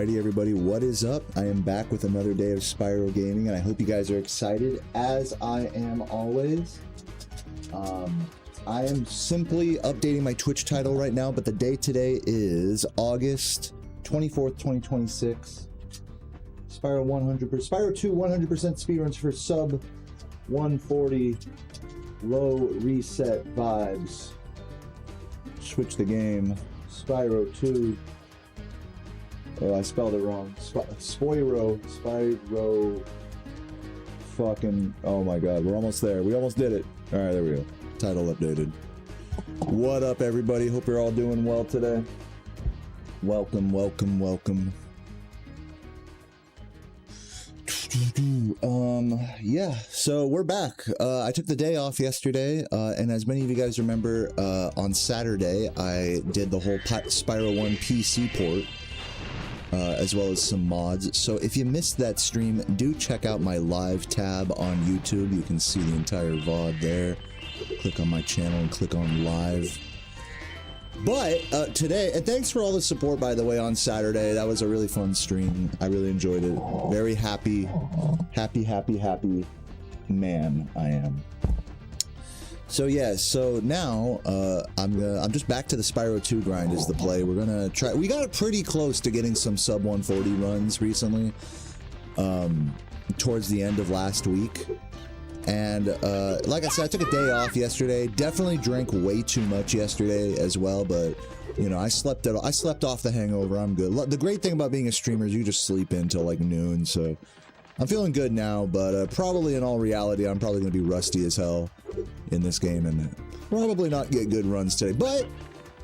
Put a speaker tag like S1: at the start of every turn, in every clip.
S1: Alrighty, everybody, what is up? I am back with another day of Spyro Gaming, and I hope you guys are excited, as I am always. I am simply updating my Twitch title right now, but the day today is August 24th, 2026. Spyro 100%, Spyro 2 100% speedruns for sub 140 low reset vibes. Switch the game. Spyro 2. Oh, I spelled it wrong. Spyro. Fucking. Oh my god, we're almost there. We almost did it. Alright, there we go. Title updated. What up, everybody? Hope you're all doing well today. Welcome, welcome, welcome. Yeah, so we're back. I took the day off yesterday, and as many of you guys remember, on Saturday, I did the whole Spyro 1 PC port. As well as some mods. So if you missed that stream, do check out my live tab on YouTube. You can see the entire VOD there. Click on my channel and click on live. But today, and thanks for all the support, by the way, on Saturday. That was a really fun stream. I really enjoyed it. Very happy man I am. So yeah, so now I'm just back to the Spyro 2 grind is the play. We're gonna try. We got pretty close to getting some sub 140 runs recently, towards the end of last week. And like I said, I took a day off yesterday. Definitely drank way too much yesterday as well, but you know, I slept off the hangover. I'm good. The great thing about being a streamer is you just sleep in till like noon, so I'm feeling good now, but probably in all reality, I'm probably going to be rusty as hell in this game and probably not get good runs today. But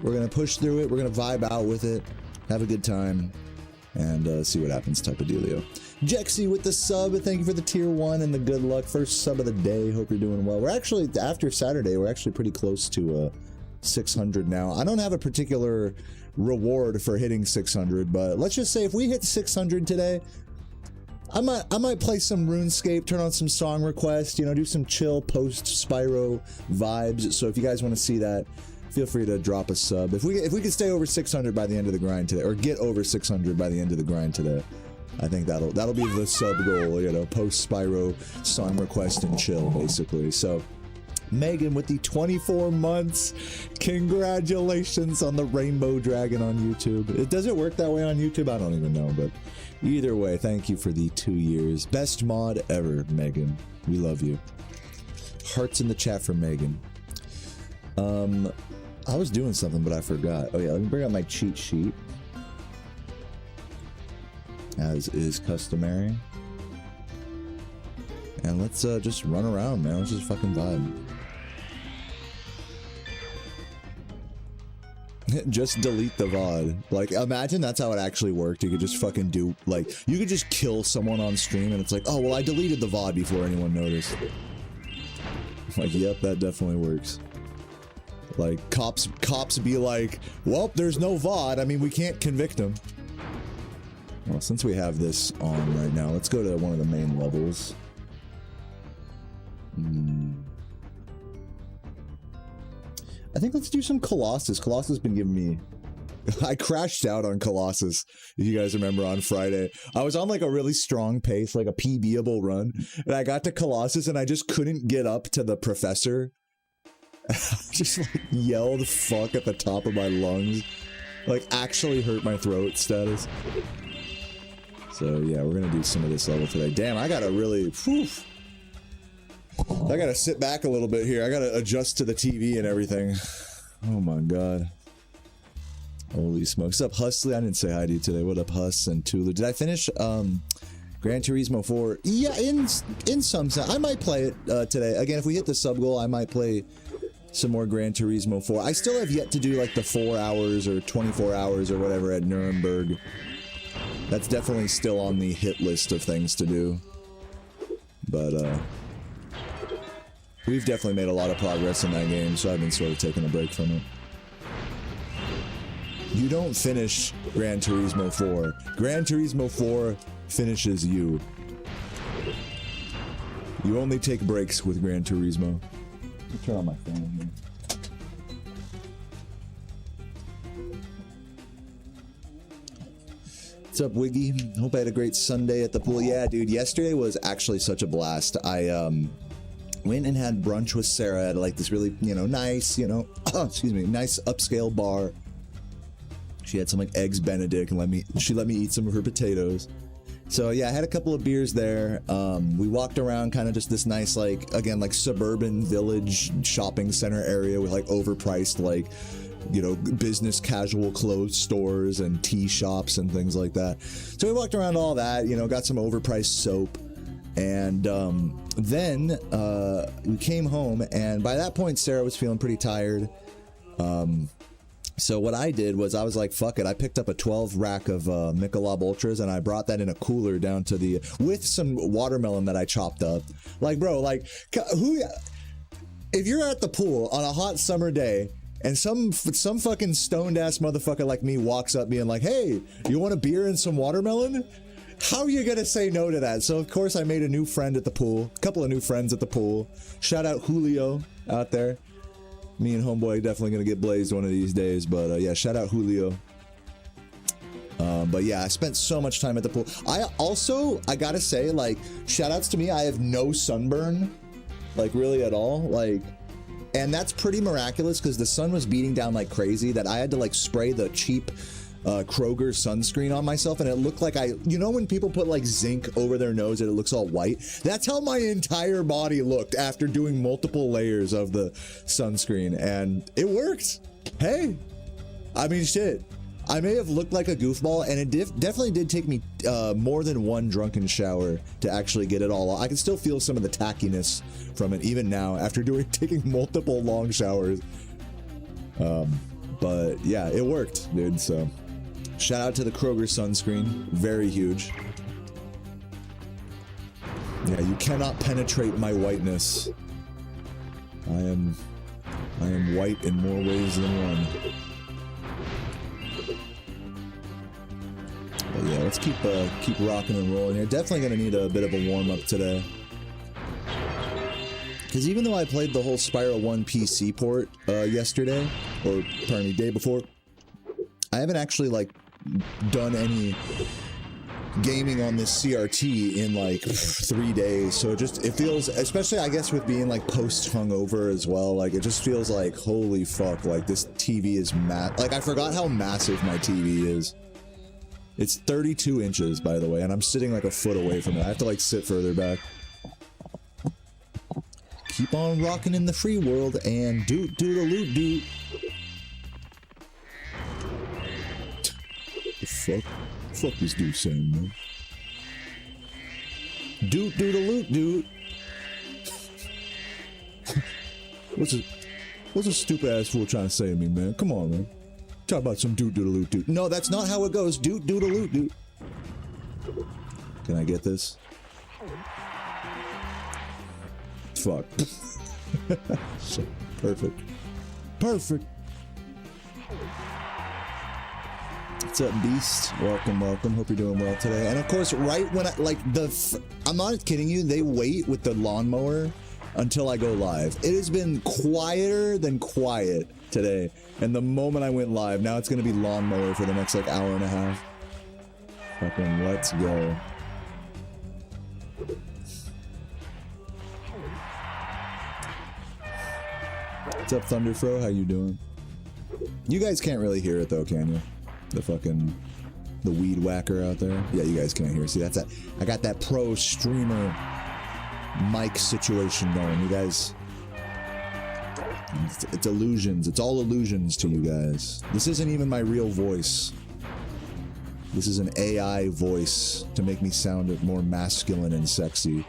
S1: we're going to push through it. We're going to vibe out with it, have a good time, and see what happens type of dealio. Jexy with the sub. Thank you for the tier 1 and the good luck. First sub of the day. Hope you're doing well. We're actually, after Saturday, we're actually pretty close to 600 now. I don't have a particular reward for hitting 600, but let's just say if we hit 600 today, I might play some RuneScape, turn on some song requests, you know, do some chill post Spyro vibes. So if you guys want to see that, feel free to drop a sub. If we could stay over 600 by the end of the grind today, or get over 600 by the end of the grind today, I think that'll be the sub goal, you know, post Spyro song request and chill basically. So Megan with the 24 months. Congratulations on the Rainbow Dragon on YouTube. Does it work that way on YouTube? I don't even know, but either way, thank you for the 2 years. Best mod ever, Megan. We love you. Hearts in the chat for Megan. I was doing something, but I forgot. Oh yeah, let me bring up my cheat sheet. As is customary. And let's just run around, man. Let's just fucking vibe. Just delete the VOD. Like, imagine that's how it actually worked. You could just fucking do, like, you could just kill someone on stream and it's like, oh, well, I deleted the VOD before anyone noticed. Like, yep, that definitely works. Like, cops be like, well, there's no VOD. I mean, we can't convict him. Well, since we have this on right now, let's go to one of the main levels. I think let's do some Colossus. Colossus has been giving me... I crashed out on Colossus, if you guys remember, on Friday. I was on like a really strong pace, like a PB-able run, and I got to Colossus and I just couldn't get up to the professor. Just like yelled fuck at the top of my lungs. Like actually hurt my throat status. So yeah, we're gonna do some of this level today. Damn, I gotta really... Whew. I gotta sit back a little bit here. I gotta adjust to the TV and everything. Oh my god. Holy smokes. What's up, Husley? I didn't say hi to you today. What up, Hus and Tulu? Did I finish Gran Turismo 4? Yeah, in some sense. I might play it today. Again, if we hit the sub goal, I might play some more Gran Turismo 4. I still have yet to do like the 4 hours or 24 hours or whatever at Nuremberg. That's definitely still on the hit list of things to do. But we've definitely made a lot of progress in that game, so I've been sort of taking a break from it. You don't finish Gran Turismo 4. Gran Turismo 4 finishes you. You only take breaks with Gran Turismo. Let me turn on my phone here. What's up, Wiggy? Hope I had a great Sunday at the pool. Yeah, dude, yesterday was actually such a blast. I went and had brunch with Sarah at like this really, you know, nice, you know, excuse me, nice upscale bar. She had some like eggs Benedict and she let me eat some of her potatoes. So yeah, I had a couple of beers there. We walked around kind of just this nice, like, again, like suburban village shopping center area with like overpriced, like, you know, business casual clothes stores and tea shops and things like that. So we walked around all that, you know, got some overpriced soap. And then we came home, and by that point, Sarah was feeling pretty tired. So what I did was I was like, fuck it. I picked up a 12 rack of Michelob Ultras, and I brought that in a cooler down to the, with some watermelon that I chopped up. Like, bro, like, if you're at the pool on a hot summer day, and some fucking stoned ass motherfucker like me walks up being like, hey, you want a beer and some watermelon? How are you gonna say no to that? So of course I made a new friend at the pool, a couple of new friends at the pool. Shout out Julio out there. Me and homeboy definitely gonna get blazed one of these days, but yeah, shout out Julio. But yeah, I spent so much time at the pool. I gotta say, like, shout outs to me, I have no sunburn, like really at all, like. And that's pretty miraculous because the sun was beating down like crazy that I had to like spray the cheap Kroger sunscreen on myself, and it looked like you know when people put like zinc over their nose and it looks all white? That's how my entire body looked after doing multiple layers of the sunscreen, and it worked. Hey, I mean, shit. I may have looked like a goofball, and it definitely did take me more than one drunken shower to actually get it all off. I can still feel some of the tackiness from it even now after taking multiple long showers. But yeah, it worked, dude. So shout out to the Kroger sunscreen, very huge. Yeah, you cannot penetrate my whiteness. I am white in more ways than one. But yeah, let's keep rocking and rolling here. Definitely gonna need a bit of a warm up today. Because even though I played the whole Spyro 1 PC port yesterday, or pardon me, day before, I haven't actually like done any gaming on this CRT in like 3 days. So it feels, especially I guess with being like post hungover as well, like it just feels like holy fuck, like this TV is like I forgot how massive my TV is. It's 32 inches, by the way, and I'm sitting like a foot away from it. I have to like sit further back. Keep on rocking in the free world and doot-doot-a-loot-doot. The fuck? Fuck this dude saying, man? Doot-doot-a-loot-doot. What's a stupid ass fool trying to say to me, man? Come on, man. Talk about some doot-doot-a-loot-doot. No, that's not how it goes. Doot-doot-a-loot-doot. Can I get this? Fuck. Perfect. Perfect. What's up, Beast? Welcome, welcome. Hope you're doing well today. And of course, right when I'm not kidding you, they wait with the lawnmower until I go live. It has been quieter than quiet today. And the moment I went live, now it's going to be lawnmower for the next like hour and a half. Fucking let's go. What's up, Thunderfro? How you doing? You guys can't really hear it though, can you? The weed whacker out there. Yeah, you guys can't hear. See, that's that. I got that pro streamer mic situation going. You guys, it's illusions. It's all illusions to you guys. This isn't even my real voice. This is an AI voice to make me sound more masculine and sexy.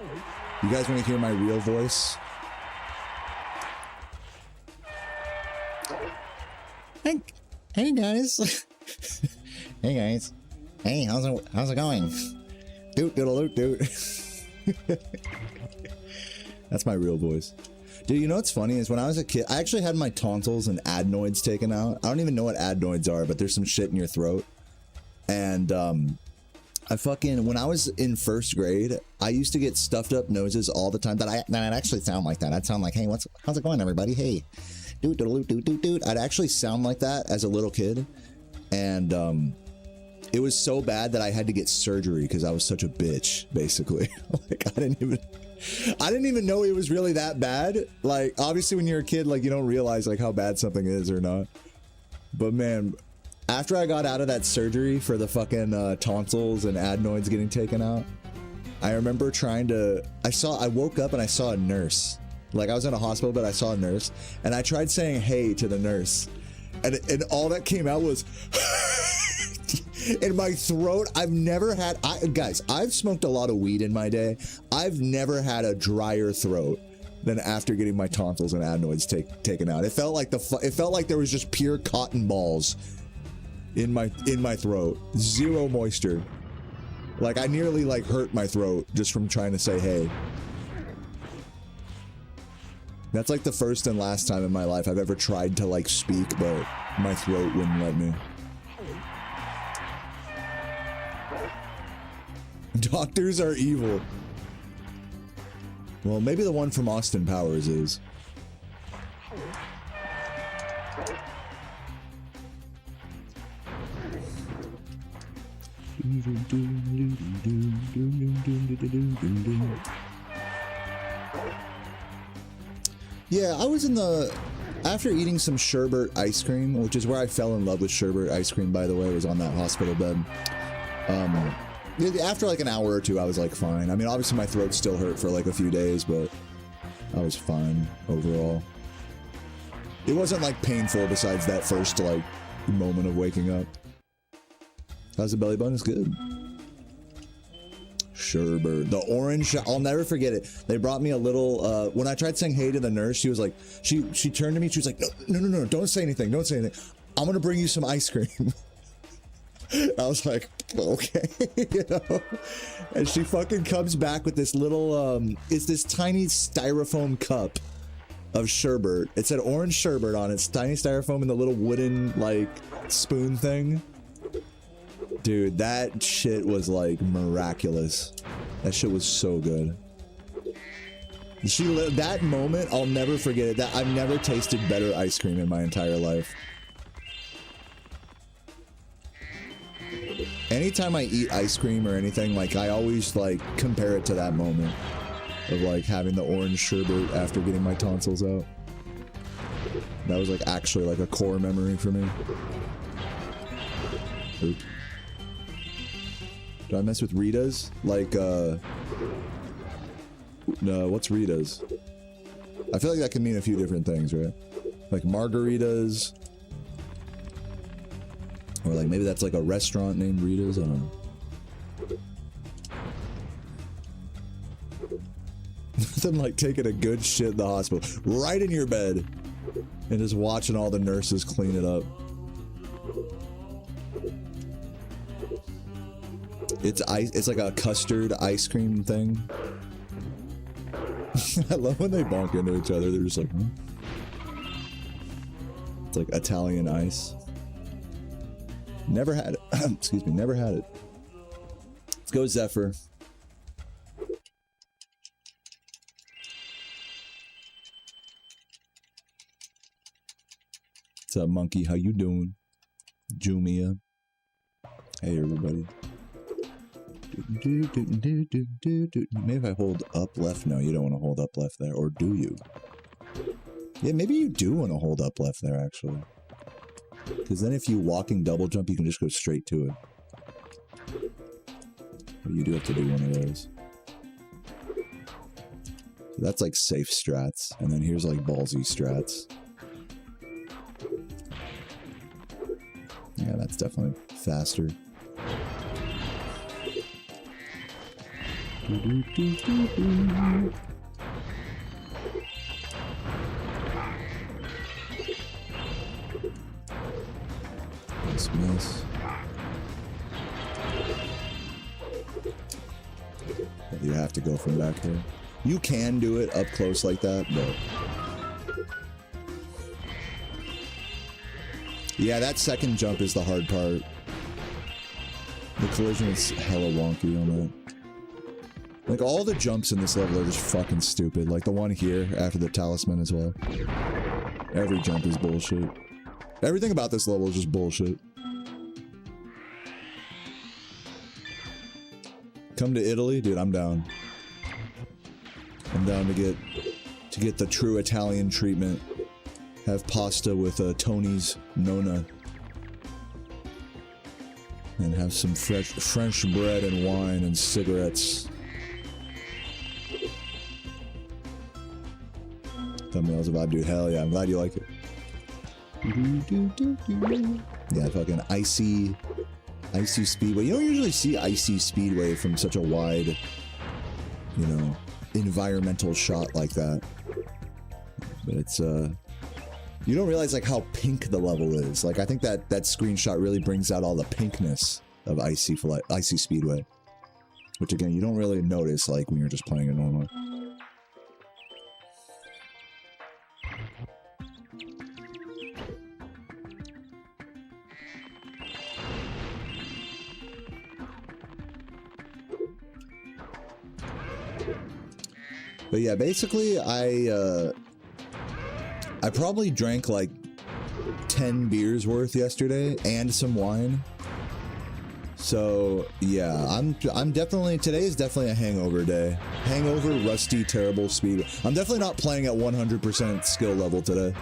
S1: You guys want to hear my real voice? Hey guys. Hey guys. Hey, how's it going? Doot doodle doot. That's my real voice. Dude, you know what's funny is when I was a kid, I actually had my tonsils and adenoids taken out. I don't even know what adenoids are, but there's some shit in your throat. And when I was in first grade, I used to get stuffed up noses all the time. That I'd actually sound like that. I'd sound like, hey, how's it going, everybody? Hey, doot doot doot doot doot. I'd actually sound like that as a little kid. And It was so bad that I had to get surgery because I was such a bitch, basically. Like, I didn't even know it was really that bad. Like, obviously when you're a kid, like, you don't realize like how bad something is or not. But man, after I got out of that surgery for the fucking tonsils and adenoids getting taken out, I remember trying to, I woke up and I saw a nurse. Like, I was in a hospital, but I saw a nurse and I tried saying hey to the nurse, and all that came out was in my throat. I've never had, guys, I've smoked a lot of weed in my day. I've never had a drier throat than after getting my tonsils and adenoids taken out. It felt like there was just pure cotton balls in my throat. Zero moisture. Like, I nearly like hurt my throat just from trying to say hey. That's like the first and last time in my life I've ever tried to like speak, but my throat wouldn't let me. Doctors are evil. Well, maybe the one from Austin Powers is. Yeah, I was in the... After eating some sherbet ice cream, which is where I fell in love with sherbet ice cream, by the way, was on that hospital bed. After like an hour or two, I was like fine. I mean, obviously my throat still hurt for like a few days, but I was fine overall. It wasn't like painful besides that first like moment of waking up. How's the belly button? It's good. Sherbet. The orange, I'll never forget it. They brought me a little, when I tried saying hey to the nurse, she was like, she turned to me, she was like, no, don't say anything, don't say anything. I'm gonna bring you some ice cream. I was like, okay, you know? And she fucking comes back with this little, it's this tiny styrofoam cup of sherbet. It said orange sherbet on it. It's tiny styrofoam in the little wooden, like, spoon thing. Dude, that shit was, like, miraculous. That shit was so good. That moment, I'll never forget it. I've never tasted better ice cream in my entire life. Anytime I eat ice cream or anything, like, I always, like, compare it to that moment of, like, having the orange sherbet after getting my tonsils out. That was, like, actually, like, a core memory for me. Oop. Do I mess with Rita's? Like, no, what's Rita's? I feel like that can mean a few different things, right? Like margaritas. Or like maybe that's like a restaurant named Rita's. I don't know. Nothing like taking a good shit in the hospital. Right in your bed. And just watching all the nurses clean it up. It's like a custard ice cream thing. I love when they bonk into each other. They're just like, hmm? It's like Italian ice. Never had it. Excuse me, never had it. Let's go, Zephyr. What's up, monkey? How you doing? Jumia. Hey, everybody. Maybe if I hold up left. No, you don't want to hold up left there. Or do you? Yeah, maybe you do want to hold up left there, actually. Because then if you walking double jump, you can just go straight to it. But you do have to do one of those. So that's like safe strats. And then here's like ballsy strats. Yeah, that's definitely faster. Miss. You have to go from back here. You can do it up close like that, but yeah, that second jump is the hard part. The collision is hella wonky on that. Like, all the jumps in this level are just fucking stupid. Like the one here after the talisman as well. Every jump is bullshit. Everything about this level is just bullshit. Come to Italy, dude. I'm down. I'm down to get the true Italian treatment. Have pasta with Tony's Nonna. And have some French bread and wine and cigarettes. Thumbnails about, dude. Hell yeah, I'm glad you like it. Yeah, fucking icy speedway. You don't usually see icy speedway from such a wide, you know, environmental shot like that. But it's you don't realize like how pink the level is. Like I think that screenshot really brings out all the pinkness of icy speedway, which again you don't really notice like when you're just playing it normally. But yeah, basically I probably drank like 10 beers worth yesterday and some wine. So yeah, I'm definitely, today is definitely a hangover day. Hangover, rusty, terrible speed. I'm definitely not playing at 100% skill level today.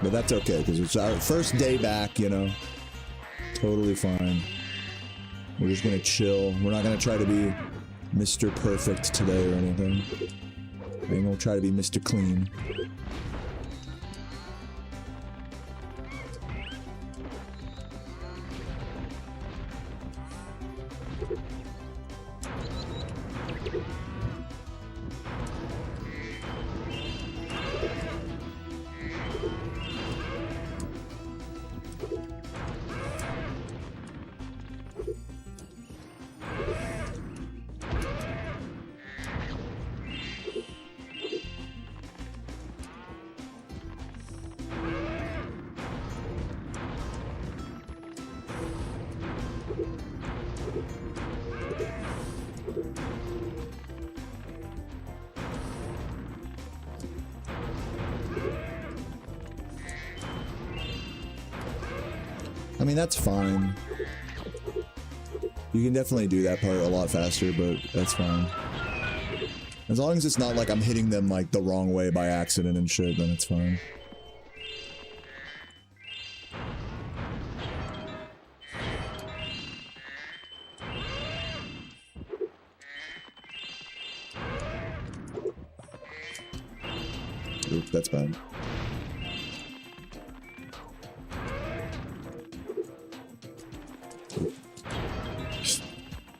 S1: But that's okay, because it's our first day back, you know. Totally fine. We're just gonna chill. We're not gonna try to be Mr. Perfect today or anything. We're gonna try to be Mr. Clean. I mean, that's fine. You can definitely do that part a lot faster, but that's fine. As long as it's not like I'm hitting them like the wrong way by accident and shit, then it's fine. Oop, that's bad.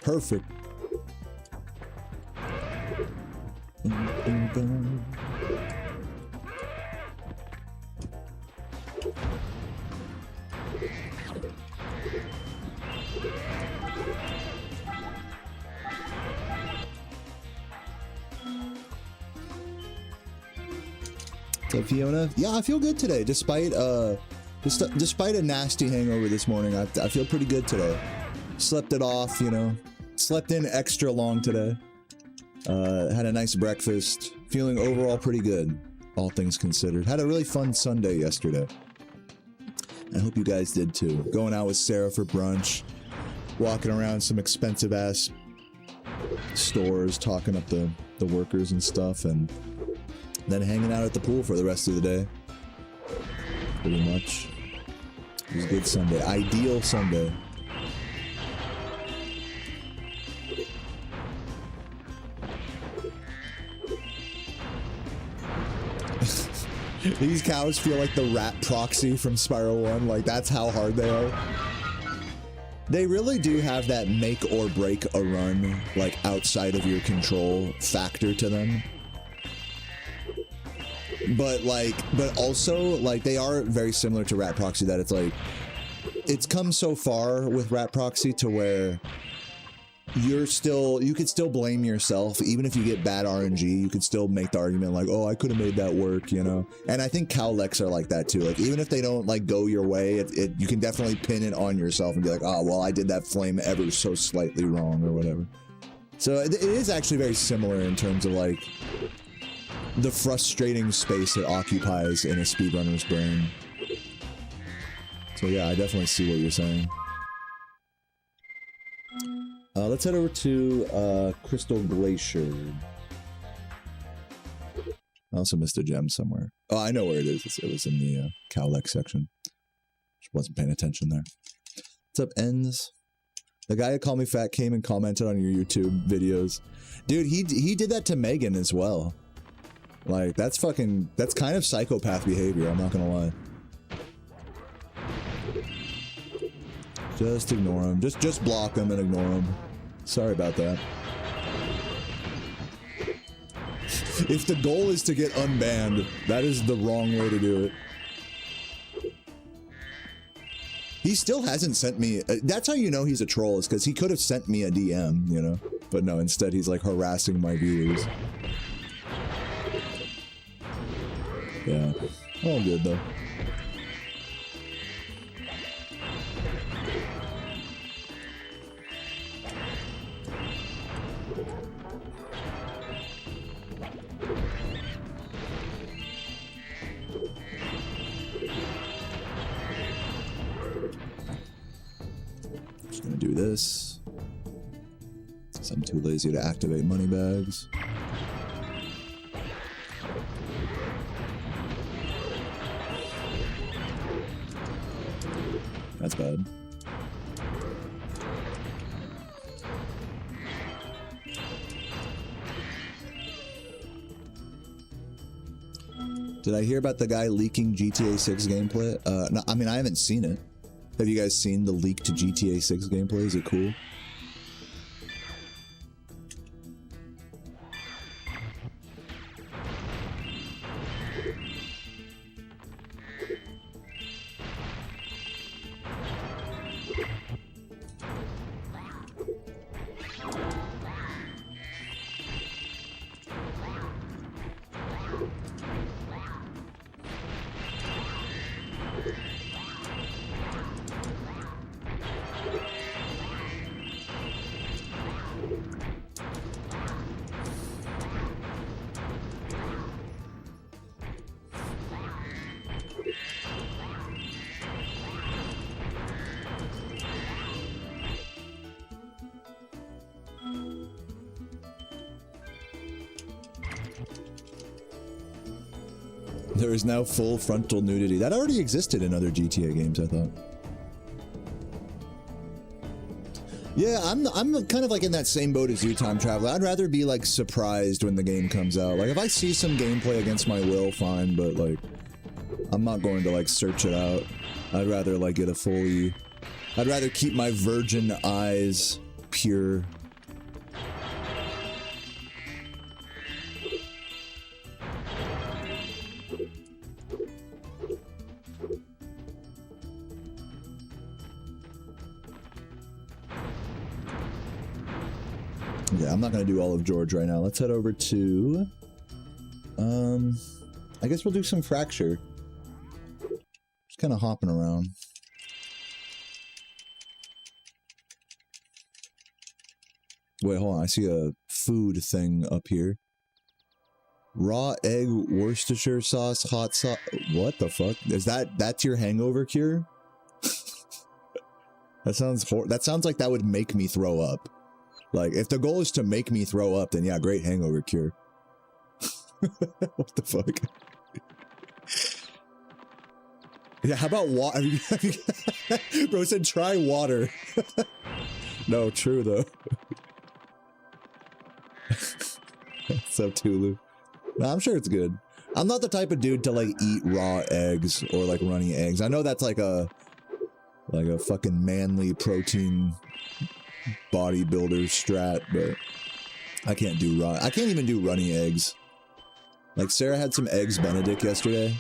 S1: Perfect. What's up, Fiona? Yeah, I feel good today, despite a nasty hangover this morning. I feel pretty good today. Slept it off, you know. Slept in extra long today. Had a nice breakfast. Feeling overall pretty good, all things considered. Had a really fun Sunday yesterday. I hope you guys did too. Going out with Sarah for brunch. Walking around some expensive ass stores, talking up the workers and stuff, and then hanging out at the pool for the rest of the day. Pretty much. It was a good Sunday. Ideal Sunday. These cows feel like the rat proxy from Spyro 1. Like, that's how hard they are. They really do have that make or break a run, like, outside of your control factor to them. But also, like, they are very similar to Rat Proxy, that it's like, it's come so far with Rat Proxy to where you could still blame yourself. Even if you get bad RNG, you could still make the argument like, oh, I could have made that work, you know? And I think Cowlex are like that too. Like, even if they don't like go your way, you can definitely pin it on yourself and be like, oh, well, I did that flame ever so slightly wrong or whatever. So it is actually very similar in terms of like the frustrating space it occupies in a speedrunner's brain. So yeah, I definitely see what you're saying. let's head over to Crystal Glacier. I also missed a gem somewhere. Oh, I know where it is. It was in the Cowlex section. Just wasn't paying attention there. What's up, Ends? The guy who called me fat came and commented on your YouTube videos. Dude, he did that to Megan as well. Like, that's kind of psychopath behavior, I'm not gonna lie. Just ignore him. Just block him and ignore him. Sorry about that. If the goal is to get unbanned, that is the wrong way to do it. He still hasn't sent me... that's how you know he's a troll, is because he could have sent me a DM, you know? But no, instead he's like harassing my viewers. Yeah. All good though. Just gonna do this, since I'm too lazy to activate money bags. That's bad. Did I hear about the guy leaking GTA 6 gameplay? No, I mean, I haven't seen it. Have you guys seen the leak to GTA 6 gameplay? Is it cool? There is now full frontal nudity. That already existed in other GTA games, I thought. Yeah, I'm kind of like in that same boat as you, Time Traveler. I'd rather be like surprised when the game comes out. Like if I see some gameplay against my will, fine, but like I'm not going to like search it out. I'd rather like get a fully... I'd rather keep my virgin eyes pure. Yeah, I'm not gonna do all of George right now. Let's head over to... I guess we'll do some Fracture. Just kind of hopping around. Wait, hold on. I see a food thing up here. Raw egg, Worcestershire sauce, hot sauce. What the fuck? That's your hangover cure? That sounds like that would make me throw up. Like, if the goal is to make me throw up, then yeah, great hangover cure. What the fuck? Yeah, how about water? Bro said try water. No, true though. What's up, Tulu? No, I'm sure it's good. I'm not the type of dude to like eat raw eggs or like runny eggs. I know that's like a fucking manly protein bodybuilder strat, but I can't do I can't even do runny eggs. Like Sarah had some eggs Benedict yesterday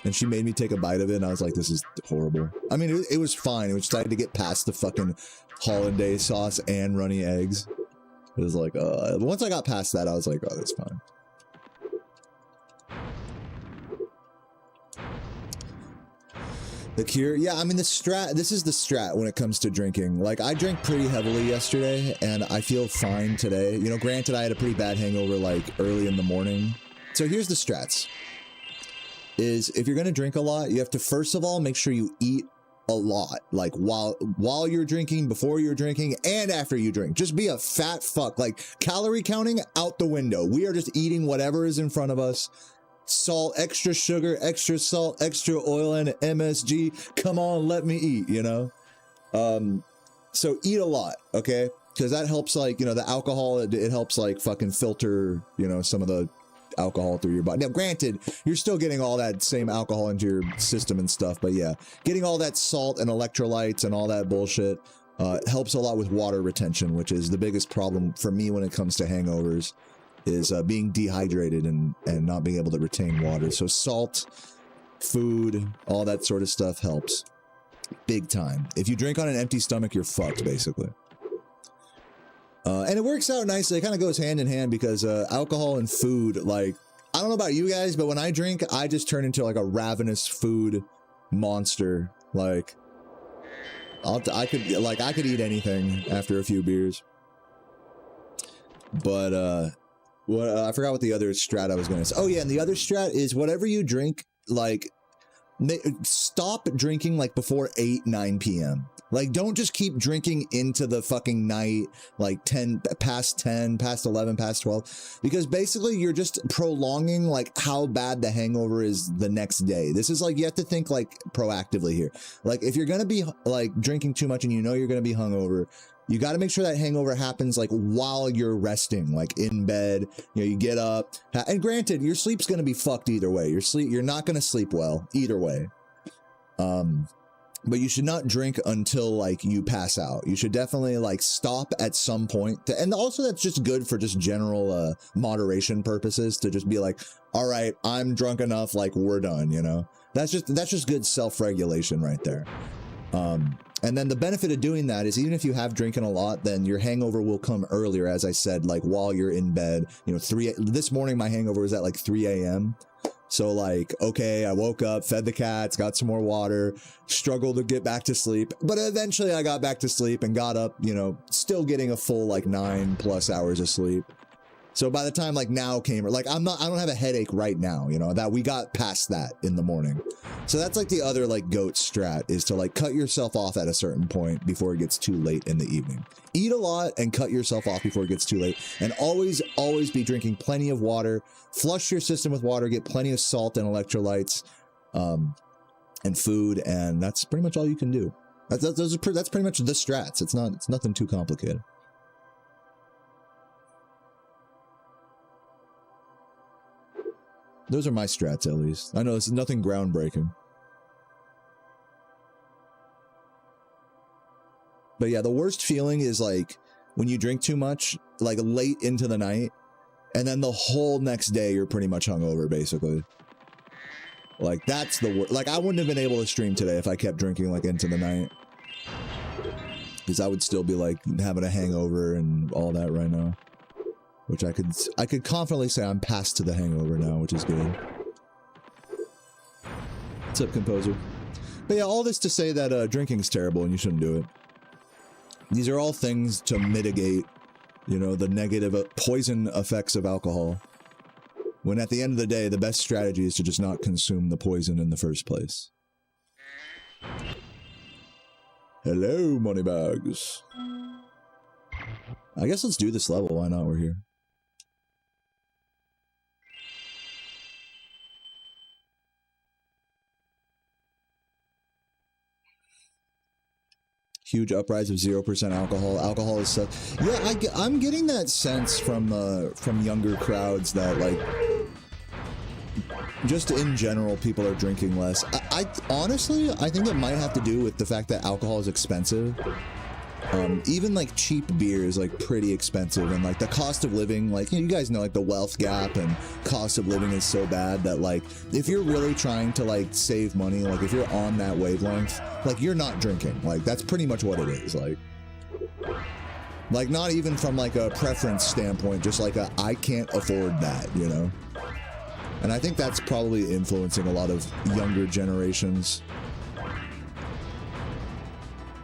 S1: and she made me take a bite of it and I was like, this is horrible. I mean, it was fine. It was trying to get past the fucking hollandaise sauce and runny eggs. It was like, once I got past that, I was like, oh, that's fine. The cure? Yeah, I mean, this is the strat when it comes to drinking. Like, I drank pretty heavily yesterday, and I feel fine today. You know, granted, I had a pretty bad hangover, like, early in the morning. So here's the strats. Is, if you're gonna drink a lot, you have to, first of all, make sure you eat a lot, like while you're drinking, before you're drinking, and after you drink. Just be a fat fuck. Like, calorie counting out the window. We are just eating whatever is in front of us. Salt, extra sugar, extra salt, extra oil, and MSG. Come on, let me eat, you know? So eat a lot, okay? Because that helps, like, you know, the alcohol, it helps, like, fucking filter, you know, some of the alcohol through your body. Now, granted, you're still getting all that same alcohol into your system and stuff, but yeah, getting all that salt and electrolytes and all that bullshit helps a lot with water retention, which is the biggest problem for me when it comes to hangovers, is being dehydrated and not being able to retain water. So salt, food, all that sort of stuff helps big time. If you drink on an empty stomach, you're fucked, basically. And it works out nicely. It kind of goes hand in hand because alcohol and food, like, I don't know about you guys, but when I drink, I just turn into like a ravenous food monster. Like, I could eat anything after a few beers. But I forgot what the other strat I was gonna say. Oh yeah, and the other strat is whatever you drink, like, stop drinking like before 8-9 p.m. Like, don't just keep drinking into the fucking night, like 10, past 11, past 12, because basically you're just prolonging like how bad the hangover is the next day. This is like, you have to think like proactively here. Like, if you're gonna be like drinking too much and you know you're gonna be hungover, you got to make sure that hangover happens like while you're resting, like in bed. You know, you get up, and granted, your sleep's gonna be fucked either way. You're not gonna sleep well either way. But you should not drink until like you pass out. You should definitely like stop at some point. And also that's just good for just general moderation purposes, to just be like, all right, I'm drunk enough, like we're done, you know? That's just good self-regulation right there. And then the benefit of doing that is even if you have drinking a lot, then your hangover will come earlier, as I said, like while you're in bed. You know, this morning my hangover was at like 3 a.m. So like, okay, I woke up, fed the cats, got some more water, struggled to get back to sleep. But eventually I got back to sleep and got up, you know, still getting a full like 9+ hours of sleep. So by the time like now came, like I don't have a headache right now, you know, that we got past that in the morning. So that's like the other like goat strat, is to like cut yourself off at a certain point before it gets too late in the evening. Eat a lot and cut yourself off before it gets too late. And always be drinking plenty of water. Flush your system with water, get plenty of salt and electrolytes, and food. And that's pretty much all you can do. That's pretty much the strats. It's nothing too complicated. Those are my strats, at least. I know this is nothing groundbreaking. But yeah, the worst feeling is like when you drink too much, like late into the night, and then the whole next day you're pretty much hungover, basically. Like, that's the worst. Like, I wouldn't have been able to stream today if I kept drinking like into the night, because I would still be like having a hangover and all that right now. Which I could confidently say I'm past to the hangover now, which is good. What's up, Composer? But yeah, all this to say that drinking is terrible and you shouldn't do it. These are all things to mitigate, you know, the negative poison effects of alcohol. When at the end of the day, the best strategy is to just not consume the poison in the first place. Hello, Moneybags. I guess let's do this level. Why not? We're here. Huge uprise of 0% alcohol. Alcohol is such... Yeah, I'm getting that sense from younger crowds that, like, just in general, people are drinking less. I honestly, I think it might have to do with the fact that alcohol is expensive. Even like cheap beer is like pretty expensive, and like the cost of living, like, you guys know, like the wealth gap and cost of living is so bad that, like, if you're really trying to like save money, like if you're on that wavelength, like you're not drinking. Like that's pretty much what it is. Like not even from like a preference standpoint, just like I can't afford that, you know? And I think that's probably influencing a lot of younger generations.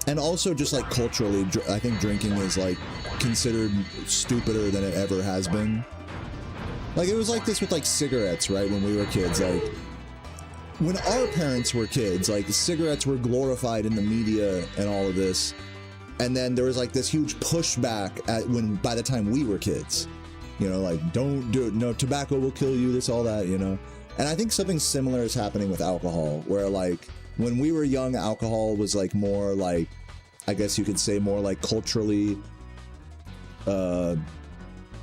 S1: And also just like culturally, I think drinking is like considered stupider than it ever has been. Like it was like this with like cigarettes, right? When we were kids, like when our parents were kids, like cigarettes were glorified in the media and all of this, and then there was like this huge pushback by the time we were kids, you know, like don't do it, no, tobacco will kill you, this, all that, you know. And I think something similar is happening with alcohol, where like when we were young, alcohol was like more like, I guess you could say more like culturally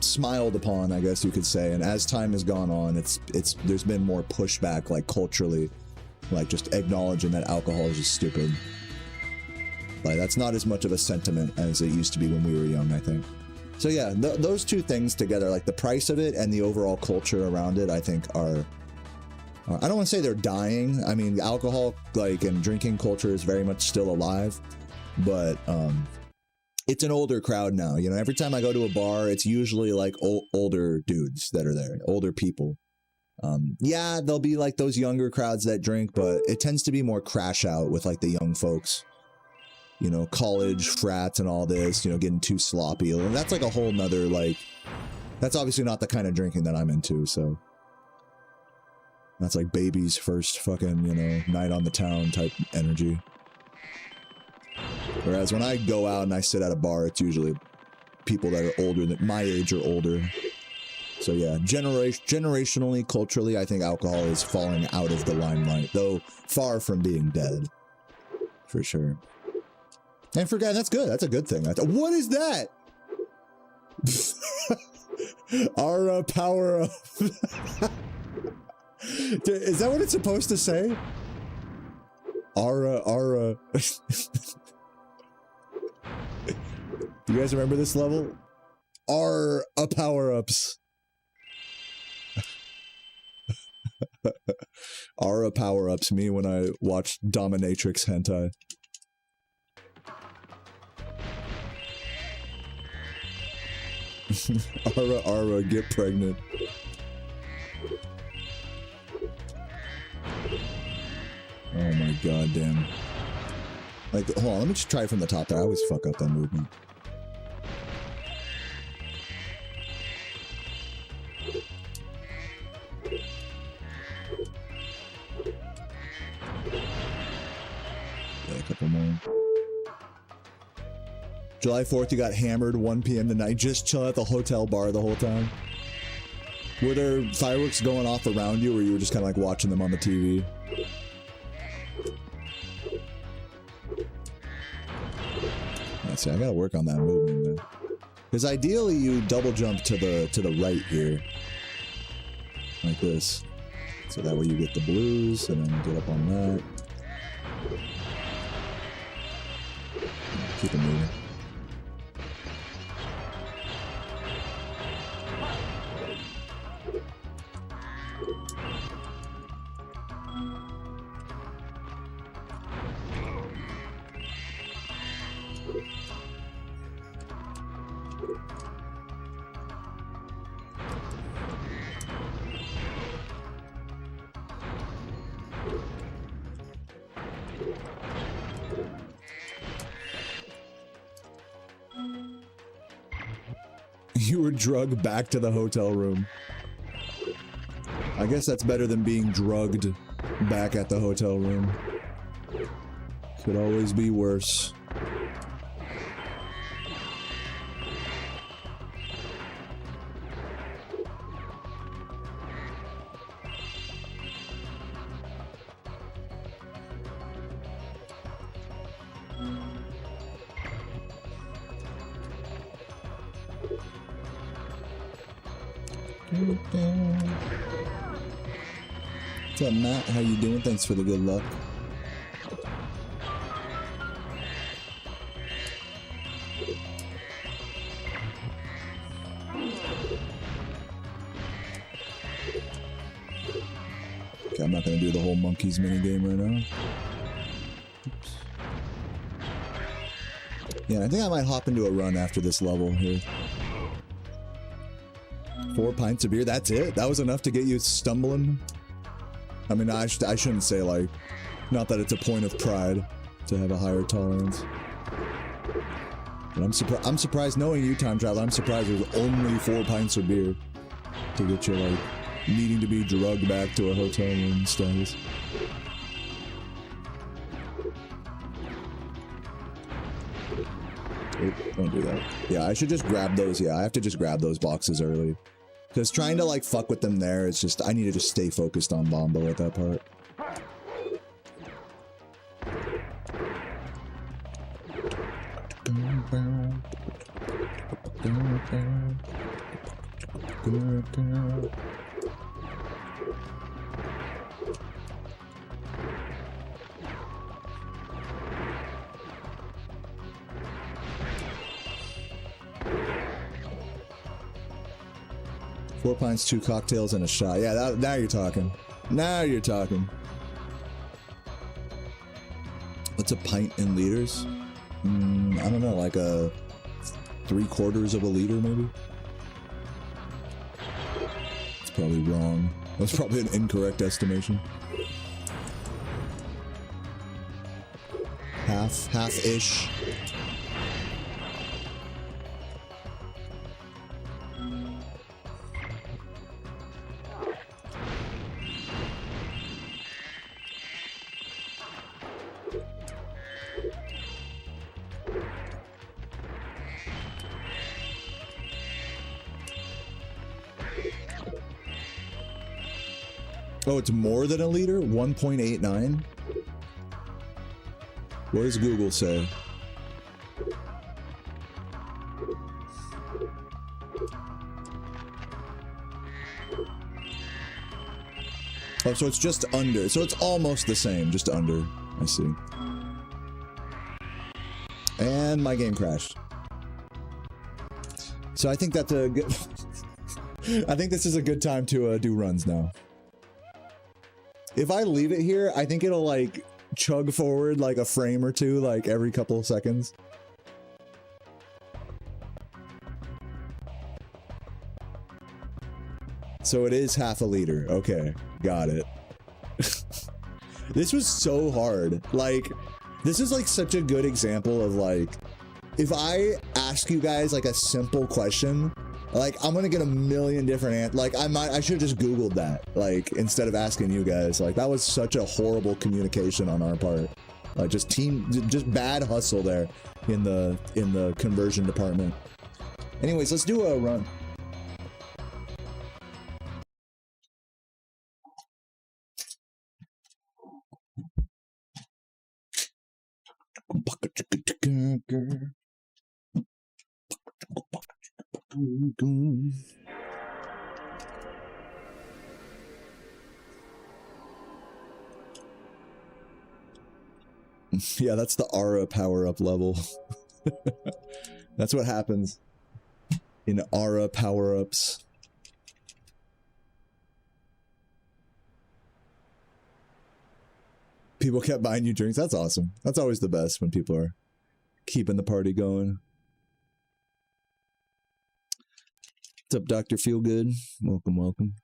S1: smiled upon, I guess you could say, and as time has gone on, there's been more pushback, like culturally, like just acknowledging that alcohol is just stupid. Like that's not as much of a sentiment as it used to be when we were young, I think. So yeah, those two things together, like the price of it and the overall culture around it, I think are, I don't want to say they're dying. I mean, alcohol, like, and drinking culture is very much still alive, but it's an older crowd now. You know, every time I go to a bar, it's usually like older dudes that are there, older people. Yeah, there'll be like those younger crowds that drink, but it tends to be more crash out with like the young folks. You know, college frats and all this, you know, getting too sloppy. And that's like a whole nother, like, that's obviously not the kind of drinking that I'm into, so. That's like baby's first fucking, you know, night on the town type energy. Whereas when I go out and I sit at a bar, it's usually people that are older, than my age or older. So yeah, generationally, culturally, I think alcohol is falling out of the limelight, though far from being dead, for sure. And for guys, that's good. That's a good thing. What is that? Our power up. Is that what it's supposed to say? Aura. Do you guys remember this level? Our power-ups. Aura power-ups, me when I watched Dominatrix hentai. Aura, get pregnant. Oh my god, damn. Like, hold on, let me just try it from the top there. I always fuck up that movement. Yeah, a couple more. July 4th, you got hammered 1 p.m. tonight, just chill at the hotel bar the whole time. Were there fireworks going off around you, or you were just kind of like watching them on the TV? See, I gotta work on that movement, man. Because ideally, you double jump to the right here, like this, so that way you get the blues and then get up on that. Keep it moving. You were drugged back to the hotel room. I guess that's better than being drugged back at the hotel room. Could always be worse. What's up, Matt? How you doing? Thanks for the good luck. Okay, I'm not gonna do the whole monkeys minigame right now. Oops. Yeah, I think I might hop into a run after this level here. 4 pints of beer, that's it? That was enough to get you stumbling? I mean, I shouldn't say, like, not that it's a point of pride to have a higher tolerance. But I'm surprised, knowing you, Time Traveler, I'm surprised there's only 4 pints of beer to get you, like, needing to be drugged back to a hotel room status. Oh, don't do that. Yeah, I should just grab those. Yeah, I have to just grab those boxes early. Because trying to, like, fuck with them there, it's just, I need to just stay focused on Bombo at that part. Four pints, 2 cocktails, and a shot. Yeah, now you're talking. Now you're talking. What's a pint in liters? I don't know, like a 3/4 of a liter, maybe? It's probably wrong. That's probably an incorrect estimation. Half-ish. Oh, it's more than a liter? 1.89? What does Google say? Oh, so it's just under. So it's almost the same, just under. I see. And my game crashed. So I think that's a good... I think this is a good time to do runs now. If I leave it here, I think it'll, like, chug forward, like, a frame or two, like, every couple of seconds. So it is half a liter. Okay, got it. This was so hard. Like, this is, like, such a good example of, like, if I ask you guys, like, a simple question... Like, I'm gonna get a million different answers. Like, I should have just Googled that, like, instead of asking you guys. Like, that was such a horrible communication on our part. Like, just bad hustle there in the conversion department. Anyways, let's do a run. Yeah, that's the aura power-up level. That's what happens in aura power-ups. People kept buying you drinks. That's awesome. That's always the best when people are keeping the party going. What's up, Dr. Feelgood? Welcome, welcome.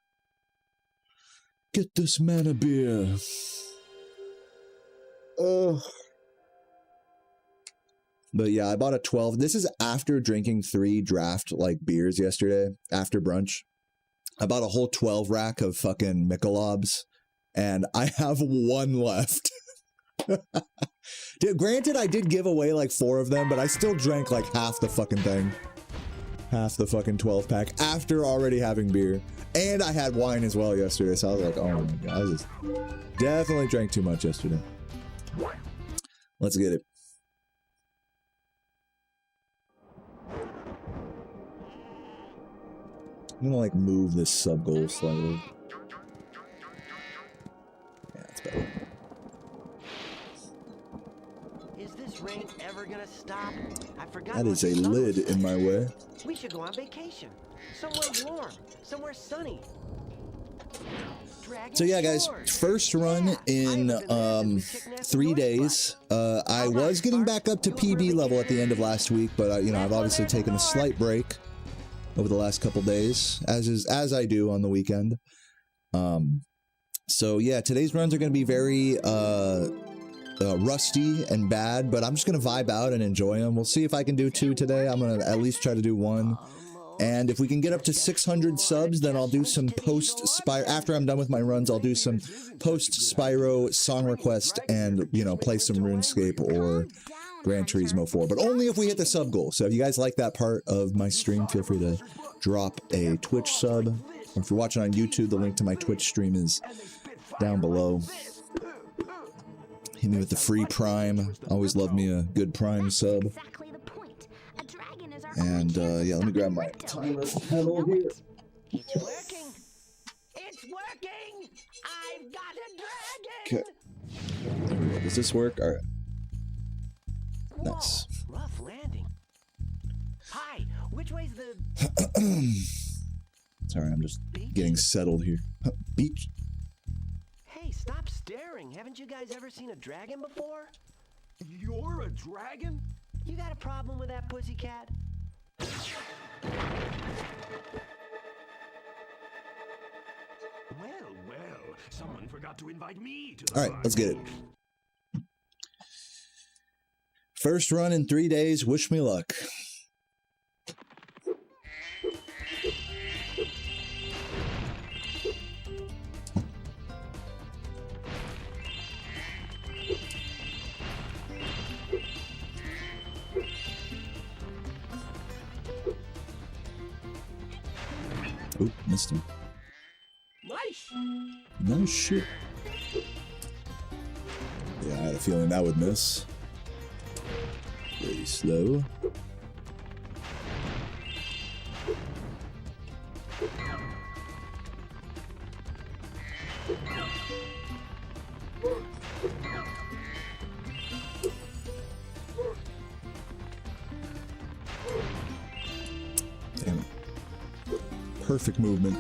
S1: Get this man a beer. But yeah, I bought a 12. This is after drinking 3 draft, like, beers yesterday, after brunch. I bought a whole 12 rack of fucking Michelobs, and I have 1 left. Dude, granted, I did give away, like, 4 of them, but I still drank, like, half the fucking thing. Half the fucking 12-pack after already having beer. And I had wine as well yesterday, so I was like, oh my god, I just definitely drank too much yesterday. Let's get it. I'm gonna, like, move this sub-goal slightly. Yeah, that's better.
S2: Is this rain ever gonna stop? I forgot.
S1: That is a lid in my way.
S2: We should go on vacation. Somewhere warm, somewhere sunny.
S1: So yeah, guys, first run in 3 days. I was getting back up to PB level at the end of last week, but you know, I've obviously taken a slight break over the last couple days, as I do on the weekend. So yeah, today's runs are going to be very rusty and bad, but I'm just going to vibe out and enjoy them. We'll see if I can do 2 today. I'm going to at least try to do 1. And if we can get up to 600 subs, then I'll do some post-Spyro. After I'm done with my runs, I'll do some post-Spyro song request and, you know, play some RuneScape or Gran Turismo 4. But only if we hit the sub goal. So if you guys like that part of my stream, feel free to drop a Twitch sub. Or if you're watching on YouTube, the link to my Twitch stream is down below. Hit me with the free Prime. Always love me a good Prime sub. And, yeah, let me grab my timer pedal here.
S2: It's working. It's working. I've got a dragon.
S1: Okay. There we go. Does this work? All right. Nice.
S2: Whoa, rough landing. Hi, which way's the...
S1: Sorry, I'm just getting settled here. Beach.
S2: Hey, stop staring. Haven't you guys ever seen a dragon before?
S3: You're a dragon?
S2: You got a problem with that, pussycat?
S3: Well, someone forgot to invite me to the
S1: All right, let's get it.
S3: party.
S1: First run in 3 days. Wish me luck. Oop, missed him.
S3: Nice.
S1: Nice shit. Yeah, I had a feeling that would miss. Very slow. Damn it. Perfect movement.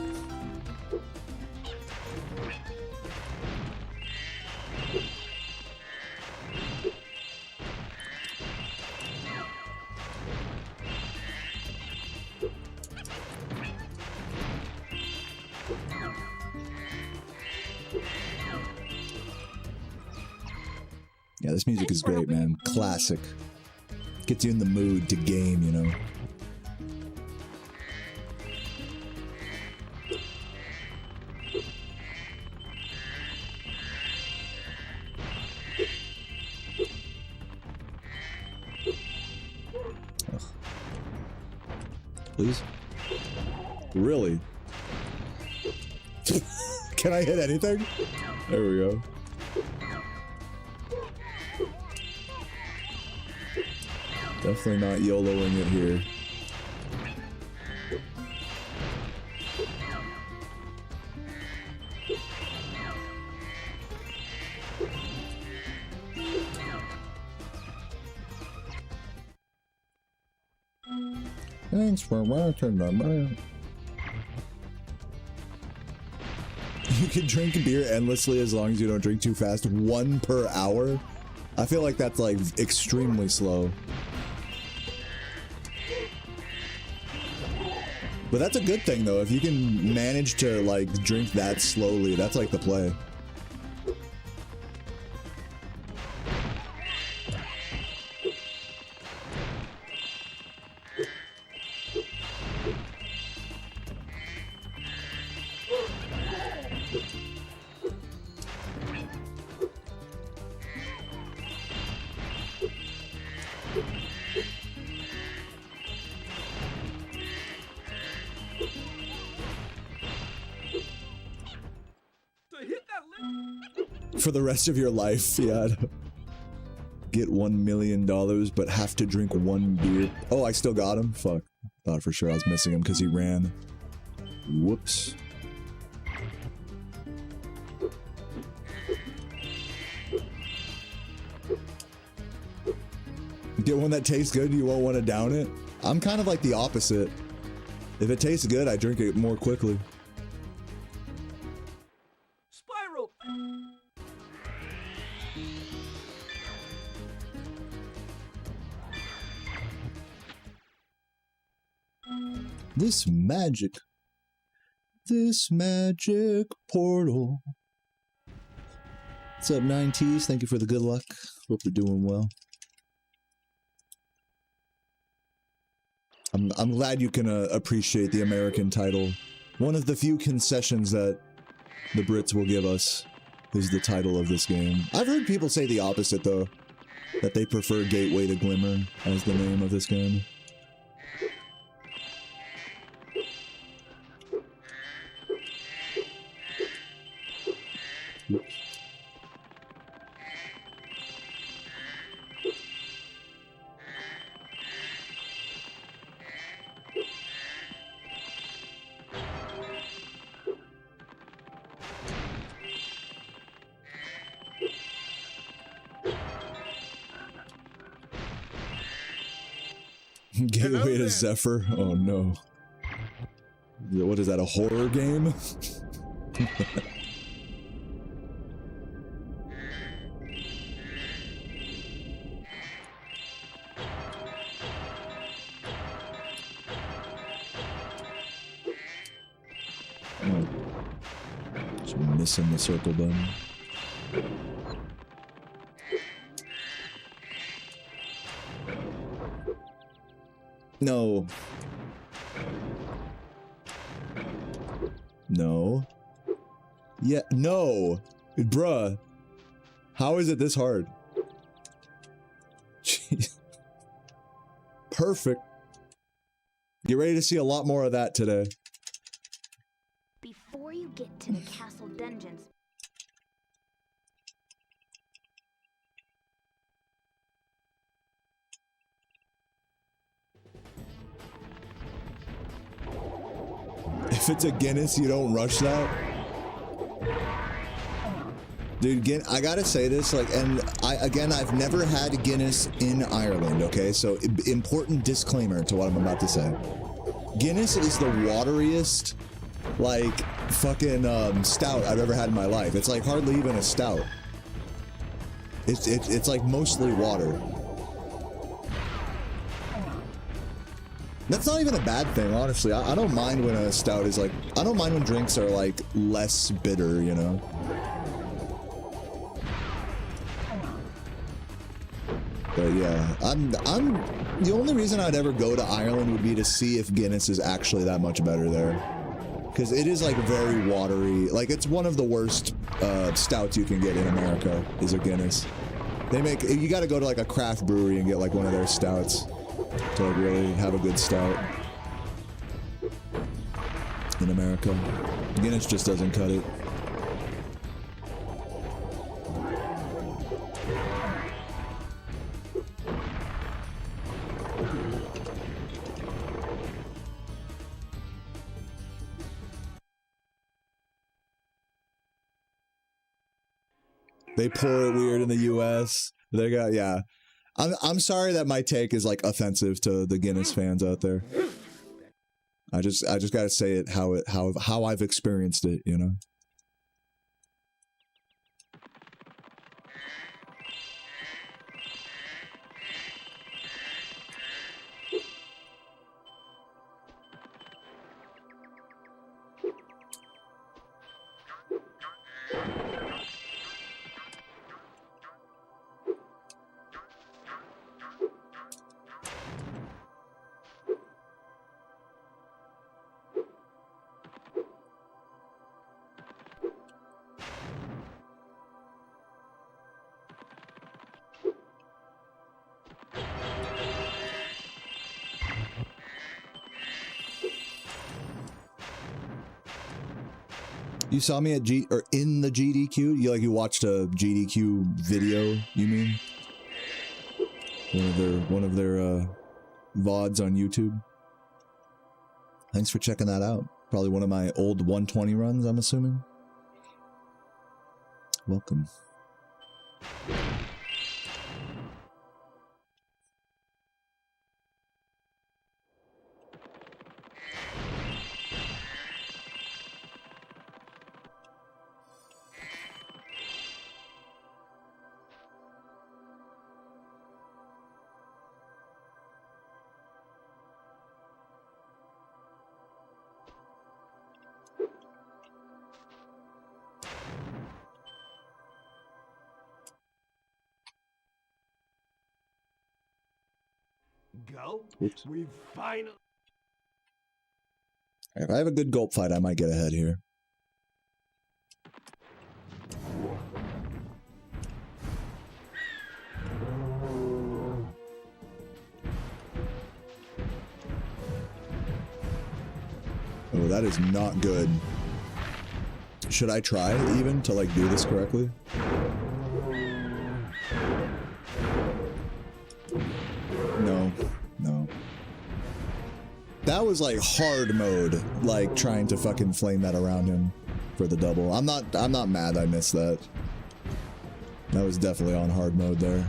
S1: Yeah, this music is great, man. Classic. Gets you in the mood to game, you know. Ugh. Please? Really? Can I hit anything? There we go. Definitely not YOLOing it here. Thanks for watching the man. You can drink beer endlessly as long as you don't drink too fast. 1 per hour? I feel like that's like extremely slow. But that's a good thing though. If you can manage to like drink that slowly, that's like the play. For the rest of your life, yeah. Get $1 million, but have to drink 1 beer. Oh, I still got him? Fuck. Thought for sure I was missing him because he ran. Whoops. Get one that tastes good, you won't want to down it? I'm kind of like the opposite. If it tastes good, I drink it more quickly.
S3: Spyro.
S1: This magic portal. What's up, 9Ts? Thank you for the good luck. Hope you're doing well. I'm glad you can appreciate the American title. One of the few concessions that the Brits will give us is the title of this game. I've heard people say the opposite, though. That they prefer Gateway to Glimmer as the name of this game. Oops. Gateway to Zephyr? Oh no. What is that, a horror game? Oh. Just missing the circle button. No. No. Yeah, no. Bruh. How is it this hard? Jeez. Perfect. Get ready to see a lot more of that today.
S4: Before you get to the castle dungeons,
S1: If it's a Guinness, you don't rush that. Dude, I gotta say this, like, and I've never had Guinness in Ireland, okay? So, important disclaimer to what I'm about to say. Guinness is the wateriest, like, fucking, stout I've ever had in my life. It's, like, hardly even a stout. It's like, mostly water. That's not even a bad thing, honestly. I don't mind when a stout is, like, I don't mind when drinks are, like, less bitter, you know? But yeah, I'm the only reason I'd ever go to Ireland would be to see if Guinness is actually that much better there. Because it is like very watery, like it's one of the worst stouts you can get in America is a Guinness. They make, you gotta go to like a craft brewery and get like one of their stouts to like really have a good stout in America. Guinness just doesn't cut it. They pour it weird in the U.S. They got, yeah. I'm sorry that my take is like offensive to the Guinness fans out there. I just gotta say it how I've experienced it, you know. You saw me at in the GDQ? You watched a GDQ video, you mean? One of their VODs on YouTube. Thanks for checking that out. Probably one of my old 120 runs, I'm assuming. Welcome.
S3: Go?
S1: Oops.
S3: We've finally...
S1: If I have a good gulp fight, I might get ahead here. Oh, that is not good. Should I try even to like do this correctly? No, no. That was like hard mode, like trying to fucking flame that around him for the double. I'm not mad I missed that. That was definitely on hard mode there.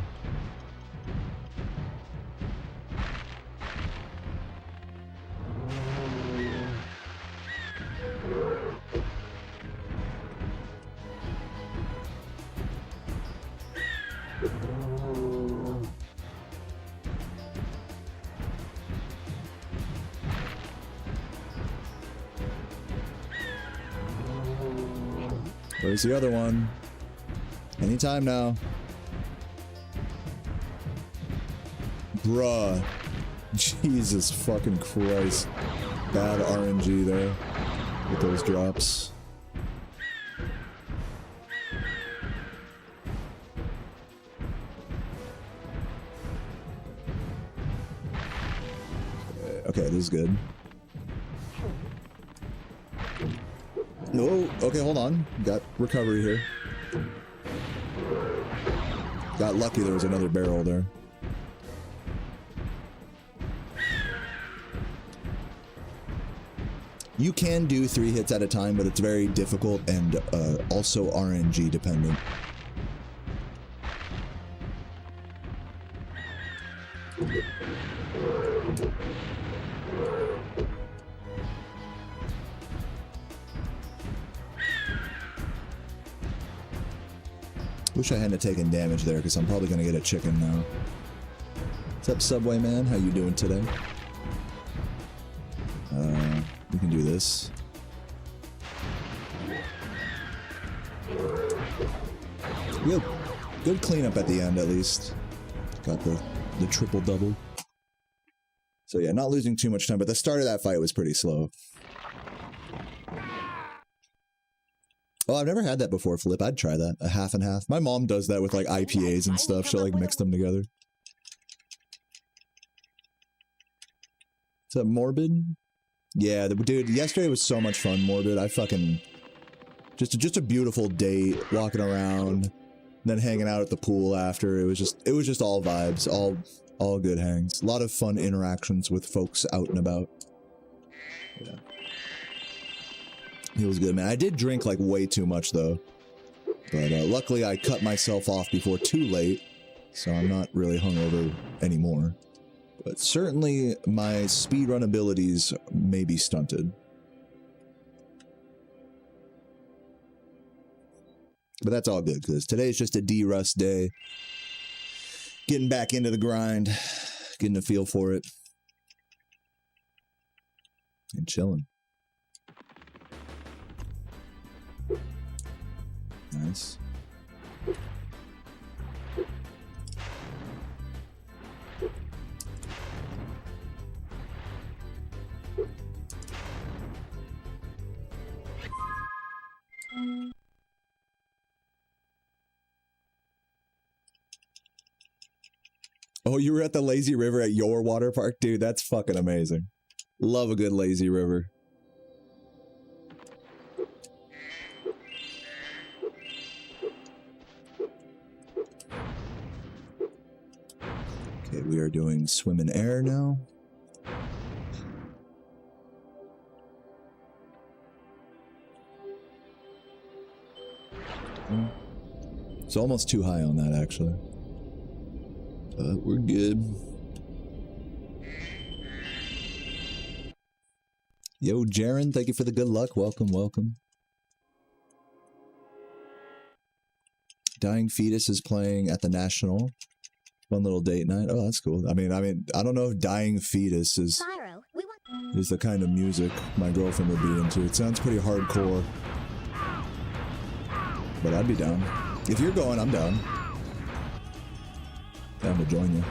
S1: Where's the other one? Anytime now. Bruh. Jesus fucking Christ. Bad RNG there with those drops. Okay, this is good. No, okay, hold on. Got recovery here. Got lucky there was another barrel there. You can do 3 hits at a time, but it's very difficult and also RNG dependent. Wish I hadn't taken damage there, because I'm probably going to get a chicken now. What's up, Subway Man? How you doing today? We can do this. Yep. Good cleanup at the end, at least. Got the triple-double. So yeah, not losing too much time, but the start of that fight was pretty slow. Oh, I've never had that before, Flip. I'd try that. A half and half. My mom does that with like IPAs and stuff. She'll like mix them together. Is that Morbid? Yeah, dude, yesterday was so much fun, Morbid. I fucking... Just a beautiful date, walking around, then hanging out at the pool after. It was just all vibes, all good hangs. A lot of fun interactions with folks out and about. Yeah. It was good, man. I did drink like way too much though. But luckily I cut myself off before too late, so I'm not really hungover anymore. But certainly my speedrun abilities may be stunted. But that's all good, because today's just a D-Rust day. Getting back into the grind, getting a feel for it. And chilling. Nice. Oh, you were at the lazy river at your water park? Dude, that's fucking amazing. Love a good lazy river. Okay, we are doing swim in air now. It's almost too high on that, actually. But we're good. Yo, Jaren, thank you for the good luck. Welcome, welcome. Dying Fetus is playing at the National. Fun little date night. Oh, that's cool. I mean, I don't know if Dying Fetus is
S4: Spyro,
S1: the kind of music my girlfriend would be into. It sounds pretty hardcore. But I'd be down. If you're going, I'm down. Down to join you.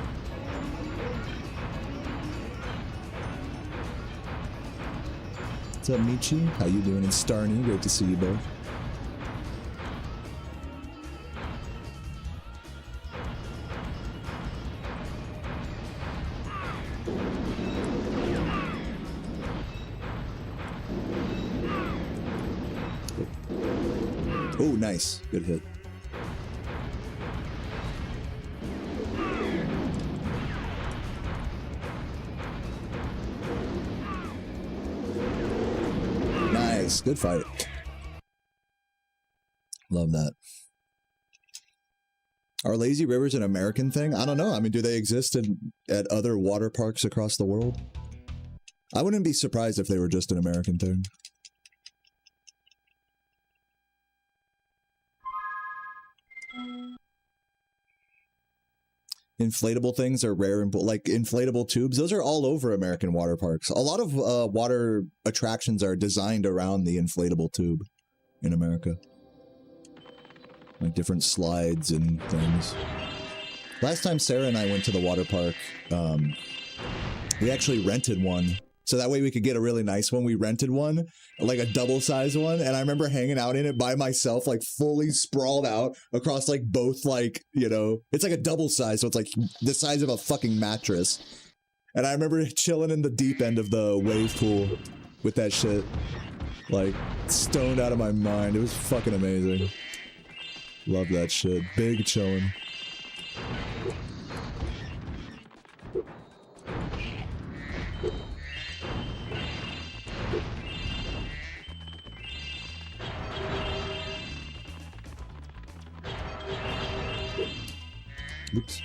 S1: What's up, Michi? How you doing? And Starny, great to see you both. Oh, nice. Good hit. Nice. Good fight. Love that. Are lazy rivers an American thing? I don't know. I mean, do they exist at other water parks across the world? I wouldn't be surprised if they were just an American thing. Inflatable things are rare and like inflatable tubes. Those are all over American water parks. A lot of water attractions are designed around the inflatable tube in America. Like different slides and things. Last time Sarah and I went to the water park, we actually rented one. So that way we could get a really nice one. We rented one, like a double-sized one. And I remember hanging out in it by myself, like fully sprawled out across like both, like, you know, it's like a double size. So it's like the size of a fucking mattress. And I remember chilling in the deep end of the wave pool with that shit. Like stoned out of my mind. It was fucking amazing. Love that shit. Big chilling. Oops.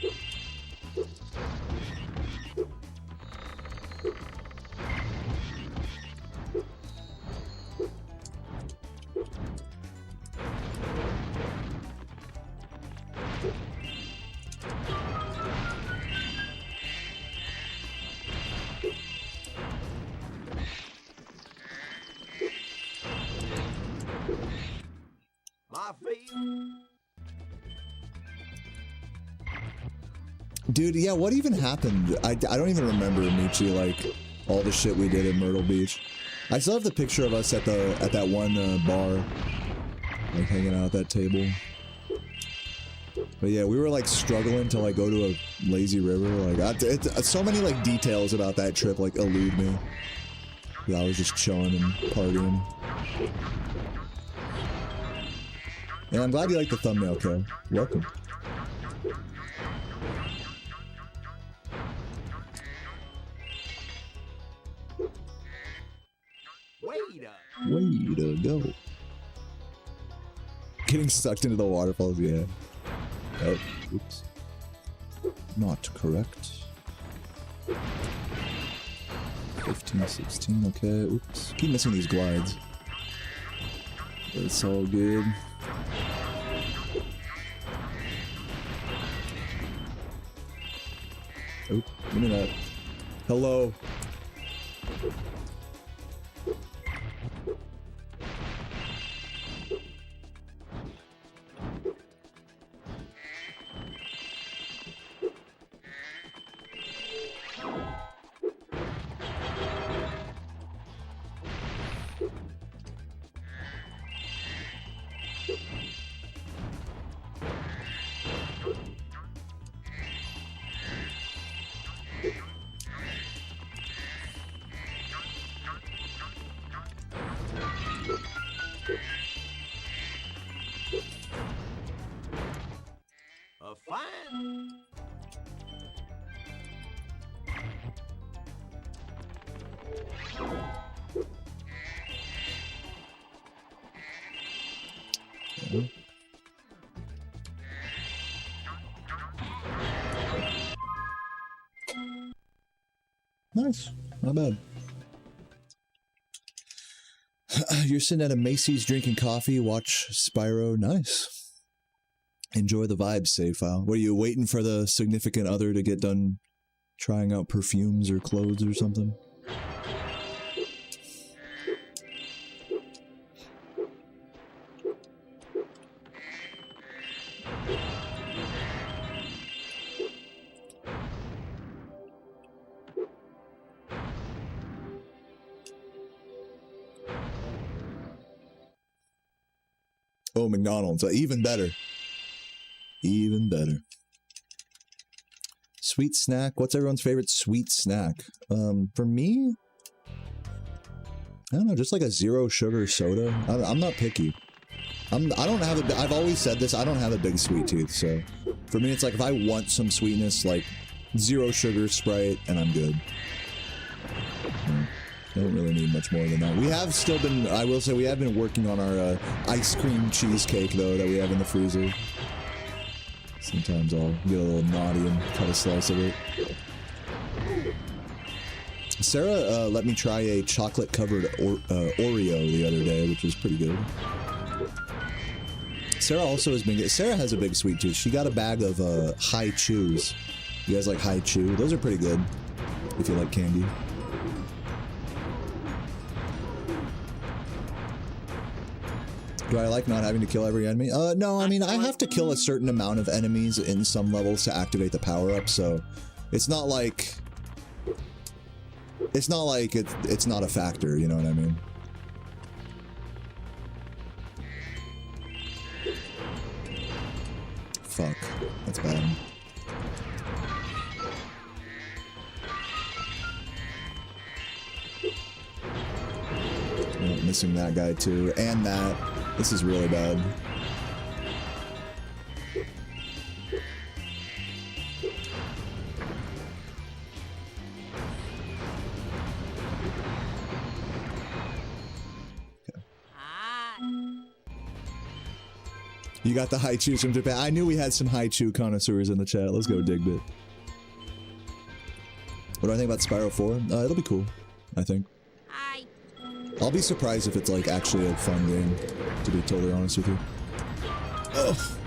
S3: My feet.
S1: Dude, yeah, what even happened? I don't even remember, Michi, like, all the shit we did in Myrtle Beach. I still have the picture of us at that one bar, like, hanging out at that table. But yeah, we were, like, struggling to, like, go to a lazy river. Like, so many, like, details about that trip, like, elude me. Yeah, I was just chilling and partying. Yeah, I'm glad you like the thumbnail, Kel. Welcome. Way to go. Getting sucked into the waterfalls, yeah. Oh, oops. Not correct. 15, 16, okay, oops. Keep missing these glides. It's all good. Oh, give me that. Hello.
S3: Fine.
S1: Okay. Nice. Not bad. You're sitting at a Macy's drinking coffee, watch Spyro. Nice. Enjoy the vibes, save file. What are you waiting for the significant other to get done trying out perfumes or clothes or something? Oh, McDonald's. Even better. Even better. Sweet snack. What's everyone's favorite sweet snack? For me, I don't know, just like a zero sugar soda. I'm not picky. I don't have a, I've always said this, I don't have a big sweet tooth, so for me it's like if I want some sweetness, like zero sugar Sprite and I'm good. I don't really need much more than that. We have still been, I will say, we have been working on our ice cream cheesecake though that we have in the freezer. Sometimes I'll get a little naughty and cut a slice of it. Sarah let me try a chocolate-covered Oreo the other day, which was pretty good. Sarah also has been... Sarah has a big sweet tooth. She got a bag of High Chews. You guys like High Chew? Those are pretty good, if you like candy. Do I like not having to kill every enemy? No, I mean, I have to kill a certain amount of enemies in some levels to activate the power-up, so it's not like... It's not like it's not a factor, you know what I mean? Fuck. That's bad. Oh, missing that guy too. And that. This is really bad. You got the High Chews from Japan. I knew we had some High Chew connoisseurs in the chat. Let's go, Digbit. What do I think about Spyro 4? It'll be cool, I think.
S4: Hi.
S1: I'll be surprised if it's like actually a fun game, to be totally honest with you. Oh!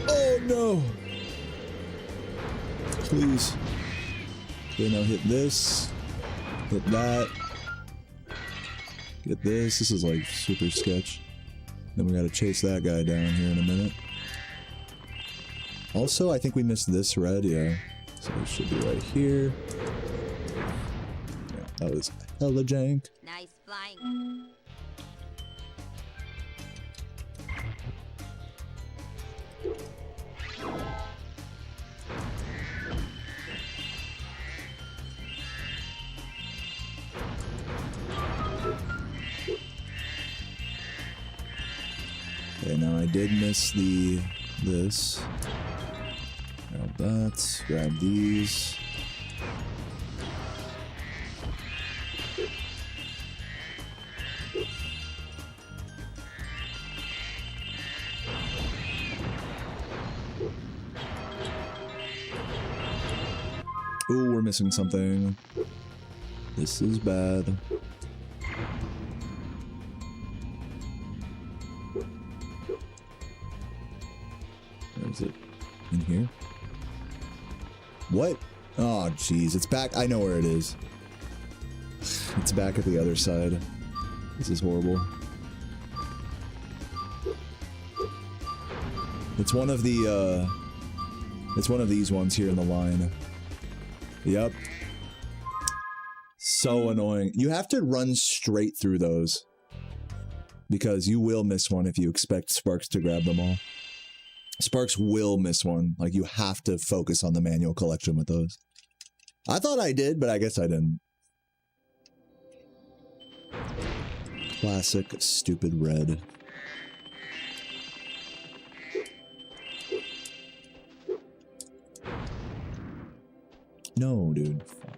S1: Oh no! Please. Okay, now hit this. Hit that. Get this. This is like super sketch. Then we gotta chase that guy down here in a minute. Also, I think we missed this red, yeah. So it should be right here. Yeah, that was hella jank.
S4: Nice flying.
S1: Okay, now I did miss this. Grab that, grab these. Ooh, we're missing something. This is bad. Where is it? In here? What? Oh, jeez. It's back. I know where it is. It's back at the other side. This is horrible. It's one of the, it's one of these ones here in the line. Yep. So annoying. You have to run straight through those. Because you will miss one if you expect Sparks to grab them all. Sparks will miss one. Like, you have to focus on the manual collection with those. I thought I did, but I guess I didn't. Classic stupid red. No, dude. Fuck.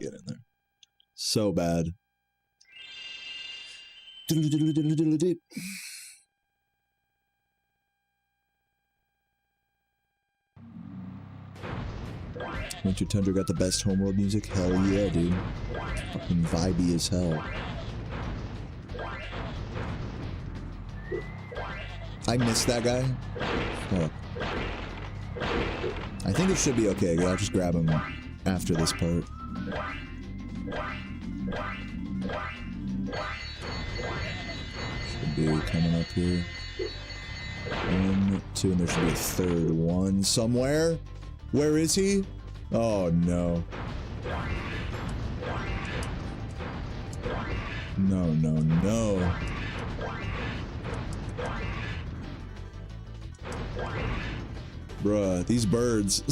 S1: Get in there. So bad. Winter Tundra got the best homeworld music? Hell yeah, dude. Fucking vibey as hell. I missed that guy. Oh. I think it should be okay. I'll just grab him after this part. 2 coming up here. 1, 2, and there should be a third one somewhere. Where is he? Oh no. No, no, no. Bruh, these birds.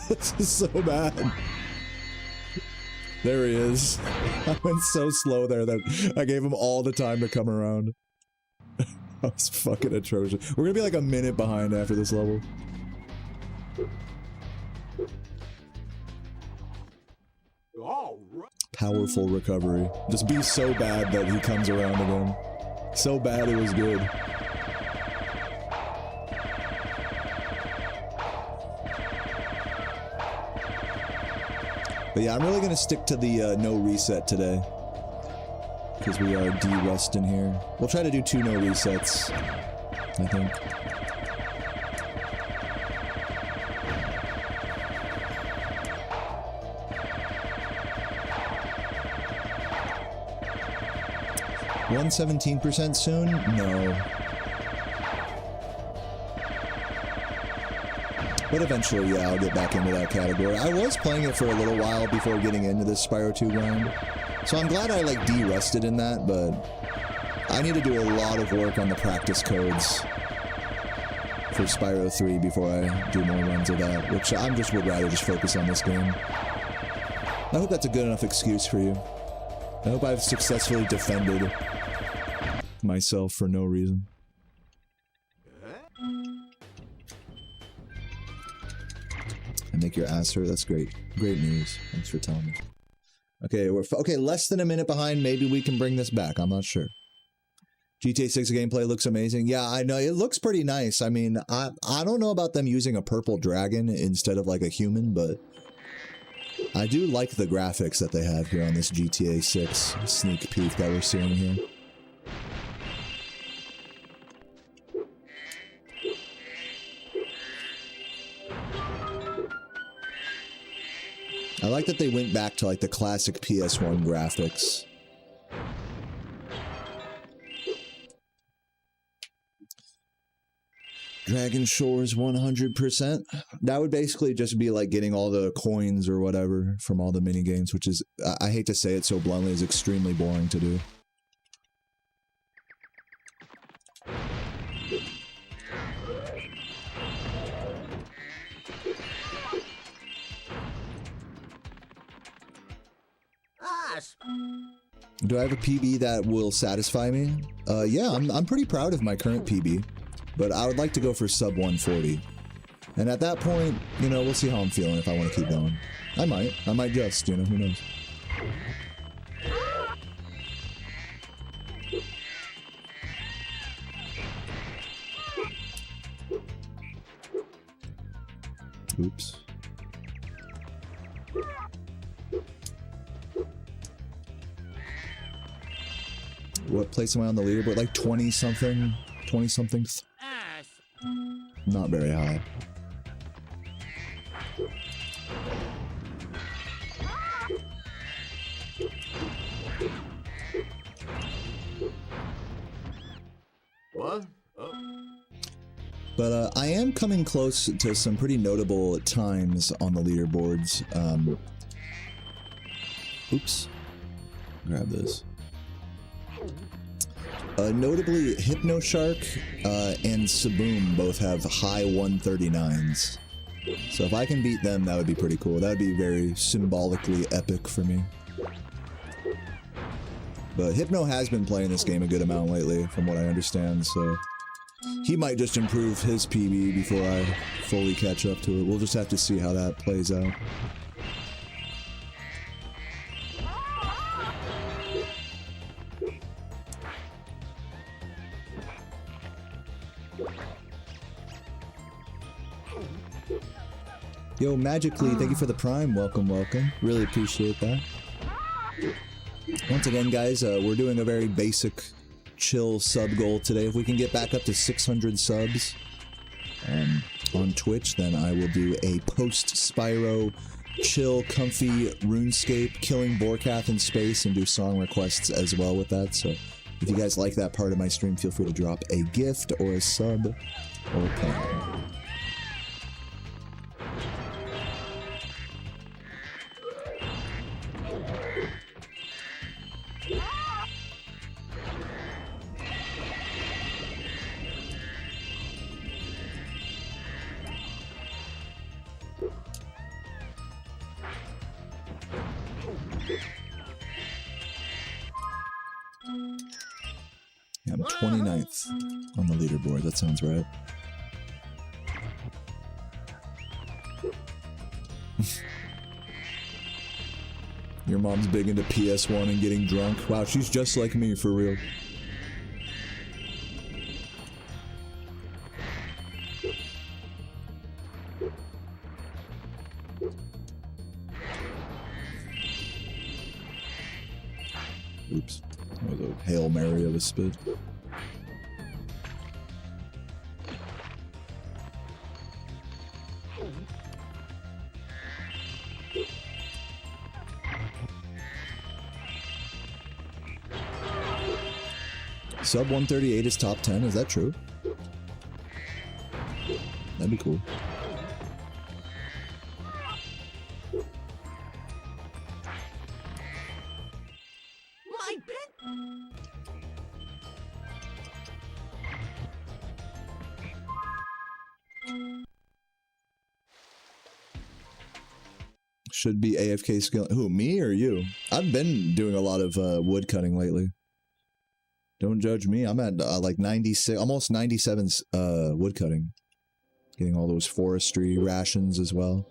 S1: This is so bad. There he is. I went so slow there that I gave him all the time to come around. That was fucking atrocious. We're gonna be like a minute behind after this level. Powerful recovery. Just be so bad that he comes around again. So bad it was good. But yeah, I'm really gonna stick to the no reset today. Because we are de-rusting here. We'll try to do 2 no resets, I think. $117% soon? No. But eventually, yeah, I'll get back into that category. I was playing it for a little while before getting into this Spyro 2 grind. So I'm glad I, like, de-rusted in that, but I need to do a lot of work on the practice codes for Spyro 3 before I do more runs of that, which I would rather just focus on this game. I hope that's a good enough excuse for you. I hope I've successfully defended myself for no reason. And make your ass hurt. That's great. Great news. Thanks for telling me. Okay, we're okay. Less than a minute behind. Maybe we can bring this back. I'm not sure. GTA 6 gameplay looks amazing. Yeah, I know. It looks pretty nice. I mean, I don't know about them using a purple dragon instead of like a human, but I do like the graphics that they have here on this GTA 6 sneak peek that we're seeing here. I like that they went back to like the classic PS1 graphics. Dragon Shores 100%. That would basically just be like getting all the coins or whatever from all the mini games, which is, I hate to say it so bluntly, is extremely boring to do. Do I have a PB that will satisfy me? Yeah, I'm pretty proud of my current PB, but I would like to go for sub 140. And at that point, you know, we'll see how I'm feeling if I want to keep going. I might just, you know, who knows. Oops. What place am I on the leaderboard? Like 20-something? 20-something? Not very high.
S3: What? Oh.
S1: But I am coming close to some pretty notable times on the leaderboards. Oops. Grab this. Notably, Hypnoshark and Saboom both have high 139s. So if I can beat them, that would be pretty cool. That would be very symbolically epic for me. But Hypno has been playing this game a good amount lately, from what I understand, so he might just improve his PB before I fully catch up to it. We'll just have to see how that plays out. Yo, Magically, thank you for the Prime. Welcome, welcome. Really appreciate that. Once again, guys, we're doing a very basic, chill sub goal today. If we can get back up to 600 subs on Twitch, then I will do a post-Spyro, chill, comfy RuneScape, killing Borkath in space, and do song requests as well with that. So If you guys like that part of my stream, feel free to drop a gift or a sub or a pen. Yeah, I'm 29th on the leaderboard. That sounds right. Your mom's big into PS1 and getting drunk. Wow, she's just like me, for real. Oops. That was a Hail Mary of a spit. Sub 138 is top 10, is that true? That'd be cool.
S2: My pet.
S1: Should be AFK skill. Who, me or you? I've been doing a lot of wood cutting lately. Don't judge me. I'm at like 96, almost 97 wood cutting. Getting all those forestry rations as well.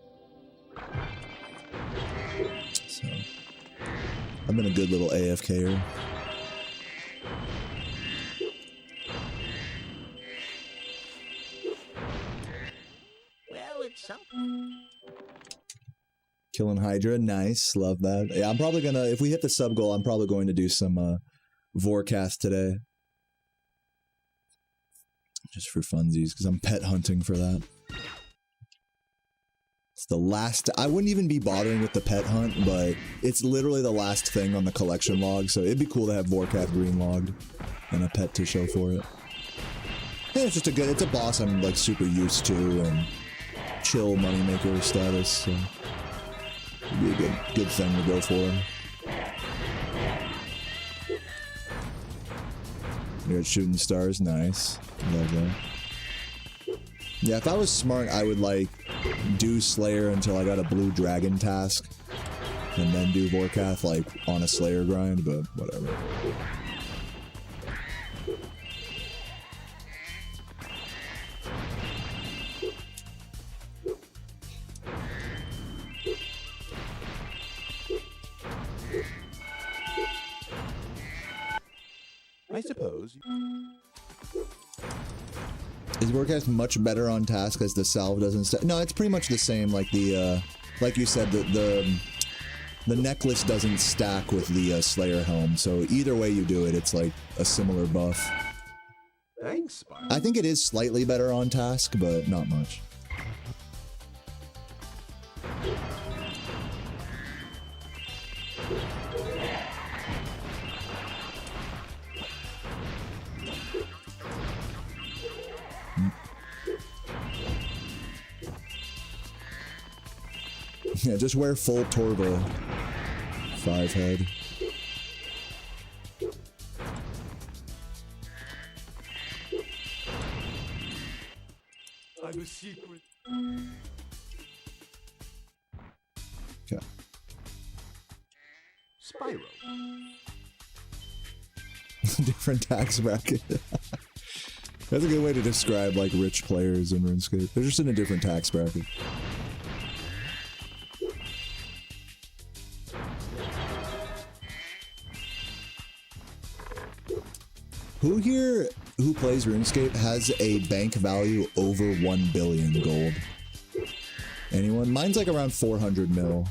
S1: So, I've been a good little AFKer.
S2: Well, it's something.
S1: Killing Hydra, nice, love that. Yeah, I'm probably gonna, if we hit the sub goal, I'm probably going to do some Vorcast today. Just for funsies, because I'm pet hunting for that. It's the last, I wouldn't even be bothering with the pet hunt, but it's literally the last thing on the collection log, so it'd be cool to have Vorcast green logged and a pet to show for it. Yeah, it's just a good, it's a boss I'm like super used to, and chill moneymaker status, so it'd be a good thing to go for. You're at Shooting Stars, nice. Love that. Yeah, if I was smart, I would like do Slayer until I got a blue dragon task, and then do Vorkath like on a Slayer grind, but whatever.
S5: I suppose.
S1: Is Vorkath much better on task as the salve doesn't stack? No, it's pretty much the same. Like the, like you said, the necklace doesn't stack with the Slayer helm. So either way you do it, it's like a similar buff.
S3: Thanks, Spyro.
S1: I think it is slightly better on task, but not much. Yeah, just wear full Torva 5 head.
S3: I have a secret.
S1: Okay.
S3: Spyro.
S1: Different tax bracket. That's a good way to describe like rich players in RuneScape. They're just in a different tax bracket. Who here who plays RuneScape has a bank value over 1 billion gold? Anyone? Mine's like around 400 mil.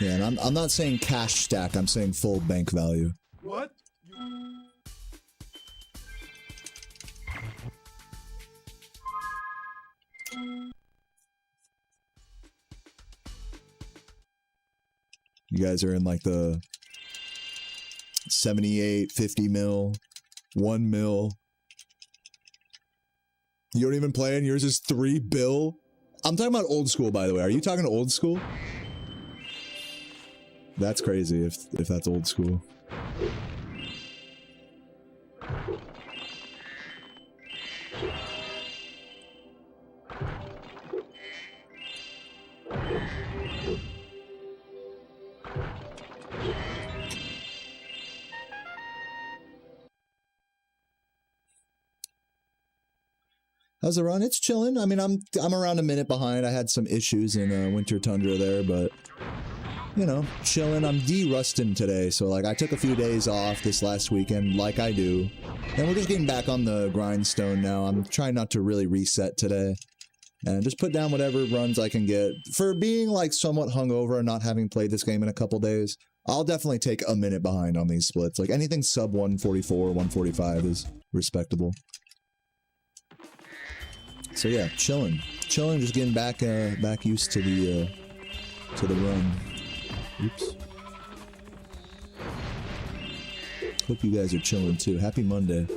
S1: Yeah, and I'm not saying cash stack, I'm saying full bank value.
S3: What?
S1: You guys are in like the 78, 50 mil, 1 mil. You don't even play and yours is 3 bill? I'm talking about old school, by the way. Are you talking old school? That's crazy if that's old school. How's the run? It's chilling. I mean, I'm around a minute behind. I had some issues in Winter Tundra there, but you know, chilling. I'm de-rusting today, so like I took a few days off this last weekend, like I do, and we're just getting back on the grindstone now. I'm trying not to really reset today, and just put down whatever runs I can get. For being like somewhat hungover and not having played this game in a couple days, I'll definitely take a minute behind on these splits. Like anything sub 144, 145 is respectable. So yeah, chilling, just getting back used to the run. Oops. Hope you guys are chilling too. Happy Monday.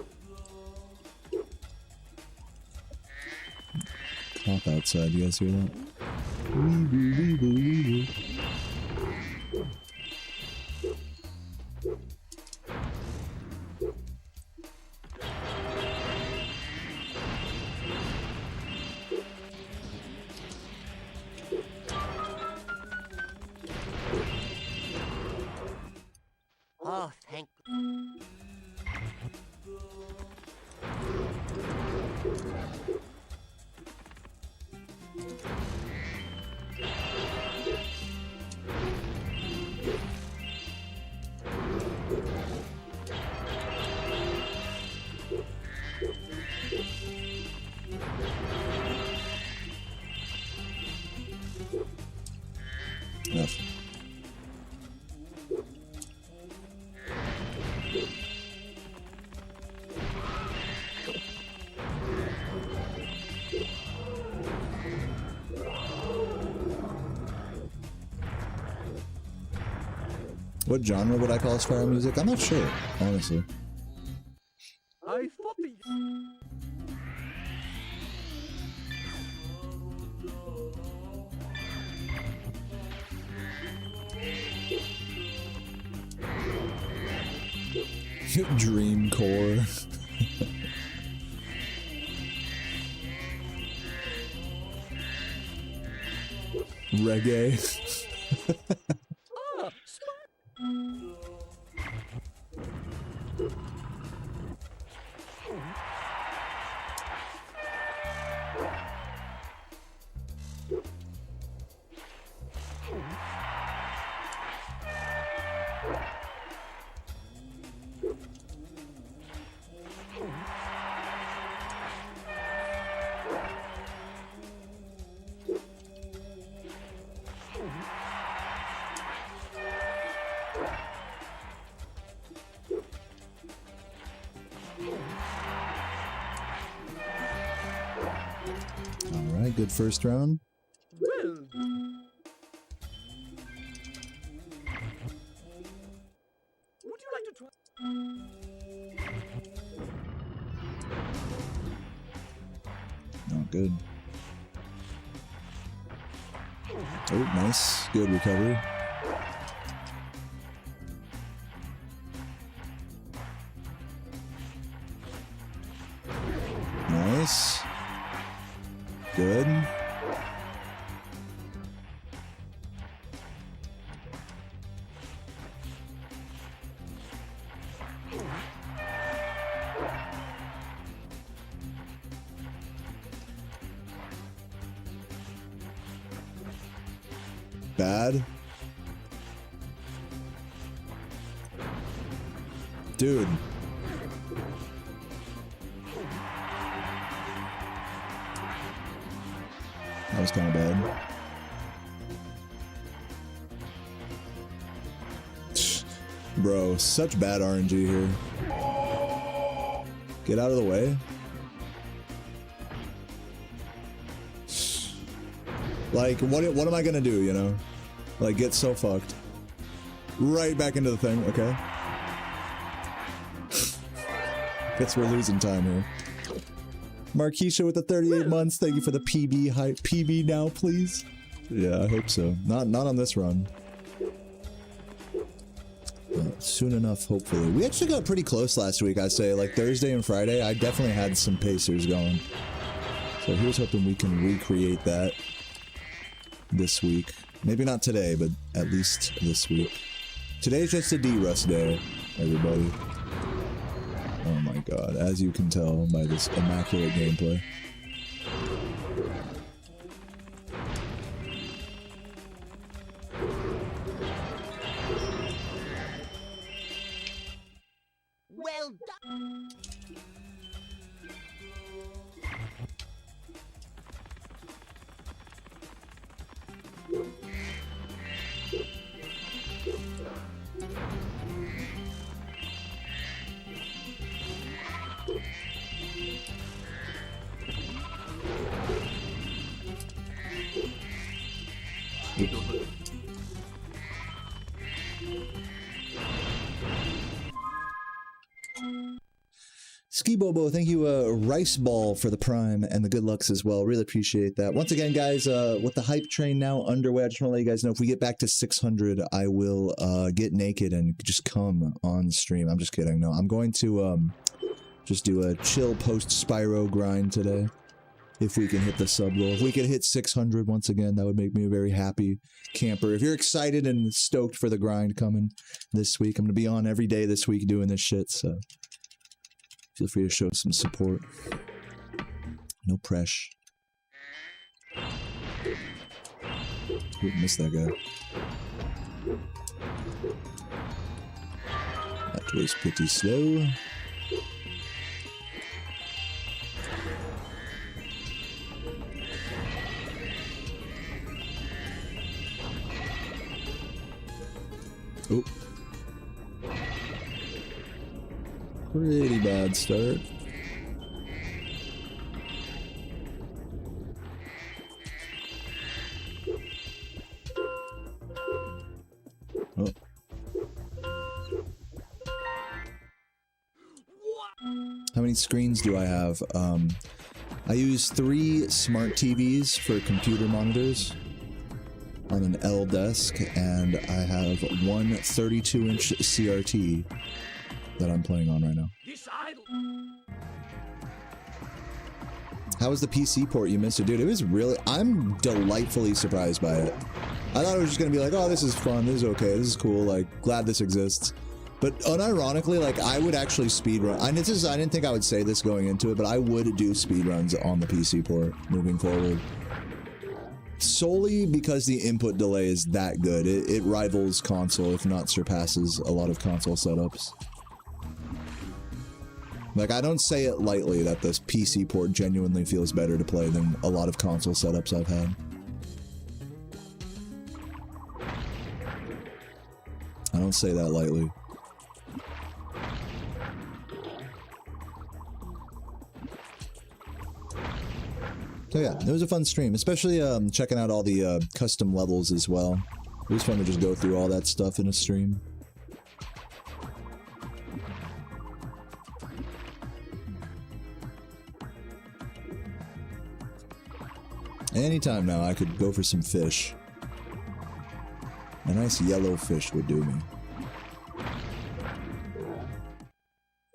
S1: Hop outside. You guys hear that?
S2: Oh, thank.
S1: Enough. What genre would I call Spyro music? I'm not sure, honestly.
S3: I thought the...
S1: Dreamcore. Reggae. Alright, good first round.
S3: Well, would you like to try?
S1: Oh, good. Oh, nice. Good recovery. Nice. Good. Bad. Dude. That was kind of bad. Bro, such bad RNG here. Get out of the way. Like, what am I gonna do, you know? Like, get so fucked. Right back into the thing, okay? Guess we're losing time here. Marquisha with the 38 months, thank you for the PB hype. PB now, please? Yeah, I hope so. Not on this run. Soon enough, hopefully. We actually got pretty close last week, I'd say. Like, Thursday and Friday, I definitely had some pacers going. So here's hoping we can recreate that this week. Maybe not today, but at least this week. Today's just a D-Rust day, everybody. Oh my god, as you can tell by this immaculate gameplay.
S2: Well done.
S1: Ski Bobo, thank you, Rice Ball, for the Prime and the good lucks as well. Really appreciate that. Once again, guys, with the hype train now underway, I just want to let you guys know if we get back to 600, I will get naked and just come on stream. I'm just kidding. No, I'm going to just do a chill post Spyro grind today. If we can hit the sub goal. If we could hit 600 once again, that would make me a very happy camper. If you're excited and stoked for the grind coming this week, I'm going to be on every day this week doing this shit, so feel free to show some support. No pressure. Ooh, missed that guy. That was pretty slow. Oh. Pretty bad start. Oh. How many screens do I have? I use 3 smart TVs for computer monitors on an L desk, and I have one 32-inch CRT that I'm playing on right now. How was the PC port? You missed it, dude. It was really, I'm delightfully surprised by it. I thought it was just gonna be like, oh, this is fun, this is okay, this is cool, like, glad this exists. But unironically, like, I would actually speedrun. I didn't think I would say this going into it, but I would do speedruns on the PC port moving forward. Solely because the input delay is that good. It rivals console, if not surpasses a lot of console setups. Like, I don't say it lightly that this PC port genuinely feels better to play than a lot of console setups I've had. I don't say that lightly. So yeah, it was a fun stream, especially checking out all the custom levels as well. It was fun to just go through all that stuff in a stream. Anytime now, I could go for some fish. A nice yellow fish would do me.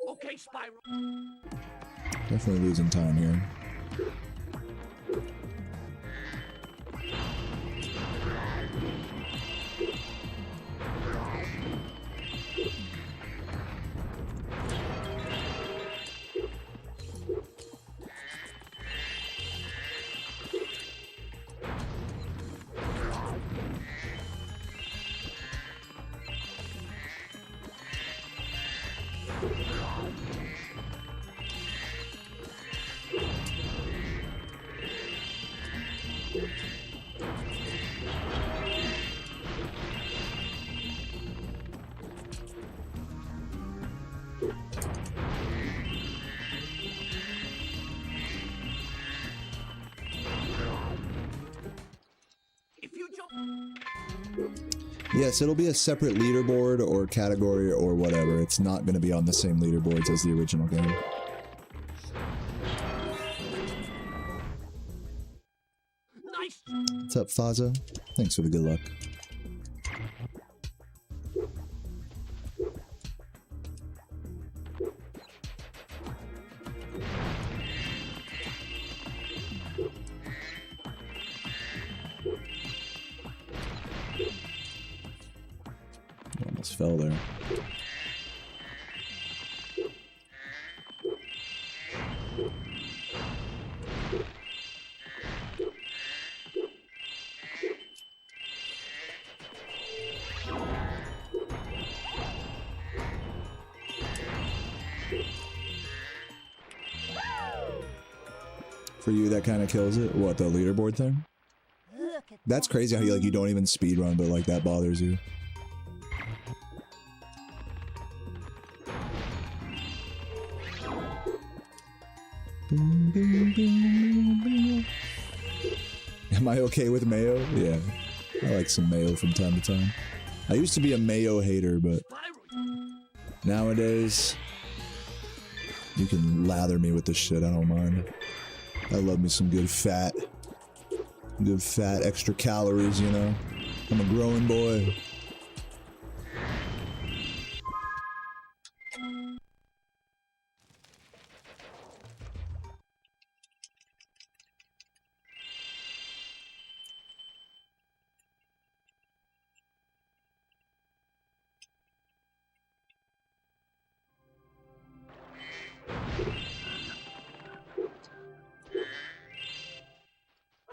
S3: Okay, Spyro.
S1: Definitely losing time here. Yes, it'll be a separate leaderboard or category or whatever. It's not going to be on the same leaderboards as the original game.
S3: Nice.
S1: What's up, Faza? Thanks for the good luck. Almost fell there. For you, that kind of kills it? What, the leaderboard thing? That's crazy how you don't even speedrun, but like that bothers you. Am I okay with mayo? Yeah. I like some mayo from time to time. I used to be a mayo hater, but nowadays you can lather me with this shit, I don't mind. I love me some good fat. Good fat, extra calories, you know? I'm a growing boy.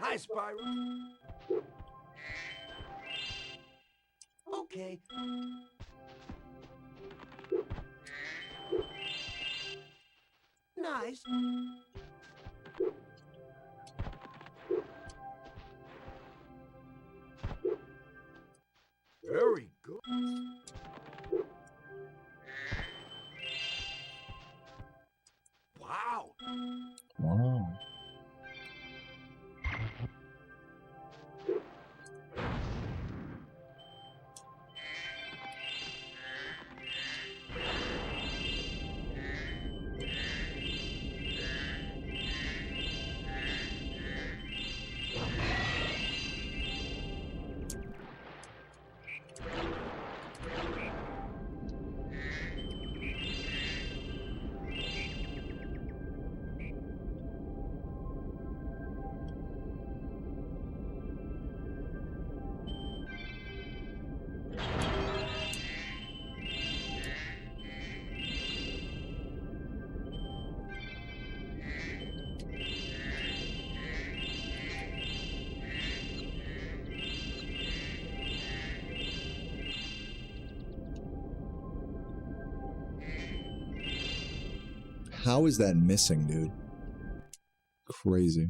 S3: Hi, Spyro. Okay. Nice. Very good. Wow.
S1: Wow. How is that missing, dude? Crazy.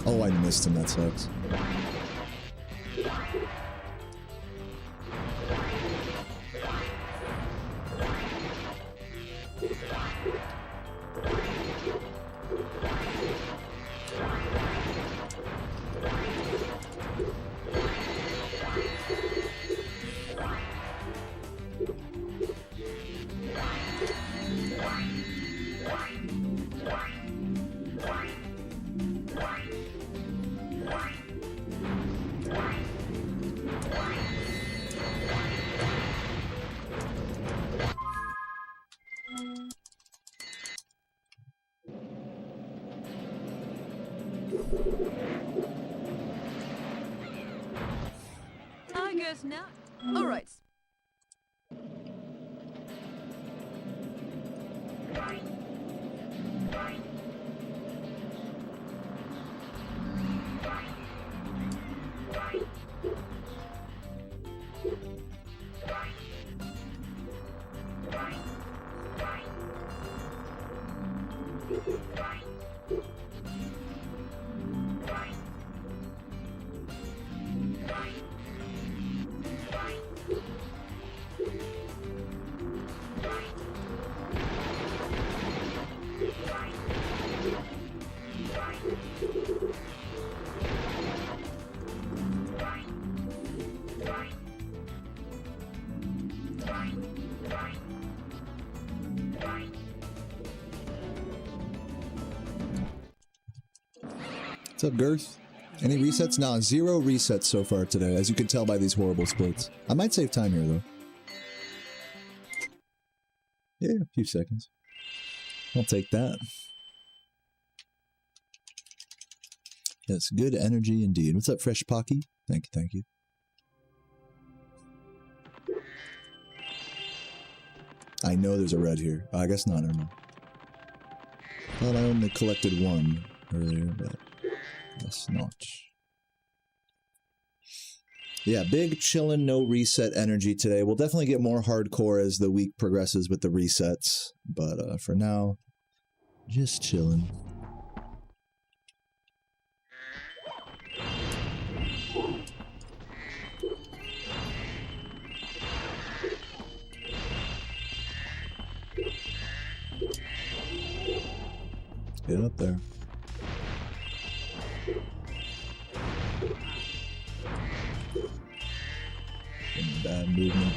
S1: Oh, I missed him. That sucks.
S4: I guess not. All right.
S1: up, Girth? Any resets? Nah, 0 resets so far today, as you can tell by these horrible splits. I might save time here, though. Yeah, a few seconds. I'll take that. Yes, good energy indeed. What's up, Fresh Pocky? Thank you, thank you. I know there's a red here. I guess not, I don't know. Thought I only collected 1 earlier, but guess not. Yeah, big chillin', no reset energy today. We'll definitely get more hardcore as the week progresses with the resets, but for now, just chillin'. Get up there. Bad movement.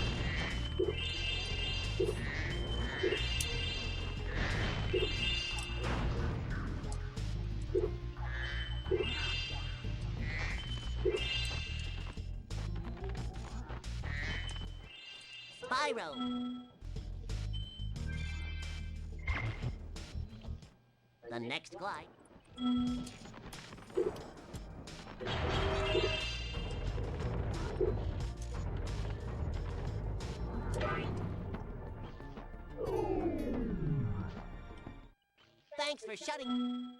S2: Spyro. The next glide. Thanks for shutting.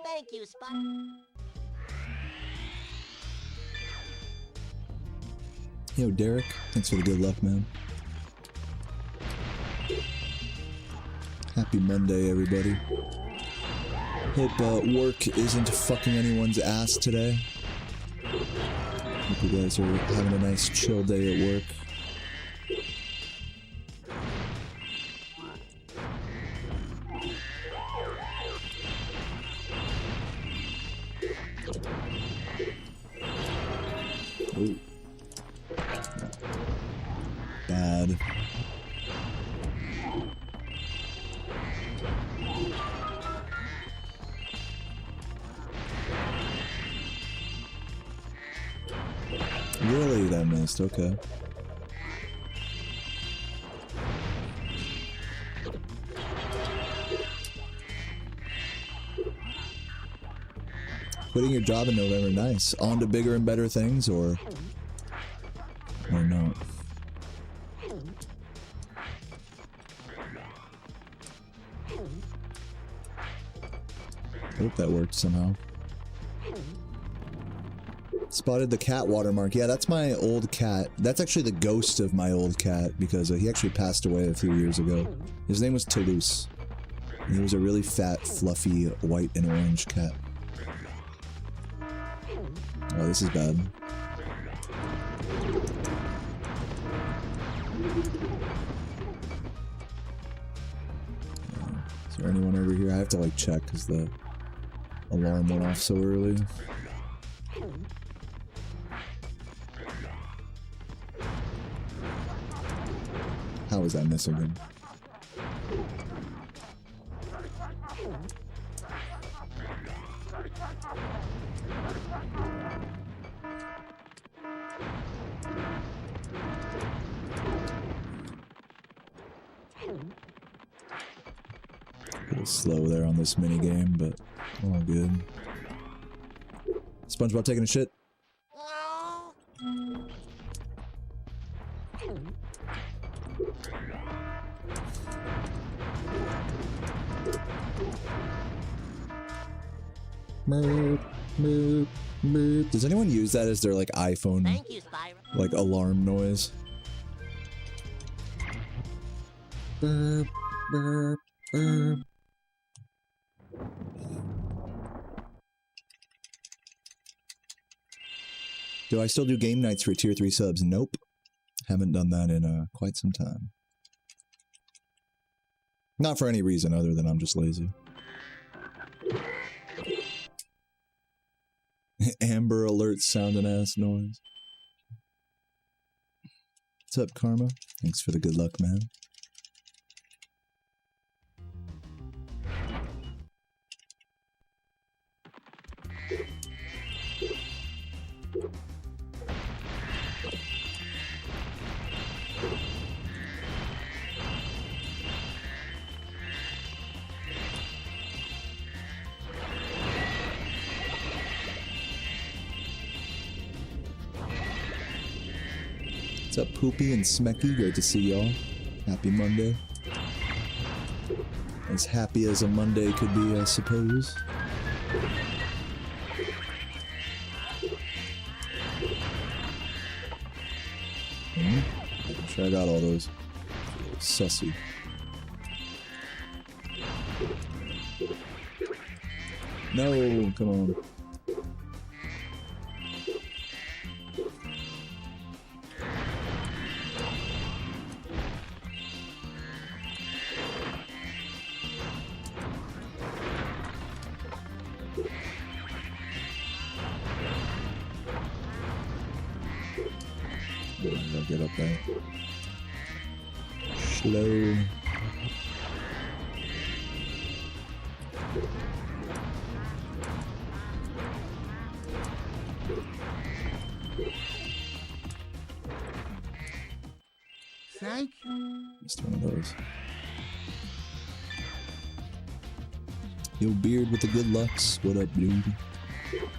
S2: Thank you, Spot.
S1: Yo, Derek, thanks for the good luck, man. Happy Monday, everybody. Hope work isn't fucking anyone's ass today. Hope you guys are having a nice chill day at work. Ooh. Bad. Really? That missed, okay. Quitting your job in November, nice. On to bigger and better things, or not? Hope that worked somehow. Spotted the cat watermark. Yeah, that's my old cat. That's actually the ghost of my old cat, because he actually passed away a few years ago. His name was Toulouse. He was a really fat, fluffy, white and orange cat. Oh, this is bad. Is there anyone over here? I have to like check because the alarm went off so early. How is that missing him? A little slow there on this mini game, but all good. SpongeBob taking a shit. Boop, boop, boop. Does anyone use that as their like iPhone
S2: Thank you, Spyro.
S1: like alarm noise? Burp, burp, burp. Do I still do game nights for tier 3 subs? Nope. Haven't done that in quite some time. Not for any reason other than I'm just lazy. Amber Alert sound and ass noise. What's up, Karma? Thanks for the good luck, man. What's up, Poopy and Smecky? Great to see y'all. Happy Monday. As happy as a Monday could be, I suppose. I'm sure I got all those. Sussy. No, come on. I'll get up there. Slow.
S3: Thank you.
S1: Missed one of those. Yo, Beard with the good lucks. What up, dude?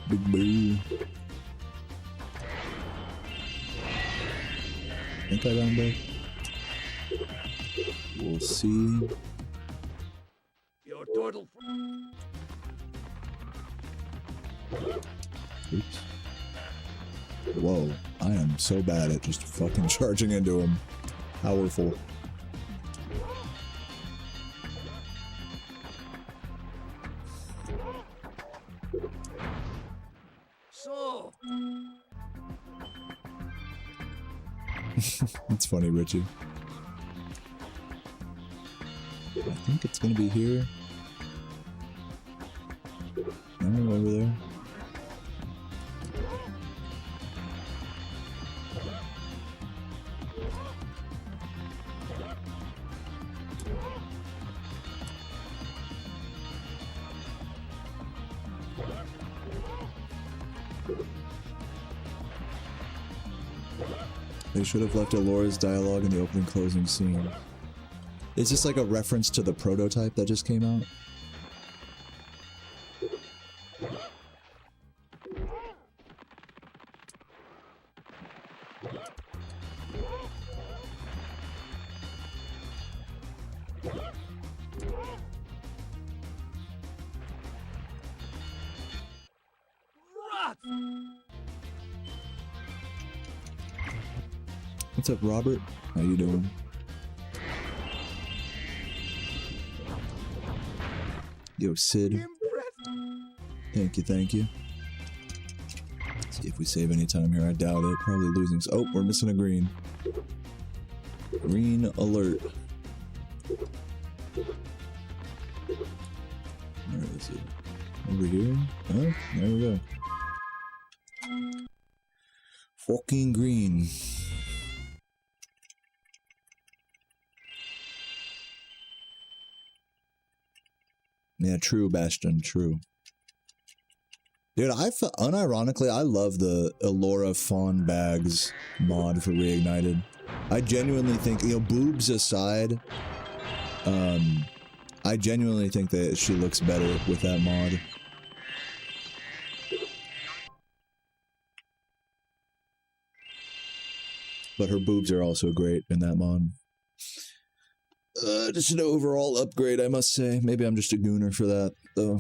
S1: Big boo. Think I got him back? We'll see.
S3: Your turtle.
S1: Oops. Whoa, I am so bad at just fucking charging into him. Powerful.
S3: So.
S1: It's funny, Richie. I think it's gonna be here. No, over there. They should have left Alora's dialogue in the opening closing scene. Is this like a reference to the prototype that just came out? What's up, Robert? How you doing? Yo, Sid. Thank you, thank you. See if we save any time here. I doubt it. Probably losing. Oh, we're missing a green. Green alert. Where is it? Over here? Oh, there we go. Fucking green. Yeah, true, Bastion, true. Dude, unironically, I love the Elora Fawn Bags mod for Reignited. I genuinely think, you know, boobs aside, I genuinely think that she looks better with that mod. But her boobs are also great in that mod. Just an overall upgrade, I must say. Maybe I'm just a gooner for that, though.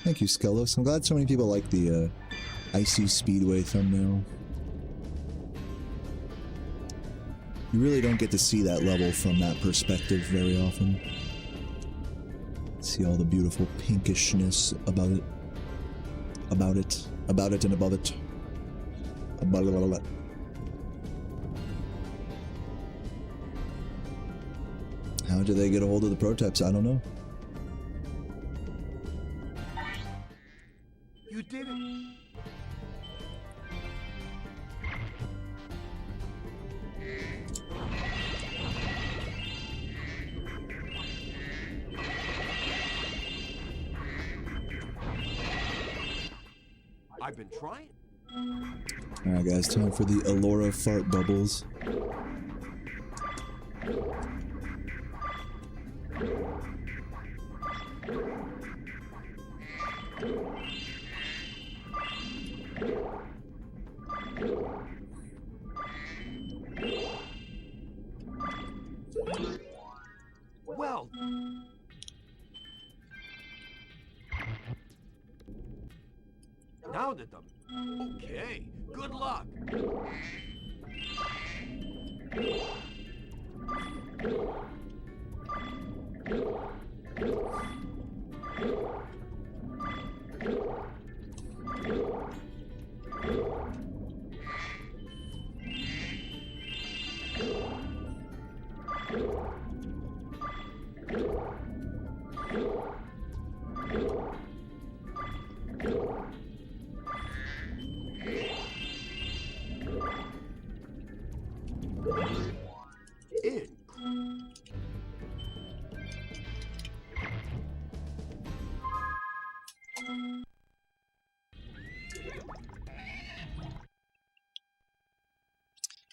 S1: Thank you, Skelos. I'm glad so many people like the Icy Speedway thumbnail. You really don't get to see that level from that perspective very often. See all the beautiful pinkishness about it. About it and above it. About it. How did they get a hold of the prototypes? I don't know.
S3: You did it. I've been trying.
S1: Alright guys, time for the Allura fart bubbles.
S3: Well. Now that the... Okay, good luck.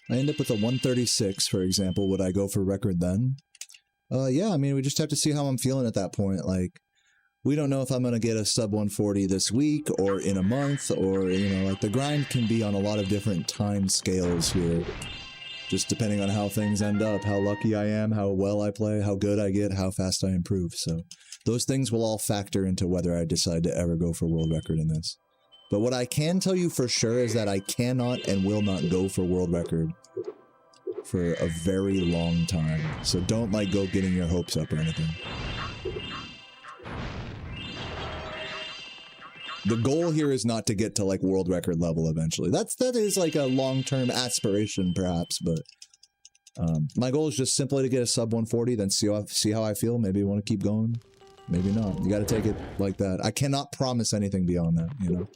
S1: I end up with a 136, for example. Would I go for record then? Yeah, I mean, we just have to see how I'm feeling at that point. Like, we don't know if I'm going to get a sub 140 this week or in a month, or, you know, like the grind can be on a lot of different time scales here. Just depending on how things end up, how lucky I am, how well I play, how good I get, how fast I improve. So those things will all factor into whether I decide to ever go for world record in this. But what I can tell you for sure is that I cannot and will not go for world record for a very long time. So don't, like, go getting your hopes up or anything. The goal here is not to get to, like, world record level eventually. That is like a long-term aspiration, perhaps, but my goal is just simply to get a sub 140, then see how I feel. Maybe I want to keep going, maybe not. You got to take it like that. I cannot promise anything beyond that, you know?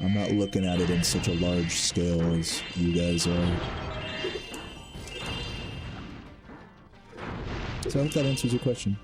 S1: I'm not looking at it in such a large scale as you guys are. So I hope that answers your question.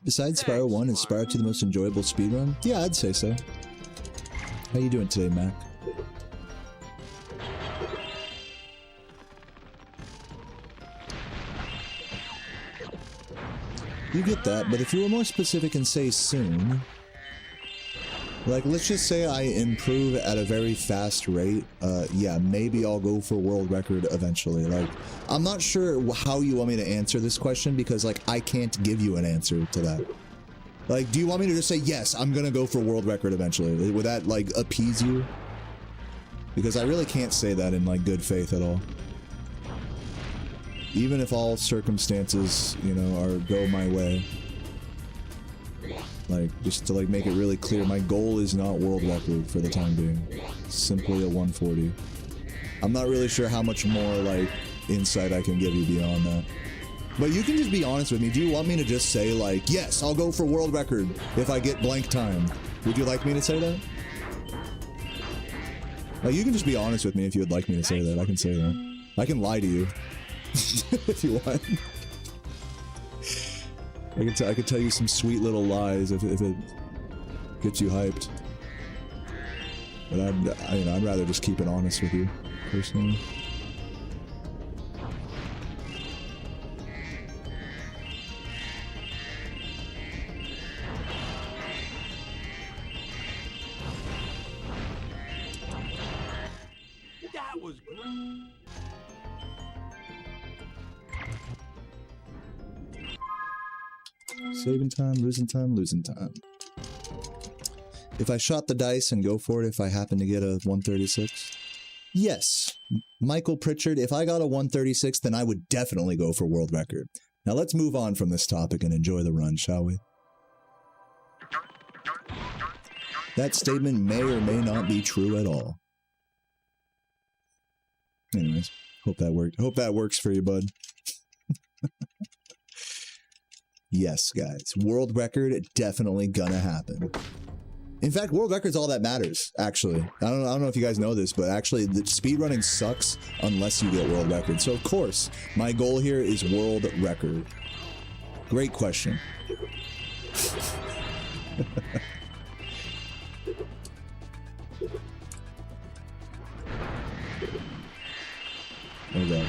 S1: Besides Spyro 1, is Spyro 2 the most enjoyable speedrun? Yeah, I'd say so. How you doing today, Mac? You get that, but if you were more specific and say soon... Like, let's just say I improve at a very fast rate, yeah, maybe I'll go for world record eventually. Like, I'm not sure how you want me to answer this question because, like, I can't give you an answer to that. Like, do you want me to just say, yes, I'm gonna go for world record eventually? Would that, like, appease you? Because I really can't say that in, like, good faith at all. Even if all circumstances, you know, go my way. Like, just to, like, make it really clear, my goal is not world record for the time being. It's simply a 140. I'm not really sure how much more, like, insight I can give you beyond that. But you can just be honest with me. Do you want me to just say, like, yes, I'll go for world record if I get blank time? Would you like me to say that? Like, you can just be honest with me if you would like me to say that. I can say that. I can lie to you if you want. I could tell you some sweet little lies if it gets you hyped. But I'd rather just keep it honest with you, personally.
S3: That was great.
S1: Saving time, losing time, losing time. If I shot the dice and go for it if I happen to get a 136? Yes. Michael Pritchard, if I got a 136, then I would definitely go for world record. Now let's move on from this topic and enjoy the run, shall we? That statement may or may not be true at all. Anyways, hope that works for you, bud. Yes, guys, world record definitely gonna happen. In fact, world record's all that matters, actually. I don't know if you guys know this, but actually, the speedrunning sucks unless you get world record. So, of course, my goal here is world record. Great question. Oh, God.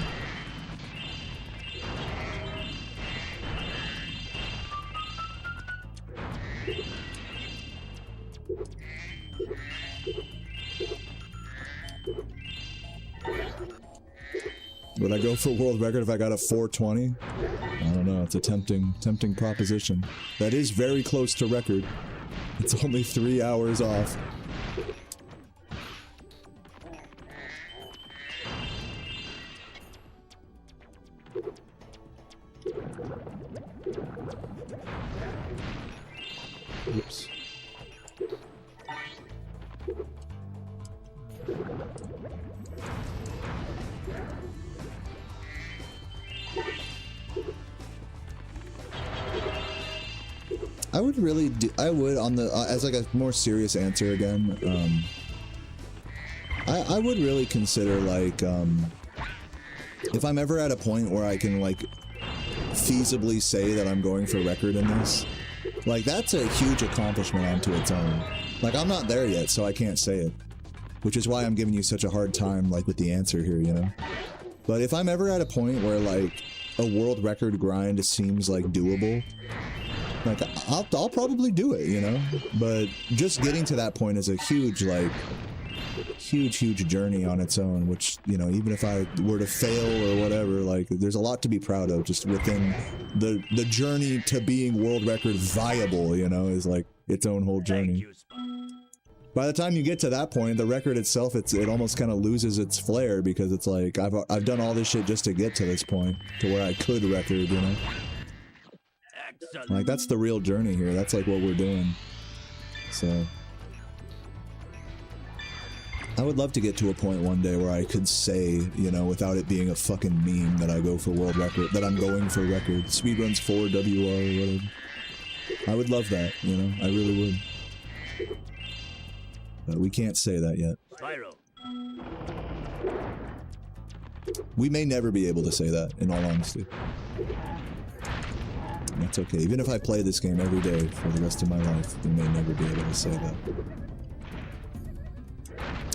S1: Would I go for world record if I got a 420? I don't know. It's a tempting proposition. That is very close to record. It's only 3 hours off. Oops. I would on the as like a more serious answer again. I would really consider like if I'm ever at a point where I can like feasibly say that I'm going for record in this, like that's a huge accomplishment onto its own. Like I'm not there yet, so I can't say it, which is why I'm giving you such a hard time like with the answer here, you know. But if I'm ever at a point where like a world record grind seems like doable, like I'll probably do it, you know. But just getting to that point is a huge like huge journey on its own, which, you know, even if I were to fail or whatever, like there's a lot to be proud of just within the journey to being world record viable, you know, is like its own whole journey. By the time you get to that point, the record itself, it almost kind of loses its flair, because it's like I've done all this shit just to get to this point to where I could record, you know. Like that's the real journey here. That's like what we're doing. So I would love to get to a point one day where I could say, you know, without it being a fucking meme, that I go for world record, that I'm going for record. Speedruns 4 WR or whatever. I would love that, you know, I really would. But we can't say that yet.
S2: Spyro.
S1: We may never be able to say that, in all honesty. That's okay. Even if I play this game every day for the rest of my life, we may never be able to say that.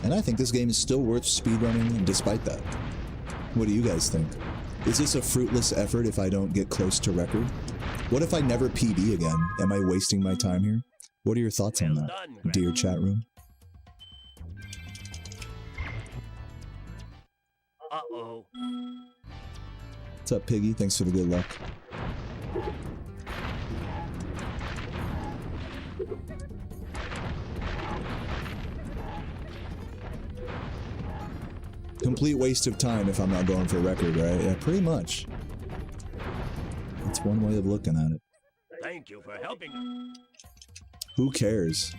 S1: And I think this game is still worth speedrunning despite that. What do you guys think? Is this a fruitless effort if I don't get close to record? What if I never PB again? Am I wasting my time here? What are your thoughts on that, dear chat room?
S2: Uh-oh.
S1: What's up, Piggy? Thanks for the good luck. Complete waste of time if I'm not going for a record, right? Yeah, pretty much. That's one way of looking at it.
S3: Thank you for helping.
S1: Who cares?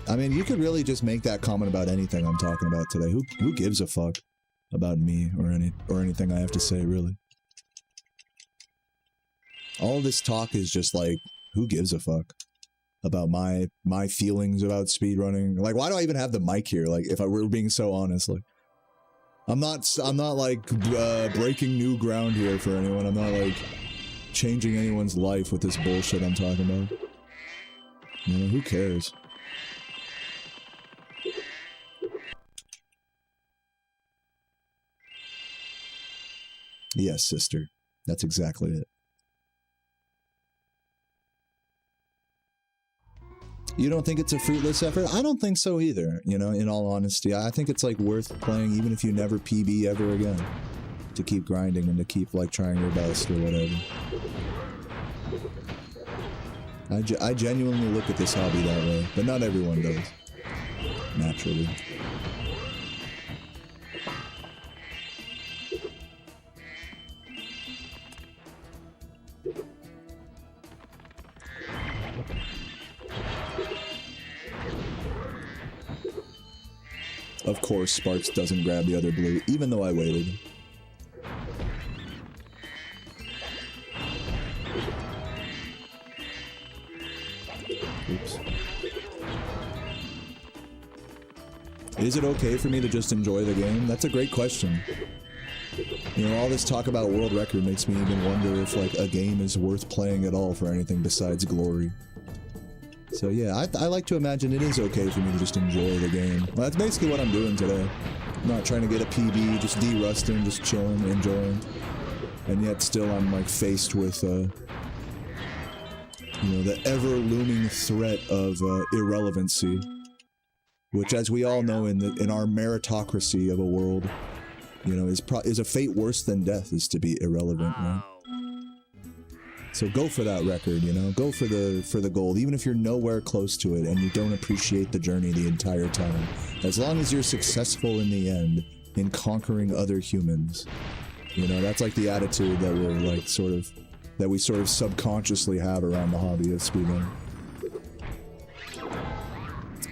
S1: I mean, you could really just make that comment about anything I'm talking about today. Who gives a fuck about me or anything I have to say, really? All this talk is just like, who gives a fuck about my feelings about speedrunning? Like, why do I even have the mic here? Like, if I were being so honest, like, I'm not like breaking new ground here for anyone. I'm not like changing anyone's life with this bullshit I'm talking about. You know, who cares? Yes, sister. That's exactly it. You don't think it's a fruitless effort? I don't think so either, you know, in all honesty. I think it's like worth playing even if you never PB ever again. To keep grinding and to keep like trying your best or whatever. I genuinely look at this hobby that way, but not everyone does. Naturally. Of course, Sparks doesn't grab the other blue, even though I waited. Oops. Is it okay for me to just enjoy the game? That's a great question. You know, all this talk about world record makes me even wonder if, like, a game is worth playing at all for anything besides glory. So yeah, I like to imagine it is okay for me to just enjoy the game. Well, that's basically what I'm doing today. I'm not trying to get a PB, just de-rusting, just chilling, enjoying. And yet still I'm like faced with, you know, the ever-looming threat of irrelevancy. Which, as we all know, in our meritocracy of a world, you know, is a fate worse than death, is to be irrelevant, right? So go for that record, you know, go for the gold, even if you're nowhere close to it and you don't appreciate the journey the entire time. As long as you're successful in the end in conquering other humans, you know, that's like the attitude that we're like that we sort of subconsciously have around the hobby of speedrunning.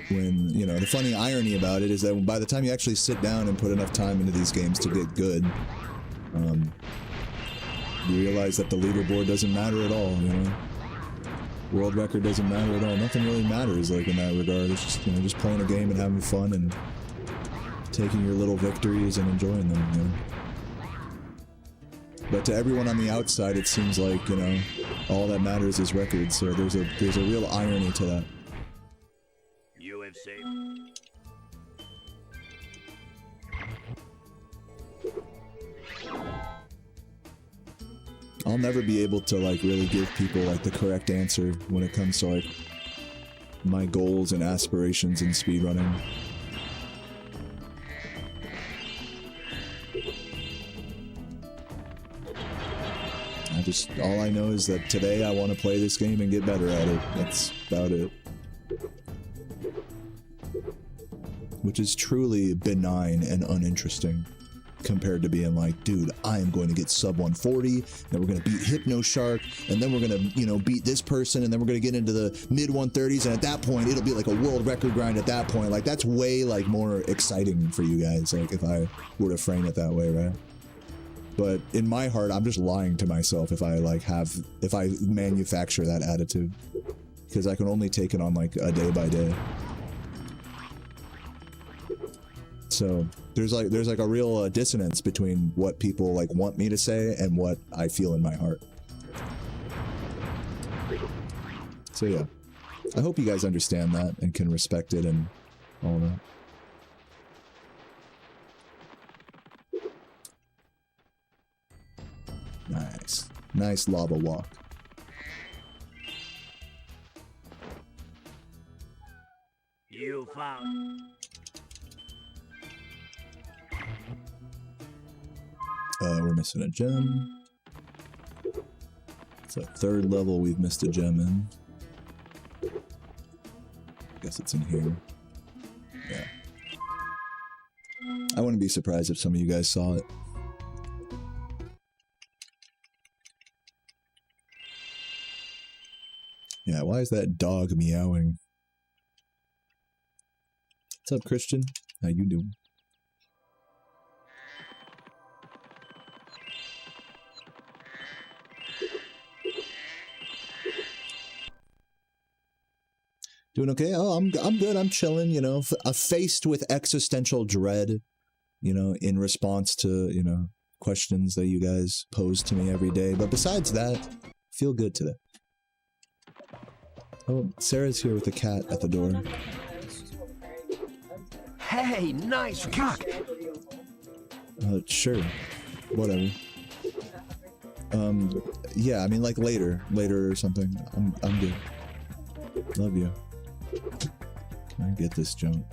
S1: When, you know, the funny irony about it is that by the time you actually sit down and put enough time into these games to get good, you realize that the leaderboard doesn't matter at all, you know? World record doesn't matter at all. Nothing really matters, like, in that regard. It's just, you know, just playing a game and having fun and taking your little victories and enjoying them, you know? But to everyone on the outside, it seems like, you know, all that matters is records, so there's a real irony to that.
S3: You have saved.
S1: I'll never be able to, like, really give people, like, the correct answer when it comes to, like, my goals and aspirations in speedrunning. All I know is that today I want to play this game and get better at it. That's about it. Which is truly benign and uninteresting. Compared to being like, dude, I am going to get sub 140, then we're going to beat Hypno Shark, and then we're going to, you know, beat this person, and then we're going to get into the mid 130s, and at that point, it'll be like a world record grind at that point. Like, that's way, like, more exciting for you guys, like, if I were to frame it that way, right? But in my heart, I'm just lying to myself if I, like, if I manufacture that attitude. Because I can only take it on, like, a day by day. So there's like a real dissonance between what people like want me to say and what I feel in my heart. So yeah, I hope you guys understand that and can respect it and all that. Nice lava walk.
S3: You found.
S1: We're missing a gem. It's a third level we've missed a gem in. guess it's in here. Yeah. I wouldn't be surprised if some of you guys saw it. Yeah, why is that dog meowing? What's up, Christian? How you doing? Doing okay? Oh, I'm good. I'm chilling, you know, faced with existential dread, you know, in response to, you know, questions that you guys pose to me every day. But besides that, feel good today. Oh, Sarah's here with the cat at the door.
S2: Hey, nice cock.
S1: Sure. Whatever. Yeah, I mean, like later or something. I'm good. Love you. Can I get this junk?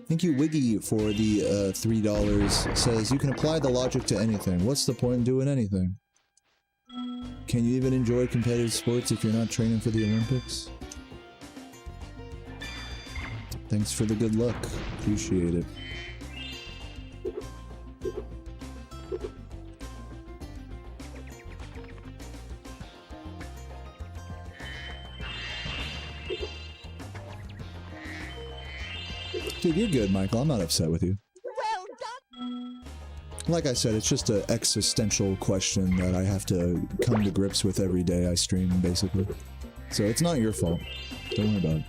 S1: Thank you, Wiggy, for the $3. Says, you can apply the logic to anything. What's the point in doing anything? Can you even enjoy competitive sports if you're not training for the Olympics? Thanks for the good luck. Appreciate it. Dude, you're good, Michael. I'm not upset with you.
S4: Well done.
S1: Like I said, it's just an existential question that I have to come to grips with every day I stream, basically. So it's not your fault. Don't worry about it.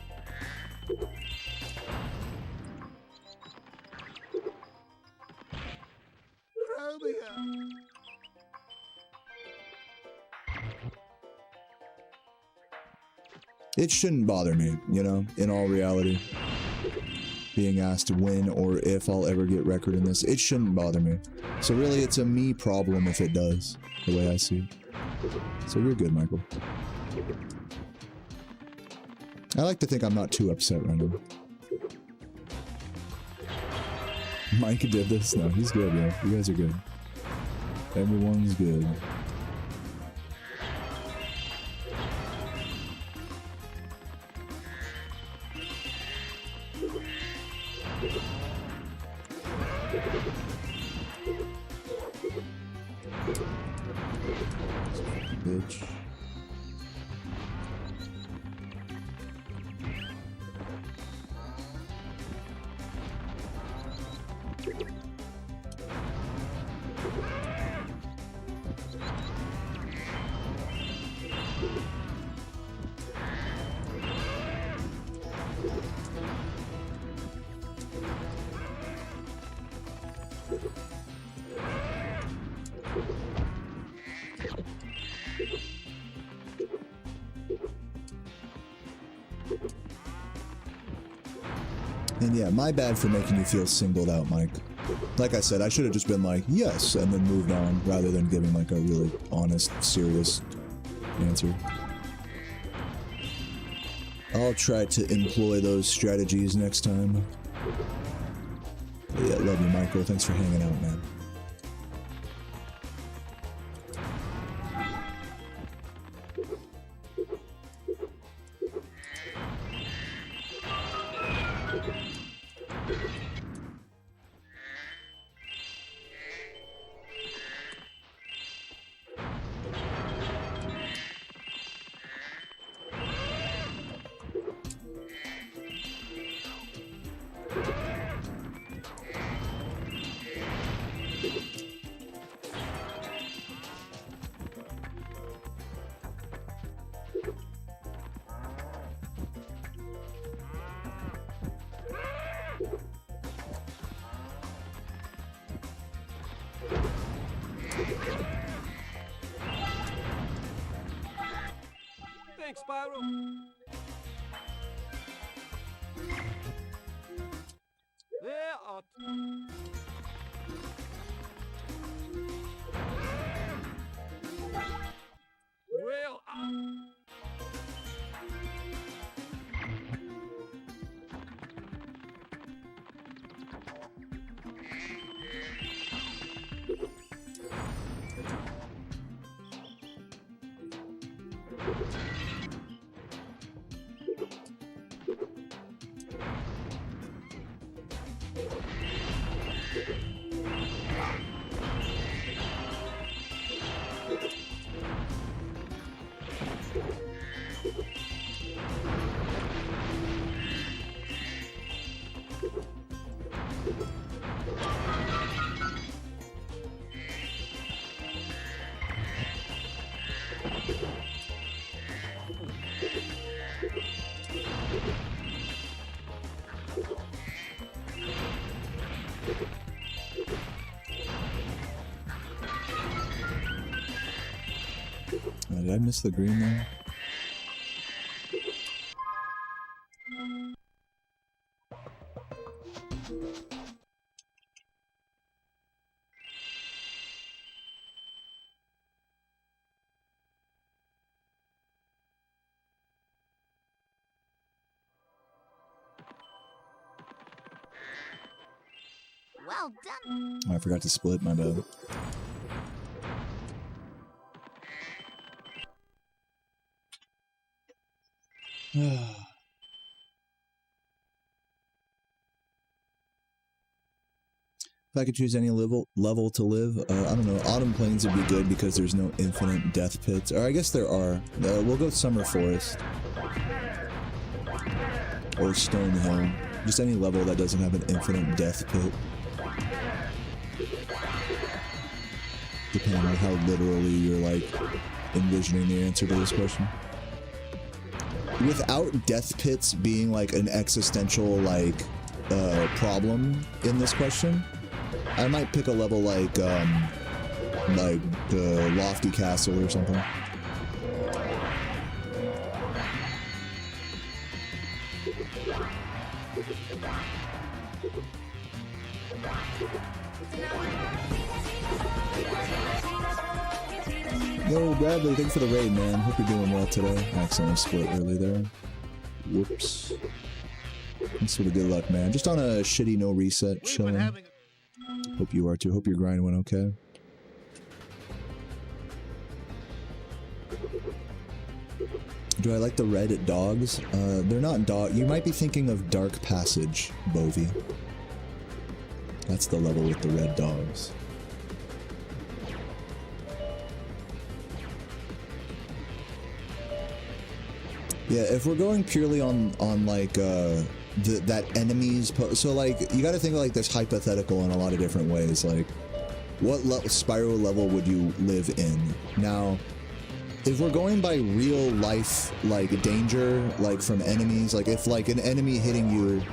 S1: It shouldn't bother me, you know, in all reality. Being asked when or if I'll ever get record in this, it shouldn't bother me. So really, it's a me problem if it does, the way I see it. So you're good, Michael. I like to think I'm not too upset right now. Mike did this? No, he's good, yeah. You guys are good. Everyone's good. Bitch. And yeah, my bad for making you feel singled out, Mike. Like I said, I should have just been like, yes, and then moved on, rather than giving like a really honest, serious answer. I'll try to employ those strategies next time. But yeah, love you, Michael. Thanks for hanging out, man.
S3: Thanks, Spyro. There are... Well,
S1: Did I miss the green there?
S4: Well done.
S1: Oh, I forgot to split, my bad. If I could choose any level to live, I don't know. Autumn Plains would be good because there's no infinite death pits. Or I guess there are. We'll go Summer Forest. Or Stone Hill. Just any level that doesn't have an infinite death pit. Depending on how literally you're, like, envisioning the answer to this question. Without death pits being, like, an existential, like, problem in this question, I might pick a level like Lofty Castle or something. Yo, Bradley, thanks for the raid, man. Hope you're doing well today. Accidentally split early there. Whoops. Thanks for the good luck, man. Just on a shitty no reset, chilling. Hope you are too. Hope your grind went okay. Do I like the red dogs? They're not dog. You might be thinking of Dark Passage, Bovie. That's the level with the red dogs. Yeah, if we're going purely on like that enemies so like you got to think of like this hypothetical in a lot of different ways. Like, what Spyro level would you live in? Now, if we're going by real life like danger, like from enemies, like if like an enemy hitting you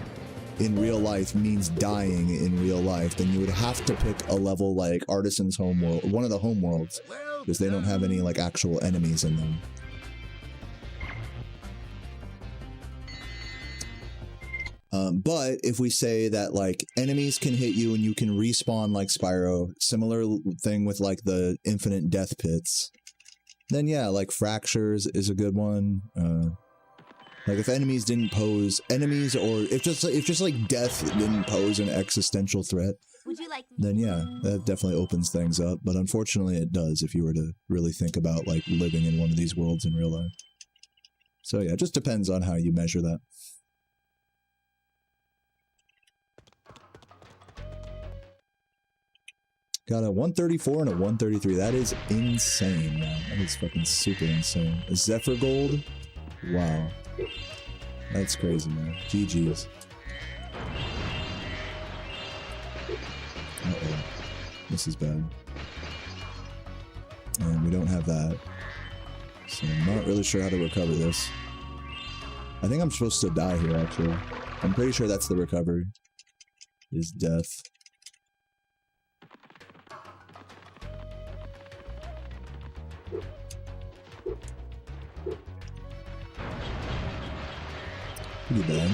S1: in real life means dying in real life, then you would have to pick a level like Artisan's Homeworld, one of the homeworlds, because they don't have any like actual enemies in them. But if we say that like enemies can hit you and you can respawn like Spyro, similar thing with like the infinite death pits, then yeah, like Fractures is a good one. Like if enemies didn't pose enemies, or if just like death didn't pose an existential threat,
S4: Would you like
S1: then yeah, that definitely opens things up. But unfortunately it does if you were to really think about like living in one of these worlds in real life. So yeah, it just depends on how you measure that. Got a 134 and a 133. That is insane, man. That is fucking super insane. A Zephyr Gold? Wow. That's crazy, man. GG's. Uh-oh. This is bad. And we don't have that. So I'm not really sure how to recover this. I think I'm supposed to die here, actually. I'm pretty sure that's the recovery. Is death. Pretty bad.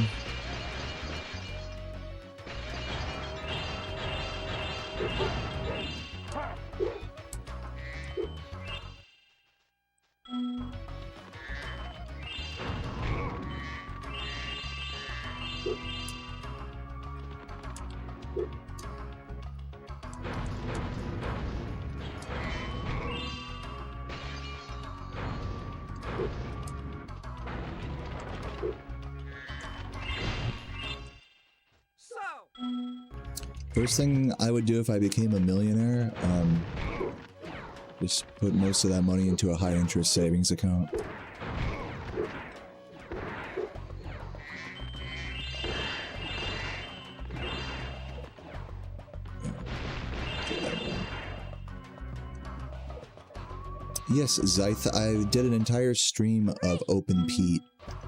S1: First thing I would do if I became a millionaire, just put most of that money into a high interest savings account. Yes, Zyth, I did an entire stream of Open Pete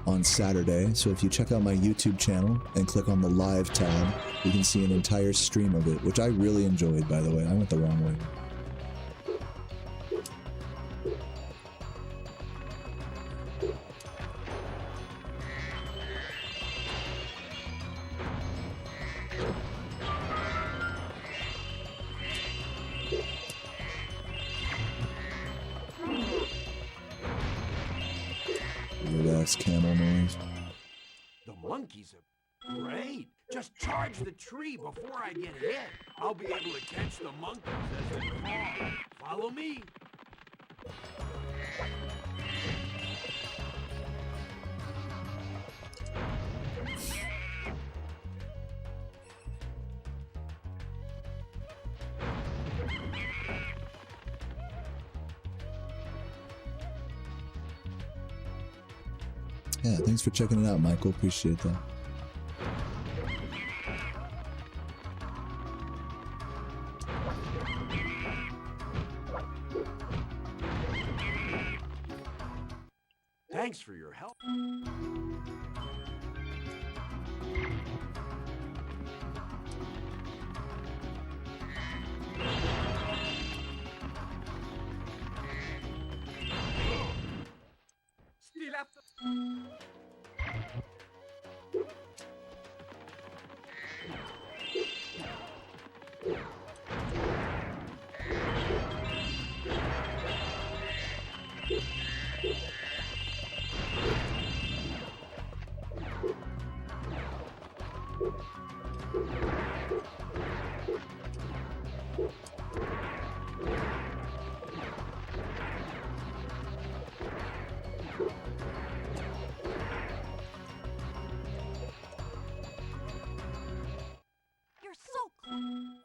S1: on Saturday, so if you check out my YouTube channel and click on the live tab, you can see an entire stream of it, which I really enjoyed, by the way. I went the wrong way. Weird-ass camel noise.
S3: The monkeys are great. Just charge the tree before I get hit. I'll be able to catch the monkeys as they fall. Follow me.
S1: Yeah, thanks for checking it out, Michael. Appreciate that.
S3: Thanks for your help. Still after.
S4: You're so close.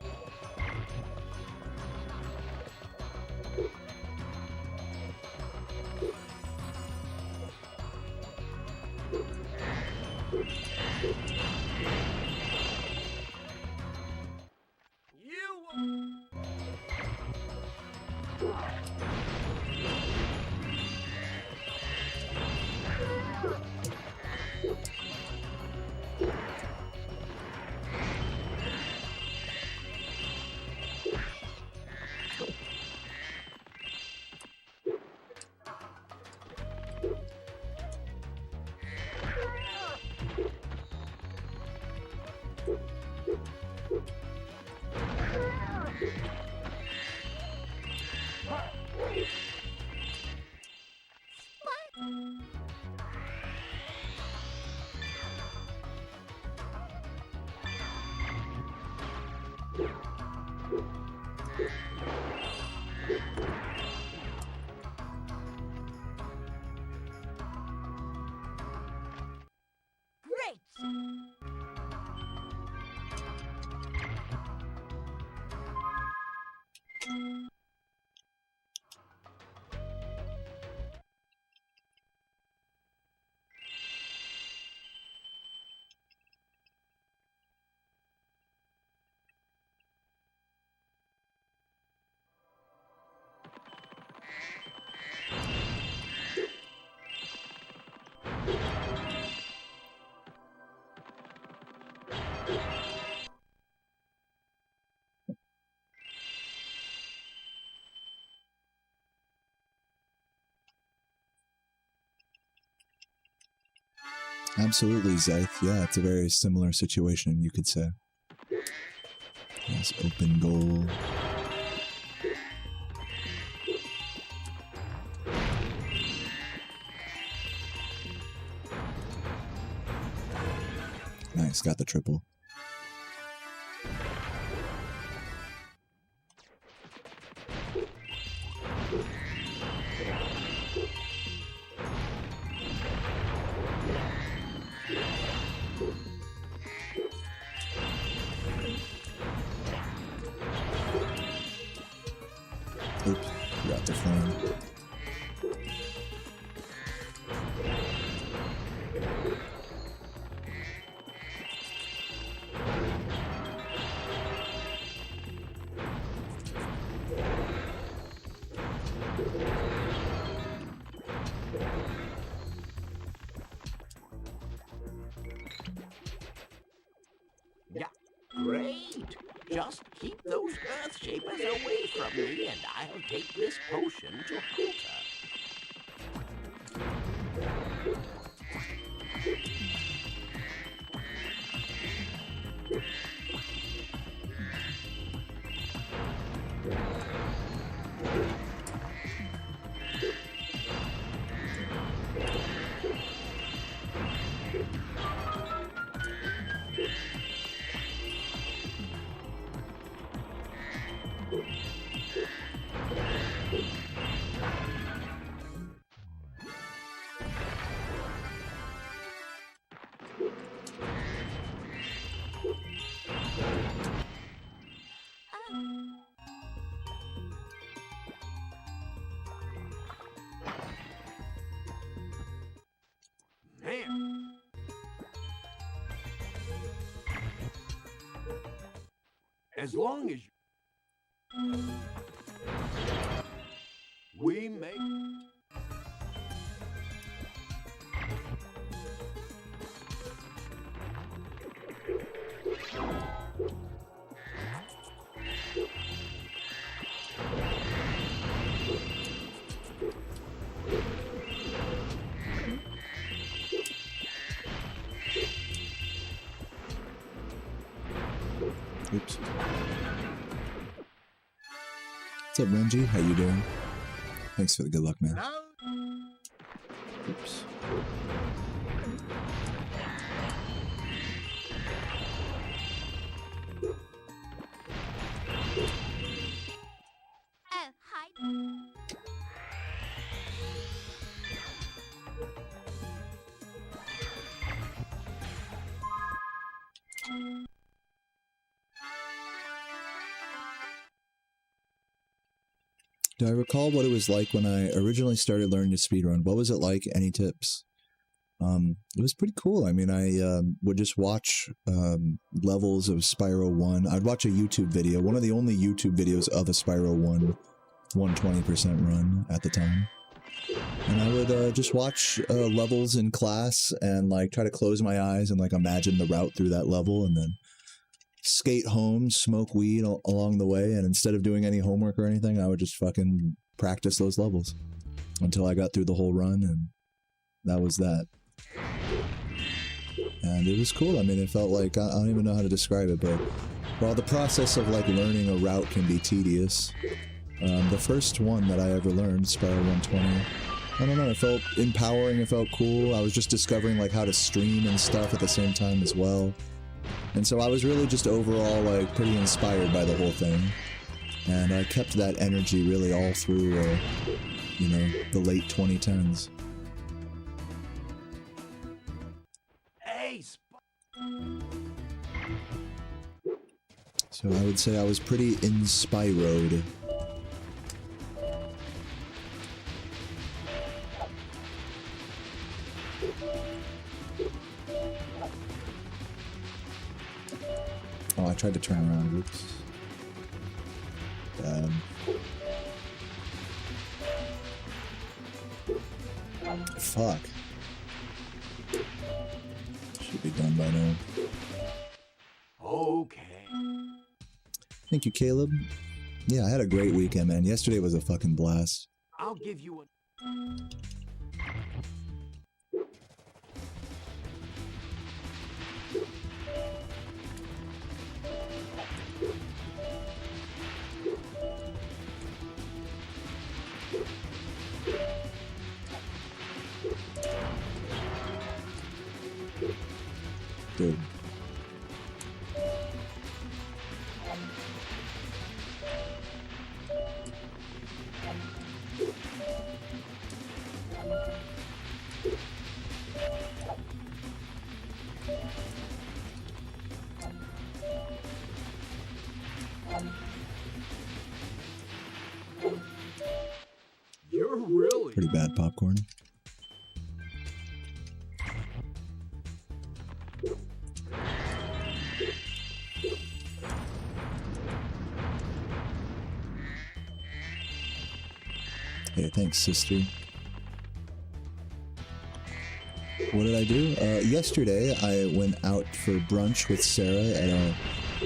S4: Great!
S1: Absolutely, Zyth. Yeah, it's a very similar situation, you could say. Nice open goal. Nice, got the triple. Oops, got the frame.
S3: Yeah, great. Just keep those earth shapers away from me, and I'll take this potion to Hoota. Man. As long as we make
S1: Oops. What's up, Renji? How you doing? Thanks for the good luck, man.
S3: now.
S1: Oops.
S4: Oh, hi.
S1: Do I recall what it was like when I originally started learning to speedrun? What was it like? Any tips? It was pretty cool. I mean, I would just watch levels of Spyro 1. I'd watch a YouTube video, one of the only YouTube videos of a Spyro 1 120% run at the time. And I would just watch levels in class and like try to close my eyes and like imagine the route through that level and then skate home, smoke weed along the way, and instead of doing any homework or anything, I would just fucking practice those levels until I got through the whole run, and that was that. And it was cool. I mean, it felt like, I don't even know how to describe it, but while the process of like learning a route can be tedious, the first one that I ever learned, Spyro 120, I don't know, it felt empowering, it felt cool. I was just discovering like how to stream and stuff at the same time as well. And so I was really just overall like pretty inspired by the whole thing. And I kept that energy really all through, you know, the late 2010s.
S3: Hey,
S1: So I would say I was pretty inspired. Oh, I tried to turn around. Oops. Fuck. Should be done by now.
S3: okay.
S1: Thank you, Caleb. Yeah, I had a great weekend, man. Yesterday was a fucking blast.
S3: I'll give you a...
S1: Pretty bad popcorn. Hey, thanks, sister. What did I do? Yesterday, I went out for brunch with Sarah at a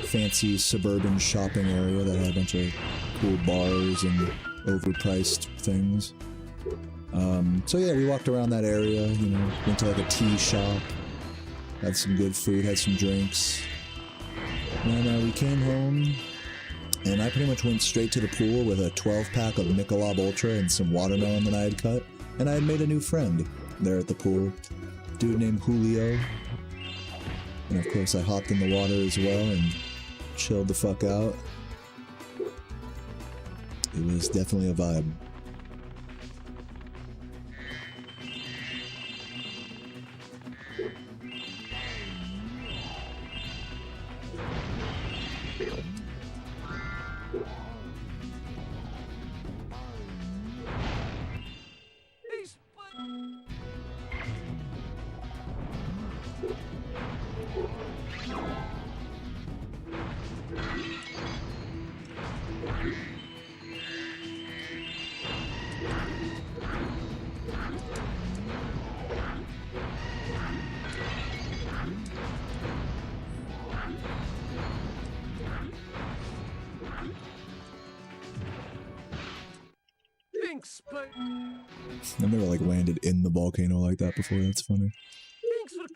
S1: fancy suburban shopping area that had a bunch of cool bars and overpriced things. So yeah, we walked around that area, you know, went to like a tea shop, had some good food, had some drinks. And then we came home, and I pretty much went straight to the pool with a 12-pack of Michelob Ultra and some watermelon that I had cut, and I had made a new friend there at the pool. Dude named Julio. And of course I hopped in the water as well and chilled the fuck out. It was definitely a vibe. I've never like landed in the volcano like that before. That's funny.
S3: Thanks for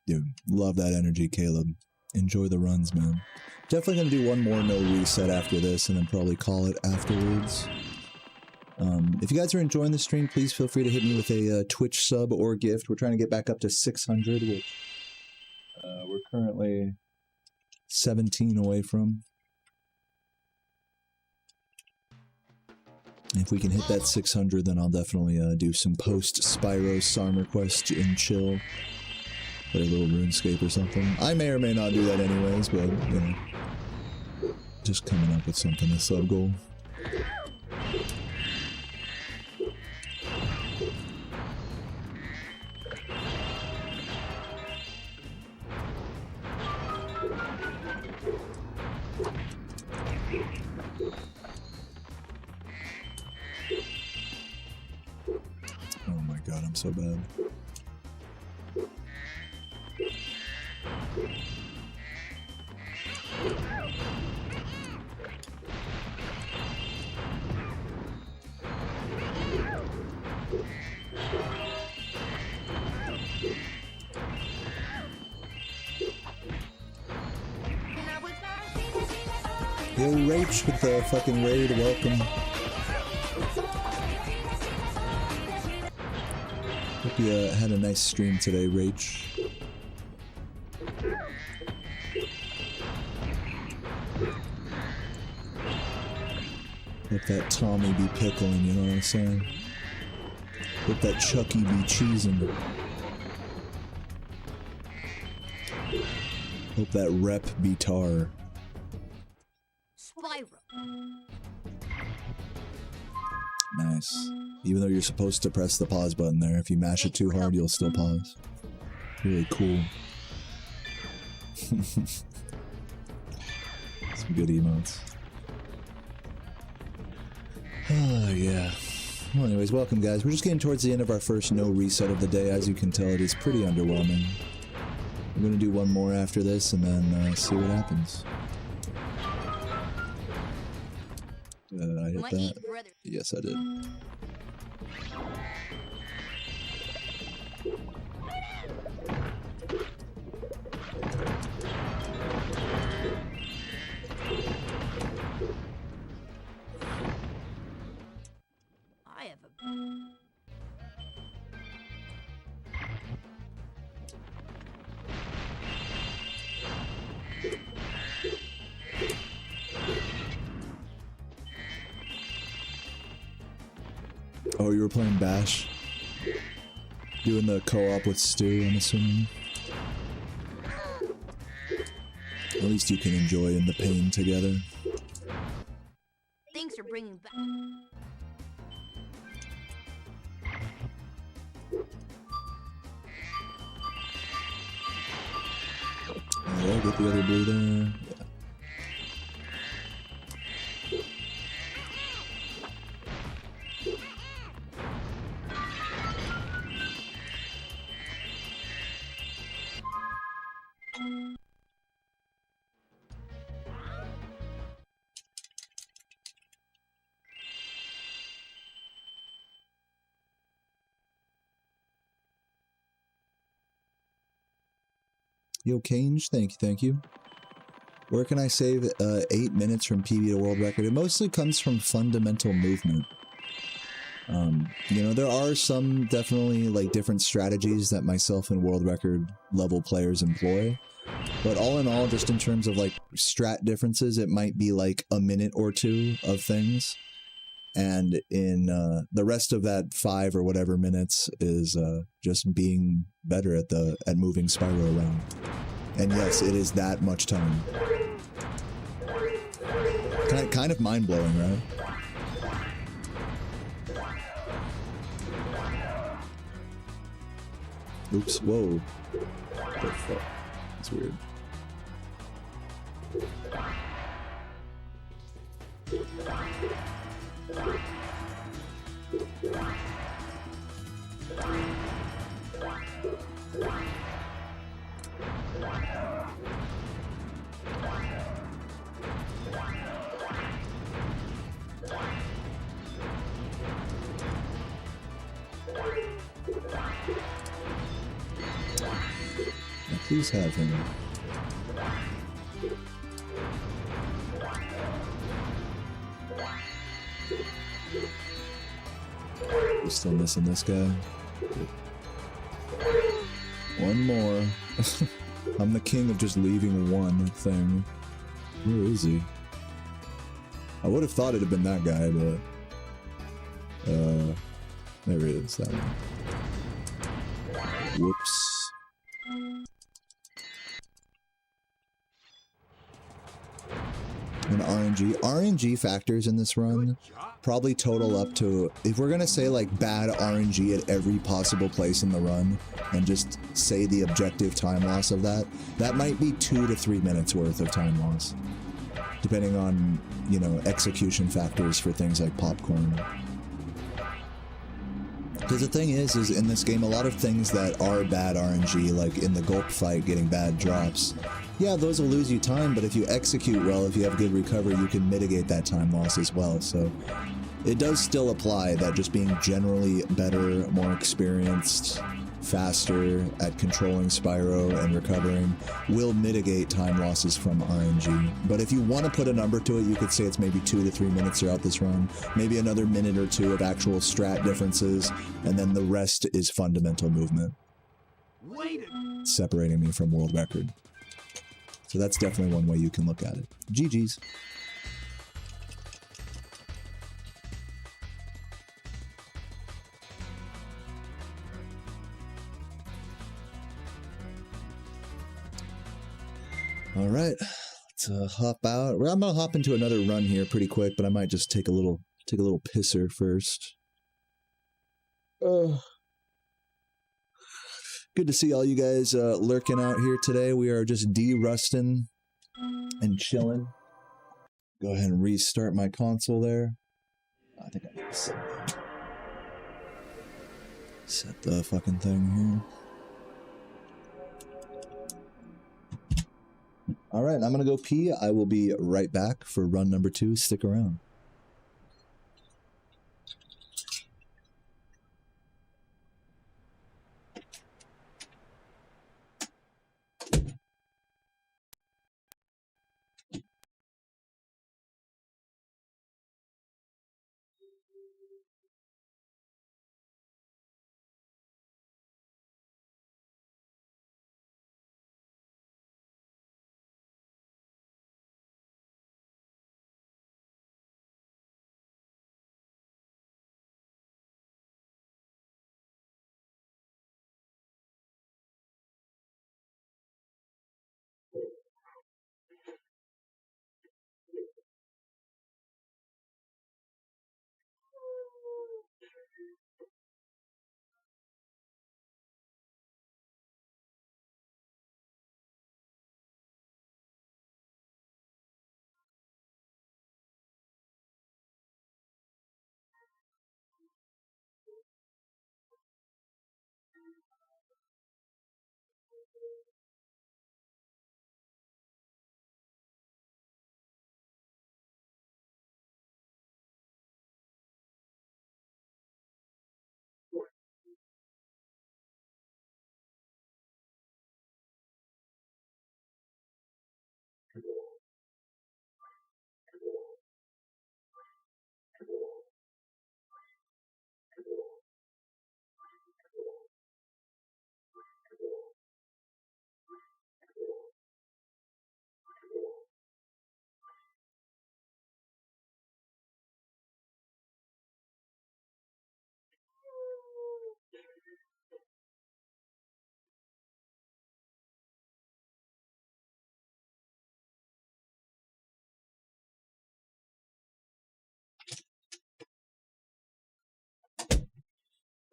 S1: Dude, love that energy, Caleb. Enjoy the runs, man. Definitely gonna do one more no reset after this, and then probably call it afterwards. If you guys are enjoying the stream, please feel free to hit me with a Twitch sub or gift. We're trying to get back up to 600, which we're currently 17 away from. If we can hit that 600, then I'll definitely do some post Spyro Summer Quest and chill. Play a little RuneScape or something. I may or may not do that anyways, but, you know, just coming up with something, a sub goal. Oh my god, I'm so bad. Yo, Rach with the fucking raid, welcome. Hope you had a nice stream today, Rach. Hope that Tommy be pickling, you know what I'm saying? Hope that Chucky be cheesing. Hope that rep be tar.
S4: Spyro.
S1: Nice. Even though you're supposed to press the pause button there, if you mash it too hard, you'll still pause. Really cool. Some good emotes. Oh, yeah. Well, anyways, welcome, guys. We're just getting towards the end of our first no reset of the day. As you can tell, it is pretty underwhelming. We're going to do one more after this and then see what happens. Did I hit that? Yes, I did. Oh, you were playing Bash? Doing the co-op with Stu, I'm assuming? At least you can enjoy in the pain together.
S4: Thanks for bringing back.
S1: Yeah, get the other blue there. Yeah. Yo, Cange, thank you. Where can I save 8 minutes from PB to world record? It mostly comes from fundamental movement. You know, there are some definitely like different strategies that myself and world record level players employ. But all in all, just in terms of like strat differences, it might be like a minute or two of things. And in the rest of that 5 or whatever minutes is just being better at moving Spyro around. And yes, it is that much time. Kind of mind-blowing, right? Oops, whoa. What the fuck? That's weird. Please have him. We're still missing this guy. One more. I'm the king of just leaving one thing. Where is he? I would have thought it'd have been that guy, but... there he is, that one. Whoops. And RNG factors in this run probably total up to, if we're gonna say like bad RNG at every possible place in the run and just say the objective time loss of that might be 2 to 3 minutes worth of time loss, depending on, you know, execution factors for things like popcorn. Because the thing is in this game, a lot of things that are bad RNG, like in the gulp fight getting bad drops, yeah, those will lose you time, but if you execute well, if you have good recovery, you can mitigate that time loss as well. So it does still apply that just being generally better, more experienced, faster at controlling Spyro and recovering will mitigate time losses from RNG. But if you want to put a number to it, you could say it's maybe 2 to 3 minutes throughout this run, maybe another minute or two of actual strat differences, and then the rest is fundamental movement. Separating me from world record. So that's definitely one way you can look at it. GG's. All right, let's hop out. Well, I'm gonna hop into another run here pretty quick, but I might just take a little pisser first. Good to see all you guys lurking out here today. We are just de-rusting and chilling. Go ahead and restart my console there. I think I need to set the fucking thing here. All right, I'm gonna go pee. I will be right back for run number 2. Stick around.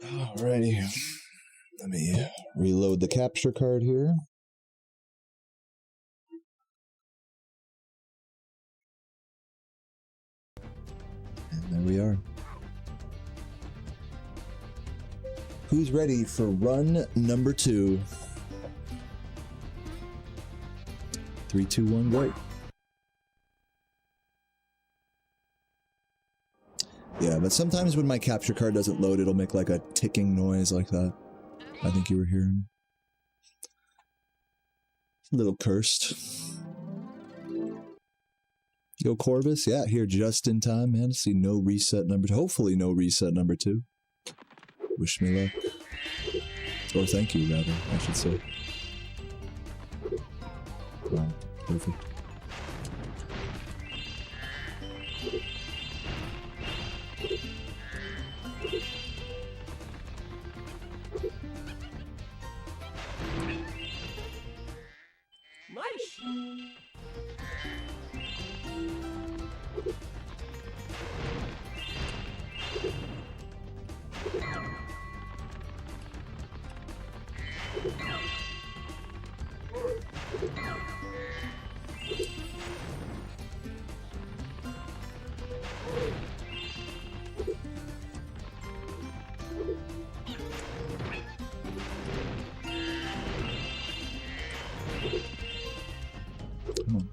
S1: Alrighty. Let me reload the capture card here. And there we are. Who's ready for run number 2? 3, 2, 1, go. Yeah, but sometimes when my capture card doesn't load, it'll make like a ticking noise like that. I think you were hearing. A little cursed. Yo, Corvus, yeah, here just in time, man. See no reset number 2. Hopefully no reset number 2. Wish me luck. Or thank you, rather, I should say. Wow, perfect.
S3: Nice.
S1: Come on.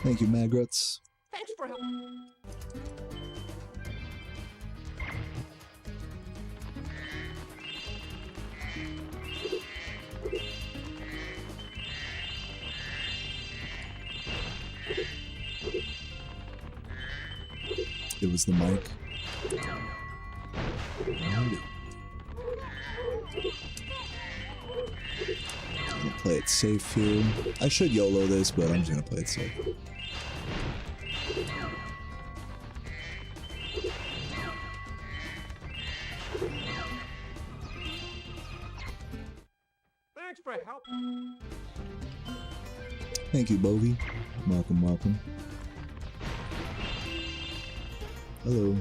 S1: Thank you, Magruts.
S3: Thanks for help.
S1: It was the mic. Alrighty. I'm gonna play it safe here. I should YOLO this, but I'm just gonna play it safe.
S3: Thanks for help.
S1: Thank you, Bovie. Welcome, welcome. Hello.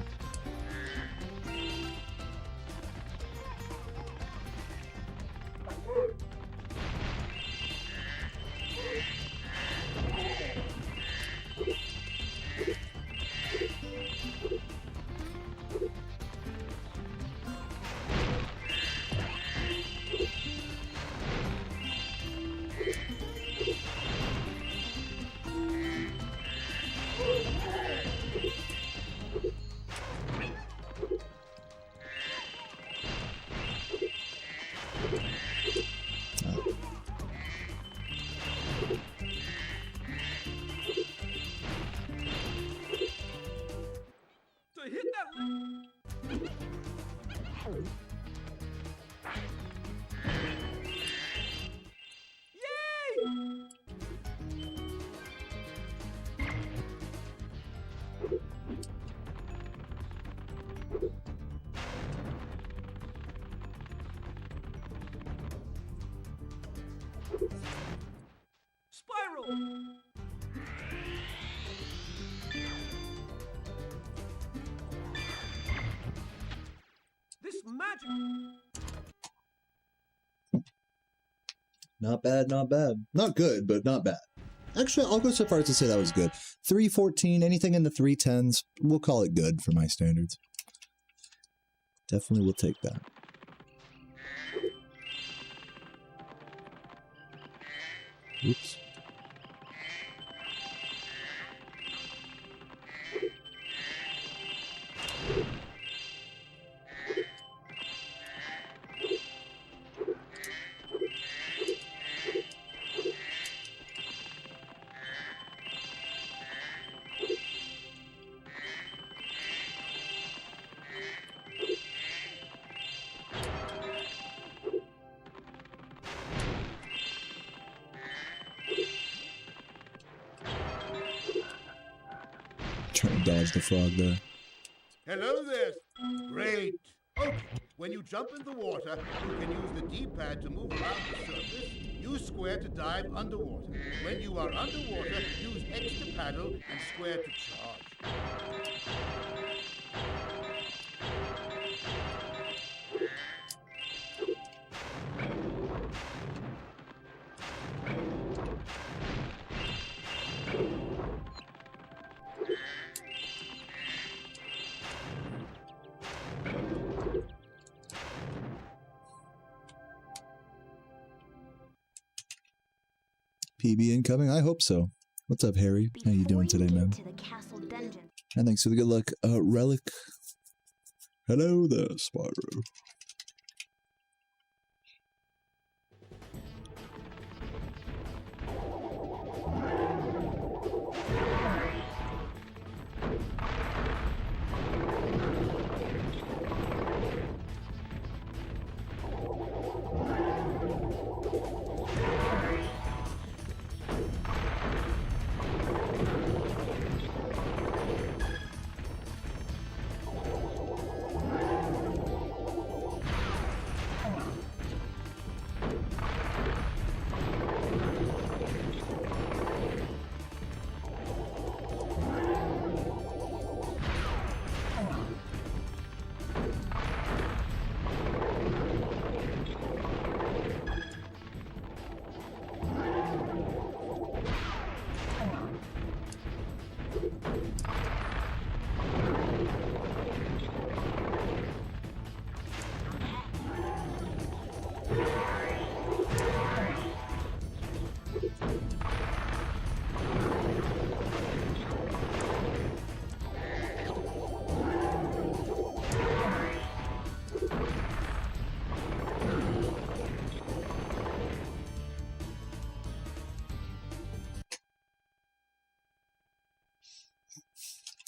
S3: To hit that. Yay! Spyro! This magic.
S1: Not bad, not bad. Not good, but not bad. Actually, I'll go so far as to say that was good. 314, anything in the 310s, we'll call it good for my standards. Definitely will take that. Oops. Trying to dodge the frog there.
S5: Hello there. Great. Okay, when you jump in the water, you can use the D-pad to move around the surface. Use square to dive underwater. When you are underwater, use X to paddle and square to charge.
S1: PB incoming? I hope so. What's up, Harry? How you doing today, man?
S6: To the castle dungeon.
S1: And thanks for the good luck, Relic. Hello there, Spyro.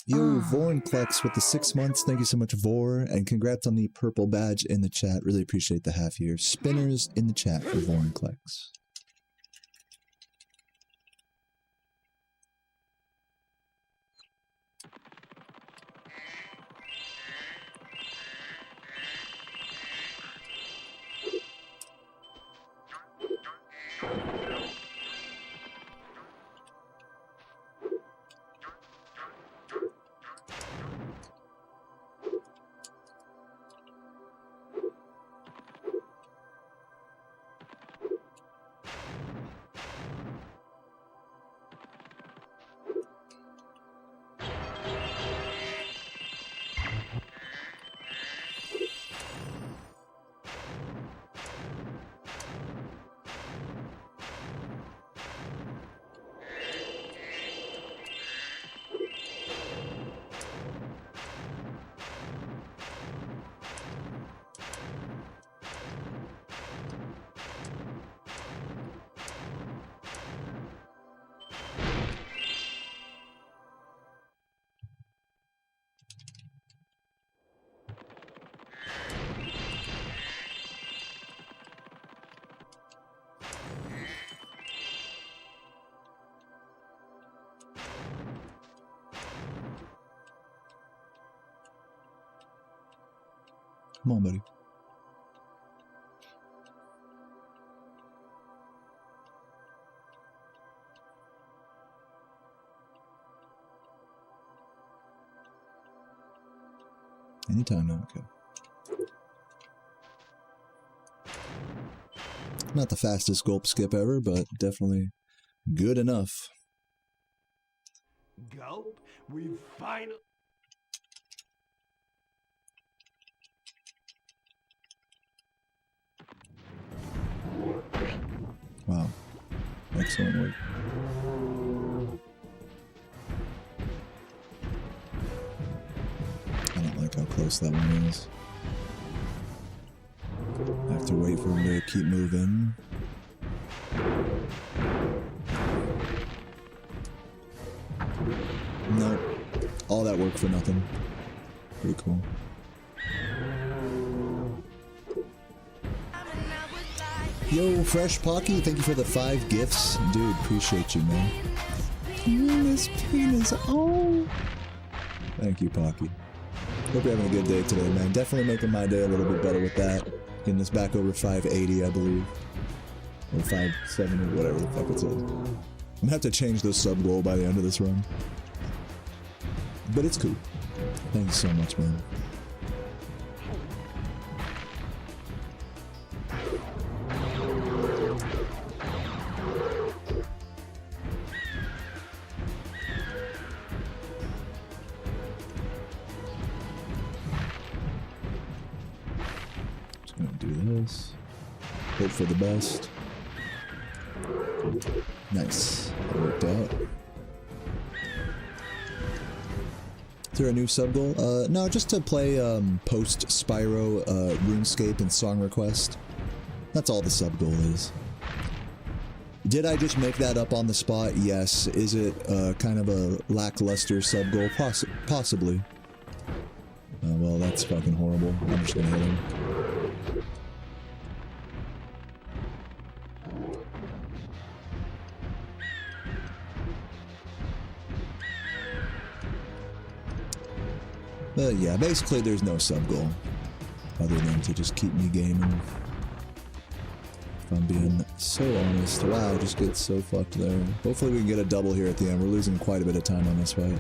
S1: Yo, Vornklex with the 6 months. Thank you so much, Vor. And congrats on the purple badge in the chat. Really appreciate the half year. Spinners in the chat for Vornklex. Come on, buddy. Anytime now, okay. Not the fastest gulp skip ever, but definitely Good enough.
S3: Gulp, we've finally...
S1: Wow. Excellent work. I don't like how close that one is. I have to wait for him to keep moving. Nope. All that work for nothing. Pretty cool. Yo, Fresh Pocky, thank you for the 5 gifts. Dude, appreciate you, man. Penis, oh. Thank you, Pocky. Hope you're having a good day today, man. Definitely making my day a little bit better with that. Getting this back over 580, I believe. Or 570, whatever the fuck it says. I'm gonna have to change the sub goal by the end of this run. But it's cool. Thank you so much, man. Just gonna do this. Hope for the best. Nice. That worked out. Is there a new sub goal? No, just to play post Spyro, RuneScape, and song request. That's all the sub goal is. Did I just make that up on the spot? Yes. Is it kind of a lackluster sub goal? Possibly. Well, that's fucking horrible. I'm just gonna hit him. But yeah, basically there's no sub goal other than to just keep me gaming. If I'm being so honest. Wow, just get so fucked there. Hopefully we can get a double here at the end. We're losing quite a bit of time on this fight.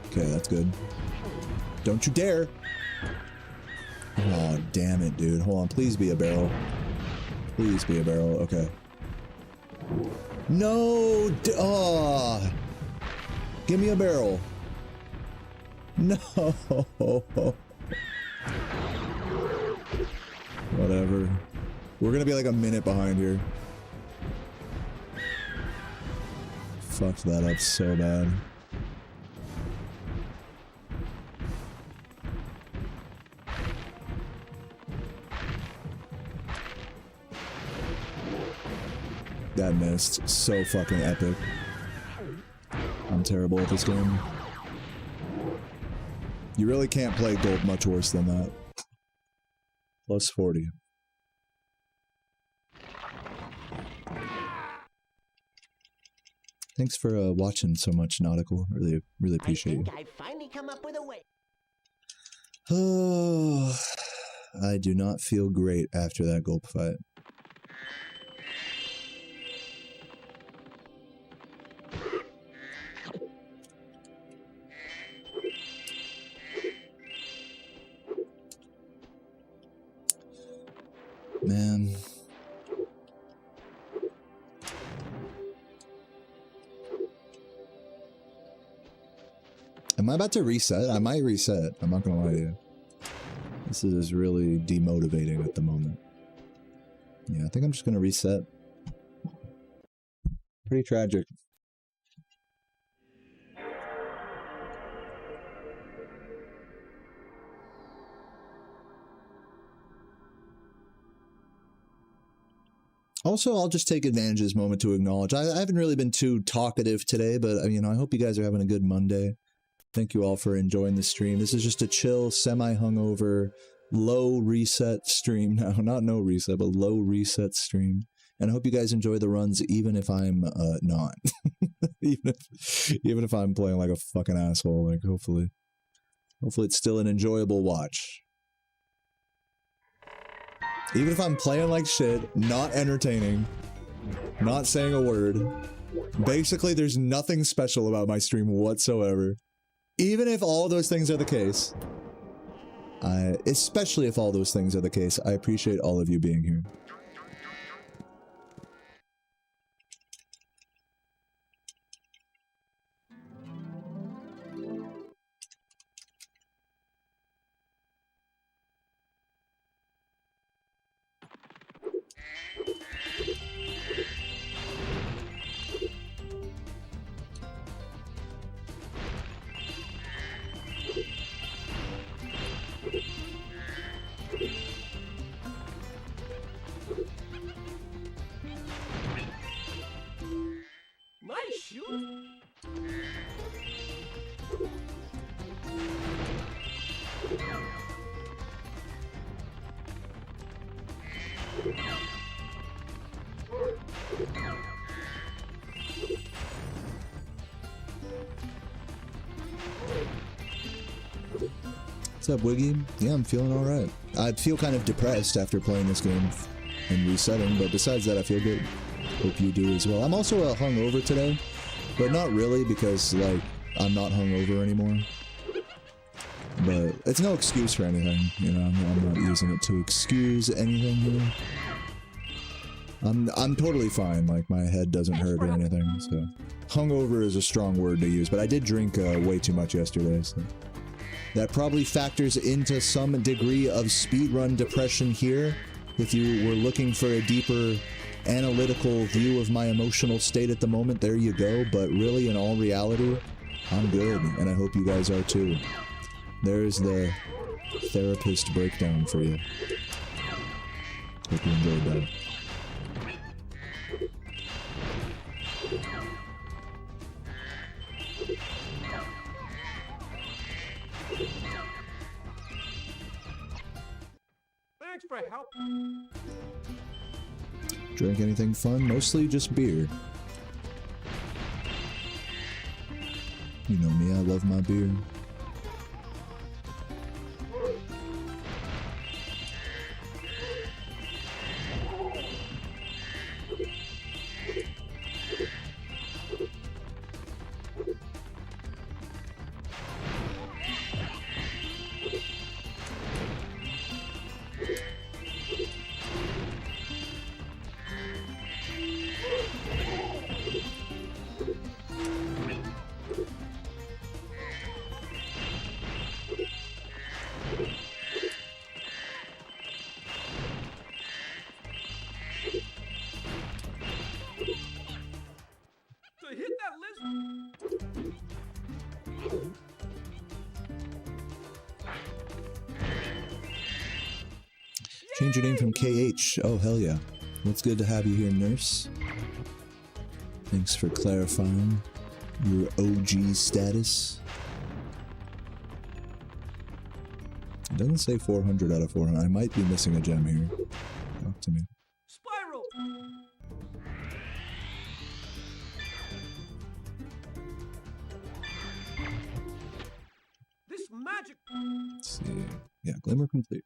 S1: Okay, that's good. Don't you dare! Oh, damn it, dude. Hold on. Please be a barrel. Please be a barrel. Okay. No! Oh! Give me a barrel. No! Whatever. We're gonna be like a minute behind here. Fucked that up so bad. That missed. So fucking epic. I'm terrible at this game. You really can't play Gulp much worse than that. Plus 40. Thanks for watching so much, Nautical. Really appreciate you.
S2: I think I finally come up with a way.
S1: Oh, I do not feel great after that Gulp fight. Man. Am I about to reset? I might reset. I'm not gonna lie to you. This is really demotivating at the moment. Yeah, I think I'm just gonna reset. Pretty tragic. Also, I'll just take advantage of this moment to acknowledge, I haven't really been too talkative today, but, you know, I hope you guys are having a good Monday. Thank you all for enjoying the stream. This is just a chill, semi-hungover, low reset stream. No, not no reset, but low reset stream. And I hope you guys enjoy the runs, even if I'm not. even if I'm playing like a fucking asshole, like, hopefully it's still an enjoyable watch. Even if I'm playing like shit, not entertaining, not saying a word, basically there's nothing special about my stream whatsoever. even if all those things are the case, especially if all those things are the case, I appreciate all of you being here.
S3: Nice shoot.
S1: What's up, Wiggy? Yeah, I'm feeling alright. I feel kind of depressed after playing this game and resetting, but besides that, I feel good. Hope you do as well. I'm also hungover today, but not really because, like, I'm not hungover anymore. But it's no excuse for anything, you know, I'm not using it to excuse anything here. I'm totally fine, like, my head doesn't hurt or anything, so... Hungover is a strong word to use, but I did drink way too much yesterday, so... That probably factors into some degree of speedrun depression here. If you were looking for a deeper analytical view of my emotional state at the moment, there you go. But really, in all reality, I'm good, and I hope you guys are too. There's the therapist breakdown for you. Hope you enjoyed that.
S3: Thanks for help.
S1: Drink anything fun? Mostly just beer. You know me, I love my beer.
S3: To hit that list.
S1: Change your name from KH. Oh, hell yeah. Well, it's good to have you here, nurse. Thanks for clarifying your OG status. It doesn't say 400 out of 400. I might be missing a gem here. Talk to me.
S3: Spyro. This magic.
S1: Let's see. Yeah, Glimmer complete.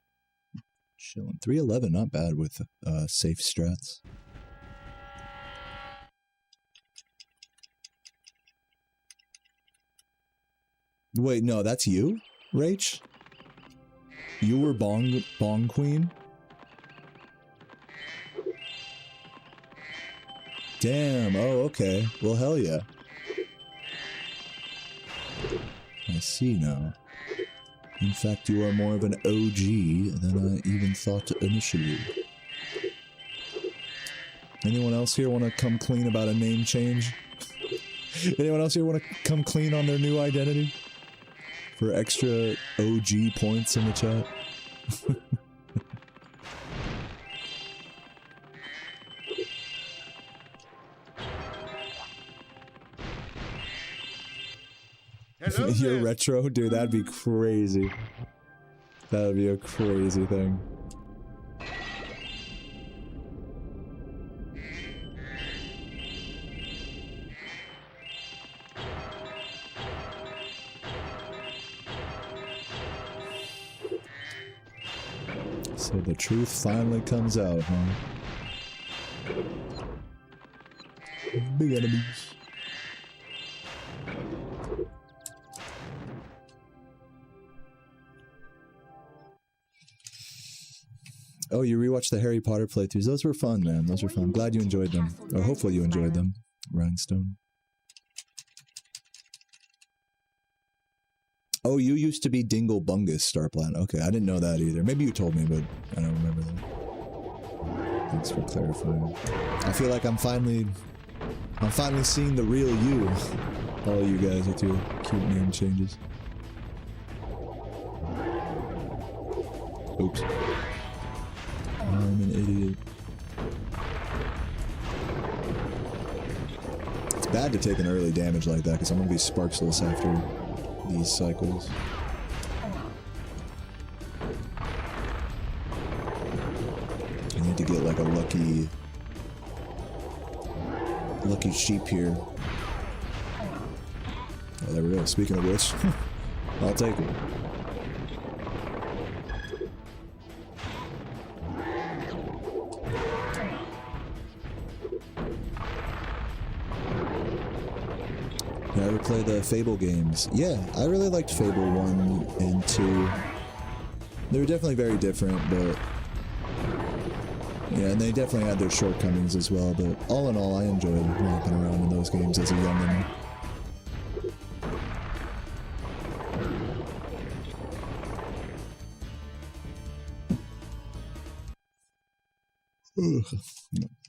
S1: Chilling. 311, not bad with safe strats. Wait, no, that's you, Rach? You were Bong Queen? Damn, oh, okay. Well, hell yeah. I see now. In fact, you are more of an OG than I even thought initially. Anyone else here want to come clean about a name change? Anyone else here want to come clean on their new identity? For extra OG points in the chat?
S5: Hello
S1: You're
S5: there.
S1: retro? Dude, that'd be crazy. That'd be a crazy thing. So the truth finally comes out, huh? Big enemies. Oh, you rewatched the Harry Potter playthroughs. Those were fun, man. Those were fun. Glad you enjoyed them. Or hopefully you enjoyed them. Rhinestone. Oh, you used to be Dingle Bungus, Starplan. Okay, I didn't know that either. Maybe you told me, but I don't remember that. Thanks for clarifying. I feel like I'm finally seeing the real you. All you guys with your cute name changes. Oops. I'm an idiot. It's bad to take an early damage like that because I'm gonna be sparksless after these cycles. I need to get like a lucky sheep here. Oh, there we go. Speaking of which, I'll take it. Did I ever play the Fable games? Yeah, I really liked Fable 1 and 2. They were definitely very different, but yeah, and they definitely had their shortcomings as well, but all in all, I enjoyed walking around in those games as a youngin'.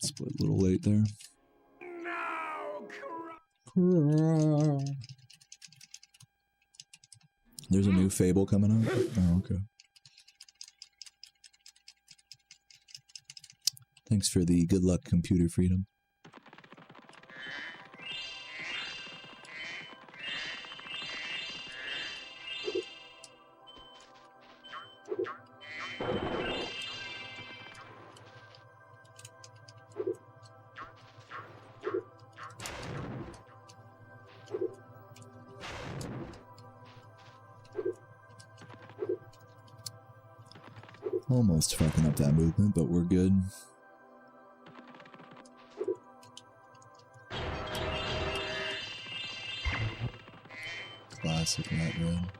S1: Split a little late there. There's a new Fable coming out? Oh, okay. Thanks for the good luck, Computer Freedom. Almost fucking up that movement, but we're good. Classic Matt Red.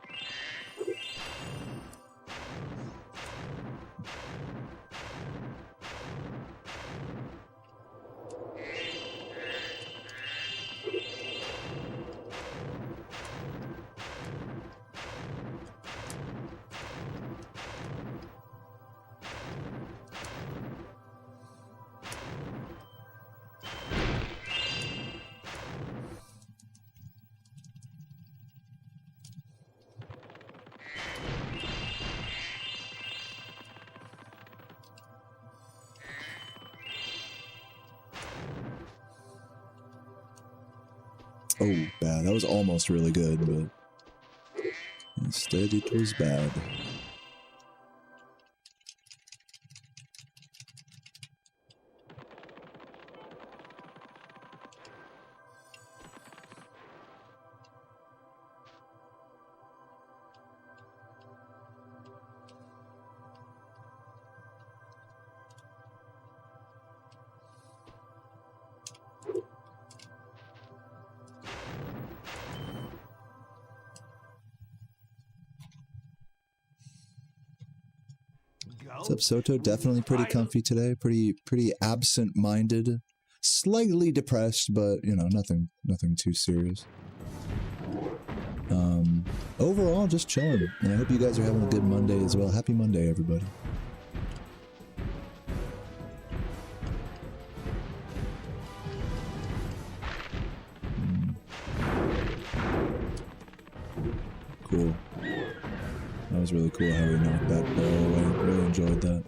S1: Oh, bad. That was almost really good, but instead it was bad. What's up, Soto? Definitely pretty comfy today. Pretty absent-minded. Slightly depressed, but, you know, nothing too serious. Overall, just chilling. And I hope you guys are having a good Monday as well. Happy Monday, everybody. Cool. That was really cool how we knocked that barrel away. Really enjoyed that.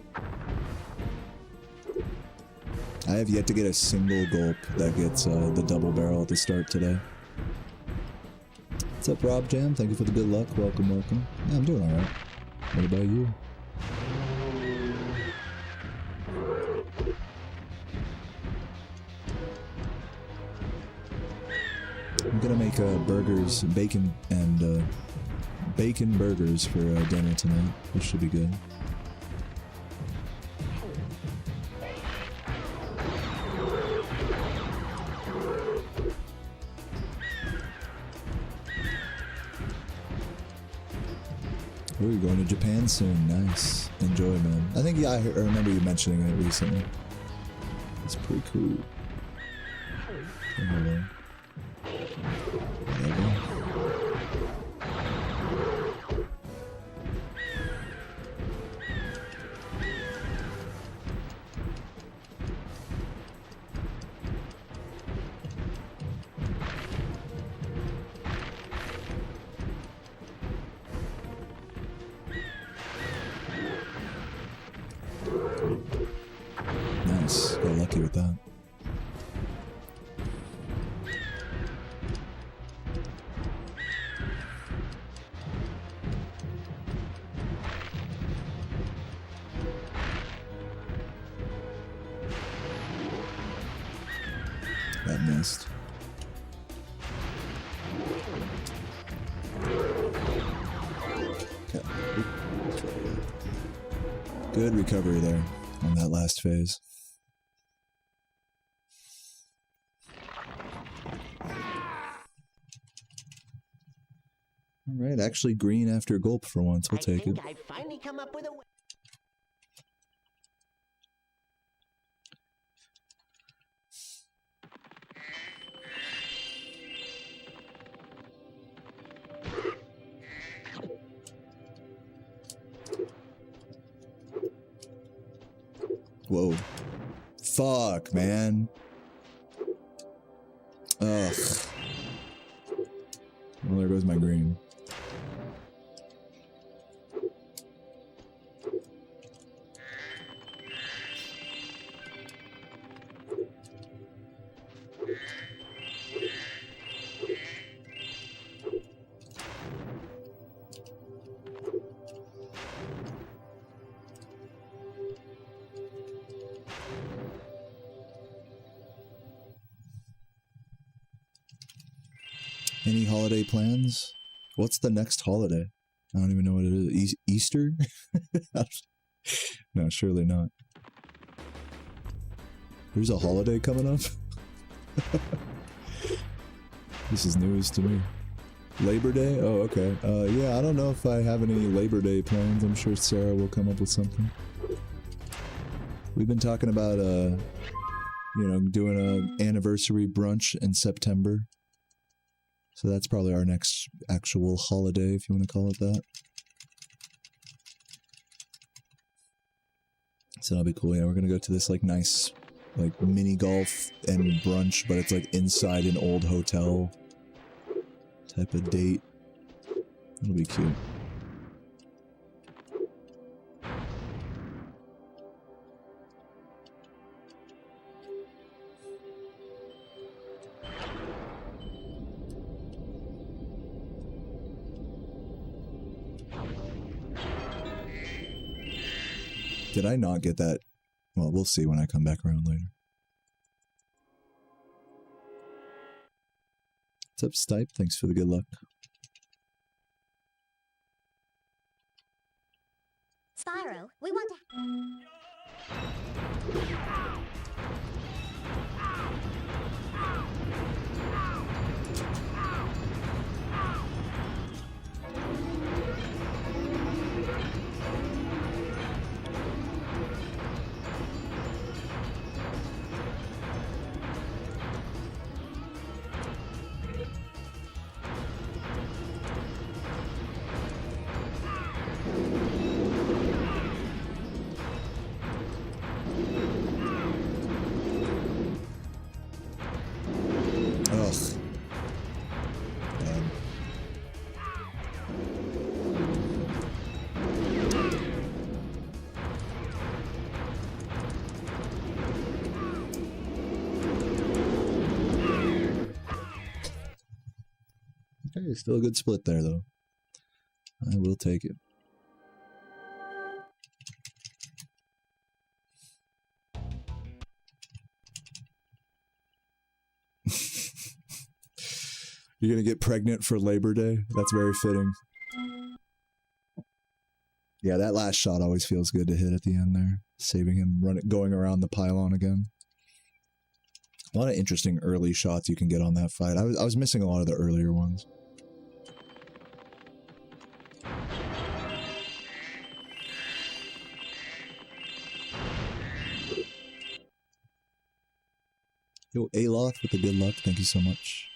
S1: I have yet to get a single gulp that gets the double barrel at the start today. What's up, Rob Jam? Thank you for the good luck. Welcome, welcome. Yeah, I'm doing alright. What about you? I'm gonna make burgers, bacon, and bacon burgers for dinner tonight, which should be good. Oh, you're going to Japan soon. Nice. enjoy, man. I think, yeah, I remember you mentioning it recently. It's pretty cool. Whatever. Nice. Got lucky with that. That missed. Okay. Good recovery there on that last phase. Alright, actually green after gulp for once. We'll take it.
S2: I finally come up with a way.
S1: Whoa. Fuck, man. Ugh. Well, there goes my green. Any holiday plans? What's the next holiday? I don't even know what it is. Easter? No, surely not. There's a holiday coming up? This is news to me. Labor Day? Oh, okay. Yeah, I don't know if I have any Labor Day plans. I'm sure Sarah will come up with something. We've been talking about, you know, doing an anniversary brunch in September. So that's probably our next actual holiday, if you want to call it that. So that'll be cool. Yeah, we're gonna go to this like nice, like mini golf and brunch, but it's like inside an old hotel type of date. It'll be cute. Did I not get that? Well, we'll see when I come back around later. What's up, Stipe? Thanks for the good luck.
S6: Spyro, we want to...
S1: Okay, still a good split there, though. I will take it. You're gonna get pregnant for Labor Day? That's very fitting. Yeah, that last shot always feels good to hit at the end there. Saving him going around the pylon again. A lot of interesting early shots you can get on that fight. I was missing a lot of the earlier ones. Yo, Aloth with the good luck. Thank you so much.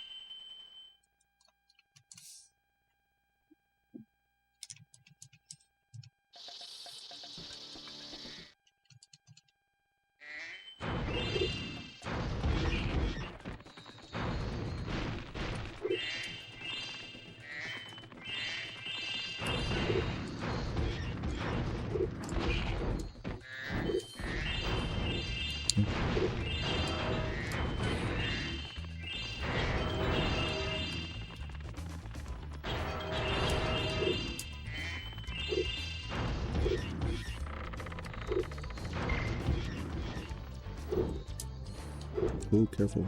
S1: Oh, careful.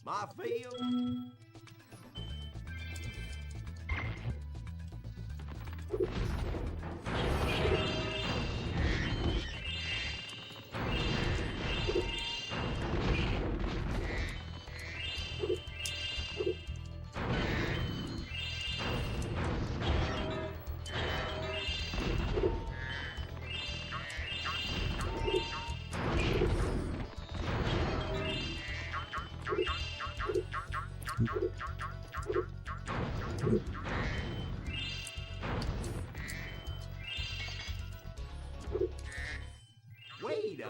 S3: My field. Wait a...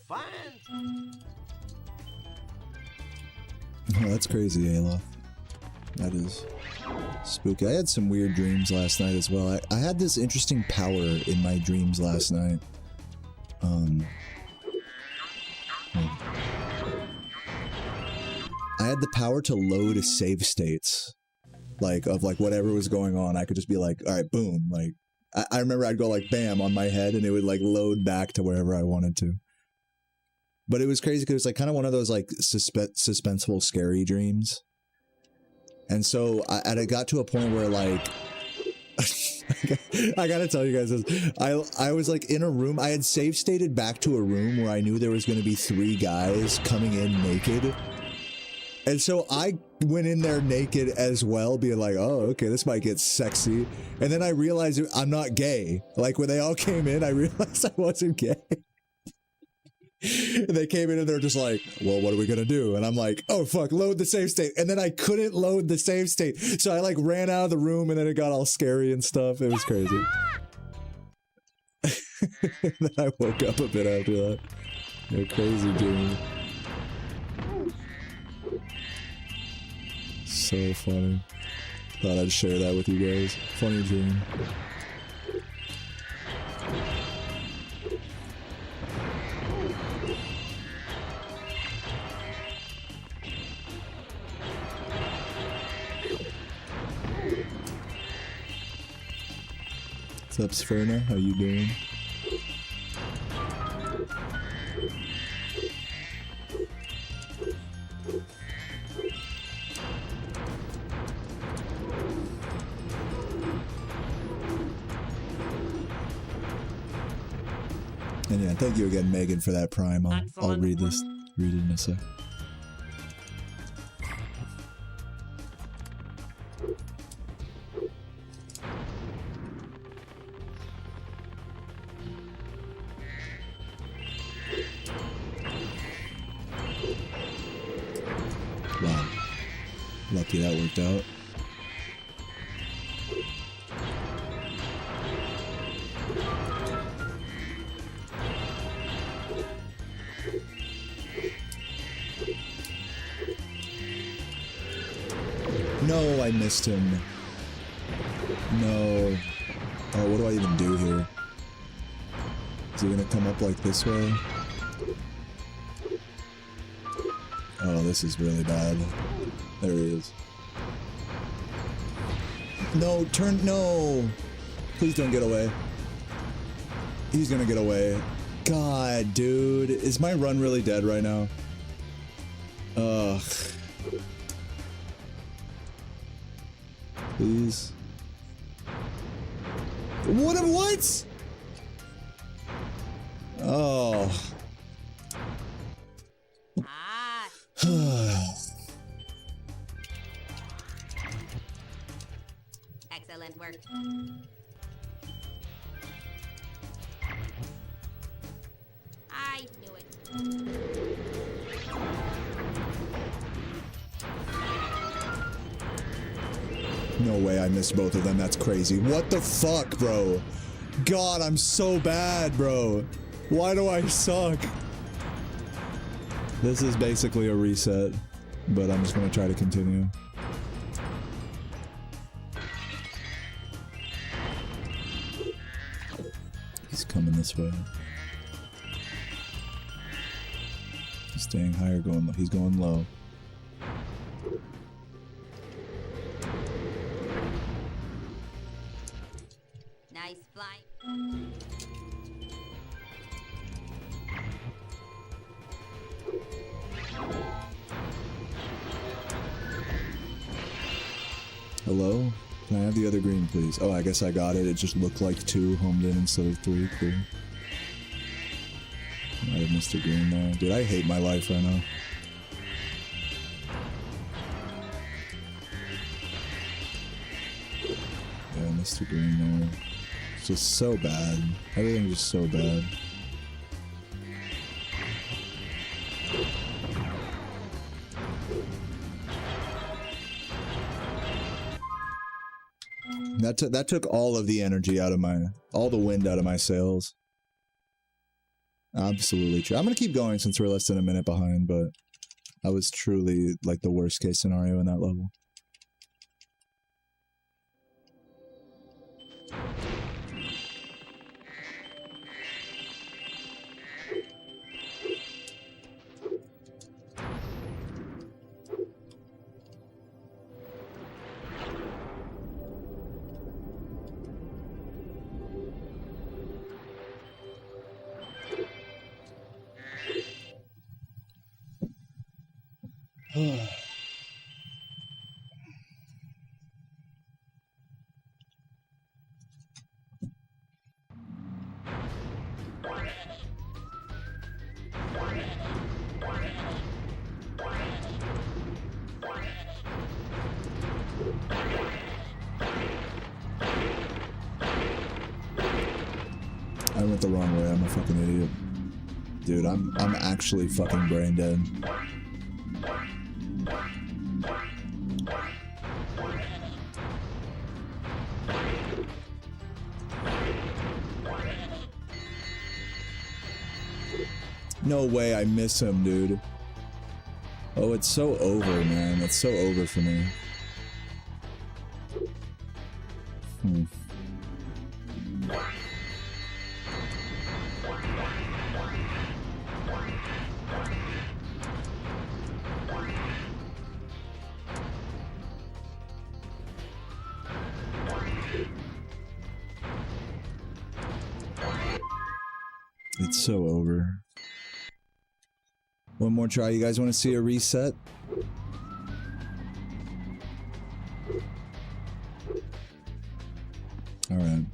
S3: fine.
S1: Oh, that's crazy, Ayla. That is spooky. I had some weird dreams last night as well. I had this interesting power in my dreams last night. I had the power to load save states. Of whatever was going on. I could just be like, alright, boom. Like, I remember I'd go like, bam, on my head, and it would like load back to wherever I wanted to. But it was crazy because it was like kind of one of those like suspenseful, scary dreams. And so I got to a point where like, I gotta tell you guys this. I was like in a room. I had save stated back to a room where I knew there was going to be 3 guys coming in naked. And so I went in there naked as well, being like, oh, okay, this might get sexy. And then I realized I'm not gay. Like when they all came in, I realized I wasn't gay. And they came in and they're just like, well, what are we gonna do? And I'm like, oh fuck, load the save state. And then I couldn't load the save state. So I like ran out of the room and then it got all scary and stuff. It was crazy. And then I woke up a bit after that. A crazy dream. So funny. Thought I'd share that with you guys. Funny dream. What's up, Sferna? How you doing? And yeah, thank you again, Megan, for that prime. I'll read it in a sec. Wow. Lucky that worked out. No, I missed him. No. Oh, what do I even do here? Is he gonna come up like this way? Oh, this is really bad. There he is. No, turn, no! Please don't get away. He's gonna get away. God, dude. Is my run really dead right now? Ugh. Please. What? Oh.
S4: Excellent work. I knew it.
S1: No way I missed both of them. That's crazy. What the fuck, bro? God, I'm so bad, bro. Why do I suck? This is basically a reset, but I'm just gonna try to continue. He's coming this way. He's staying higher, going low. He's going low.
S4: Nice fly.
S1: Hello? Can I have the other green, please? Oh, I guess I got it. It just looked like 2 homed in instead of 3. Cool. I have Mr. Green there. Dude, I hate my life right now. Yeah, Mr. Green there. It's just so bad. Everything's just so bad. That took all of the energy out of all the wind out of my sails. Absolutely true. I'm gonna keep going since we're less than a minute behind, but I was truly like the worst case scenario in that level. I went the wrong way. I'm a fucking idiot. Dude, I'm actually fucking brain dead. No way I miss him, dude. Oh, it's so over, man. It's so over for me. It's so over. One more try. You guys want to see a reset? All right.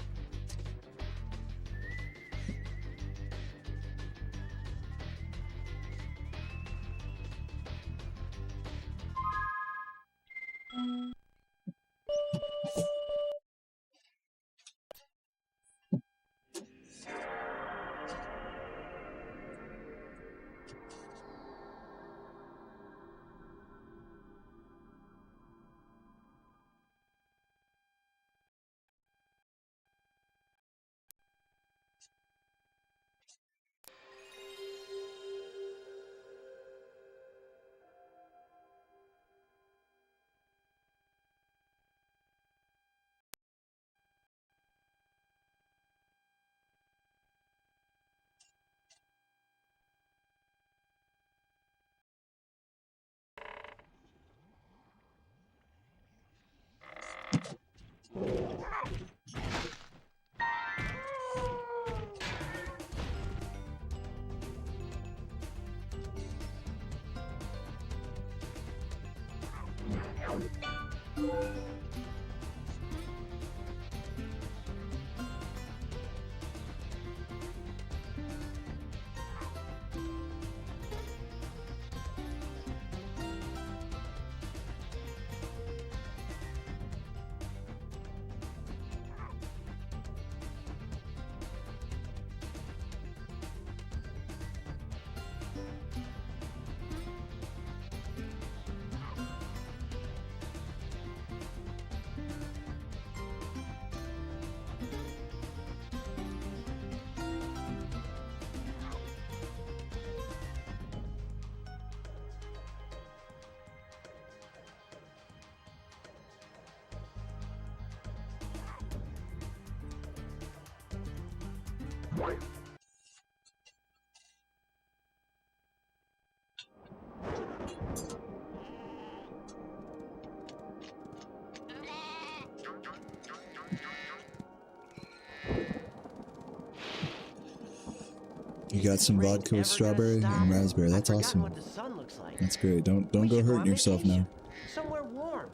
S1: You got some vodka with strawberry and raspberry. That's awesome.
S2: What the sun looks like.
S1: That's great. Don't
S2: We
S1: go
S2: should
S1: hurting
S2: on
S1: yourself
S2: vacation.
S1: now.
S2: Somewhere warm.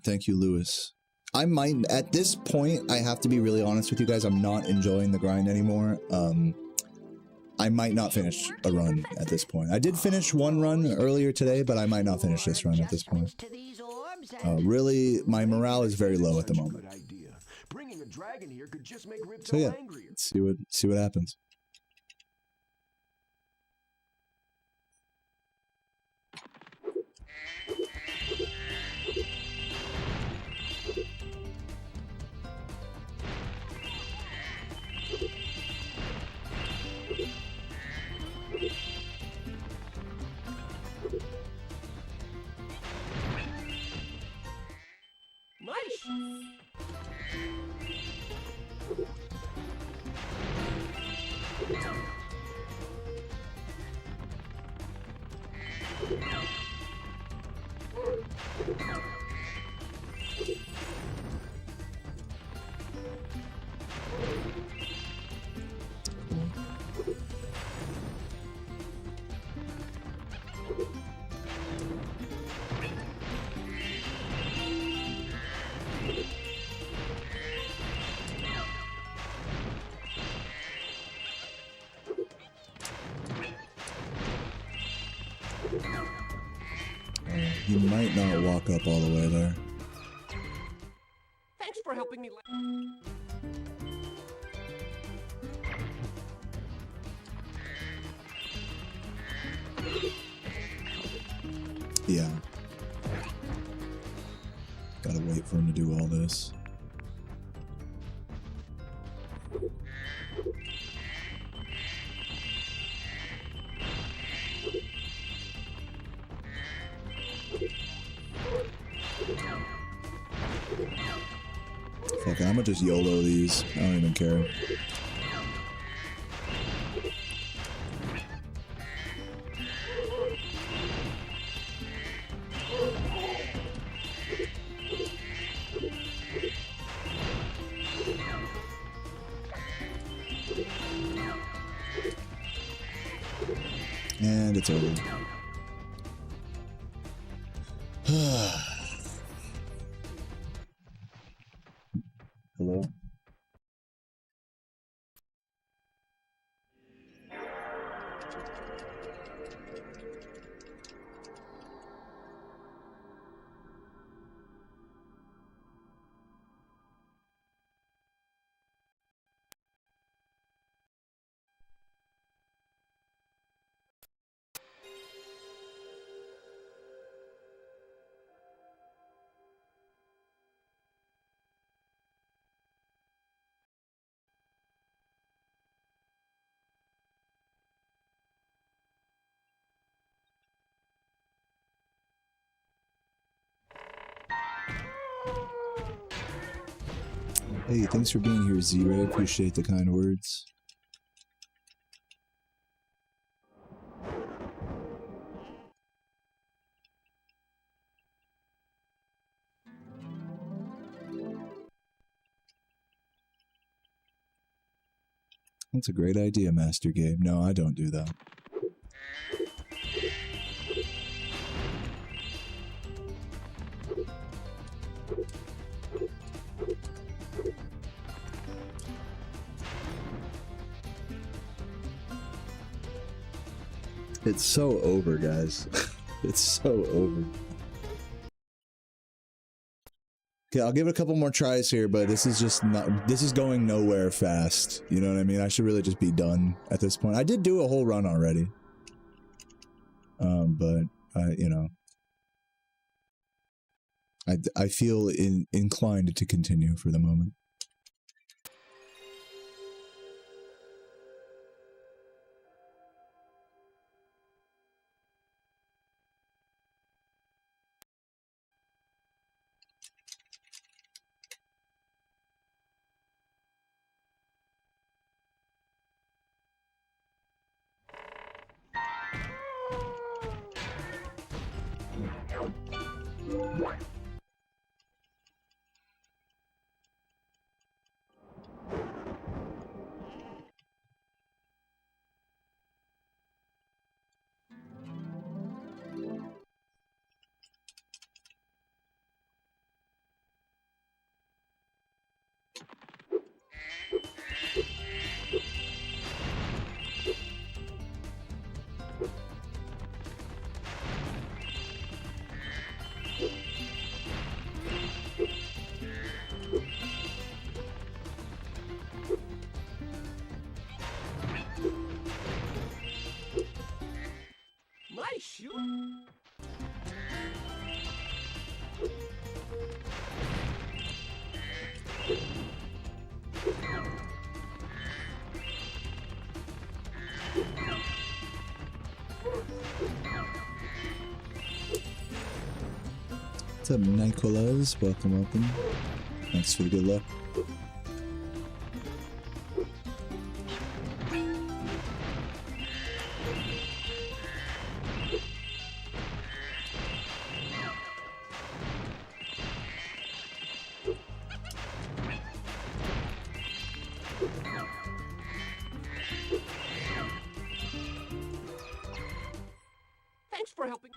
S1: Thank you, Lewis. I might, at this point, I have to be really honest with you guys. I'm not enjoying the grind anymore. I might not finish a run at this point. I did finish one run earlier today, but I might not finish this run at this point.
S2: To these orbs and
S1: Really, my morale is very low at the moment.
S3: Good idea. Bringing a dragon here could just make Ripto
S1: So yeah,
S3: angrier.
S1: let's see what happens.
S2: nice.
S1: You might not walk up all the way there.
S2: Thanks for helping me.
S1: Yeah. Gotta wait for him to do all this. Fuck it, I'm gonna just YOLO these. I don't even care. And it's over. Hello? Hey, thanks for being here, Z-Ray. Appreciate the kind words. That's a great idea, Master Gabe. No, I don't do that. It's so over, guys. It's so over. Okay, I'll give it a couple more tries here, but this is just not, this is going nowhere fast. You know what I mean? I should really just be done at this point. I did do a whole run already. But, you know. I feel inclined to continue for the moment.
S3: My shoe.
S1: What's up, Nicolas? Welcome, welcome. Thanks for the good luck.
S3: Thanks for helping.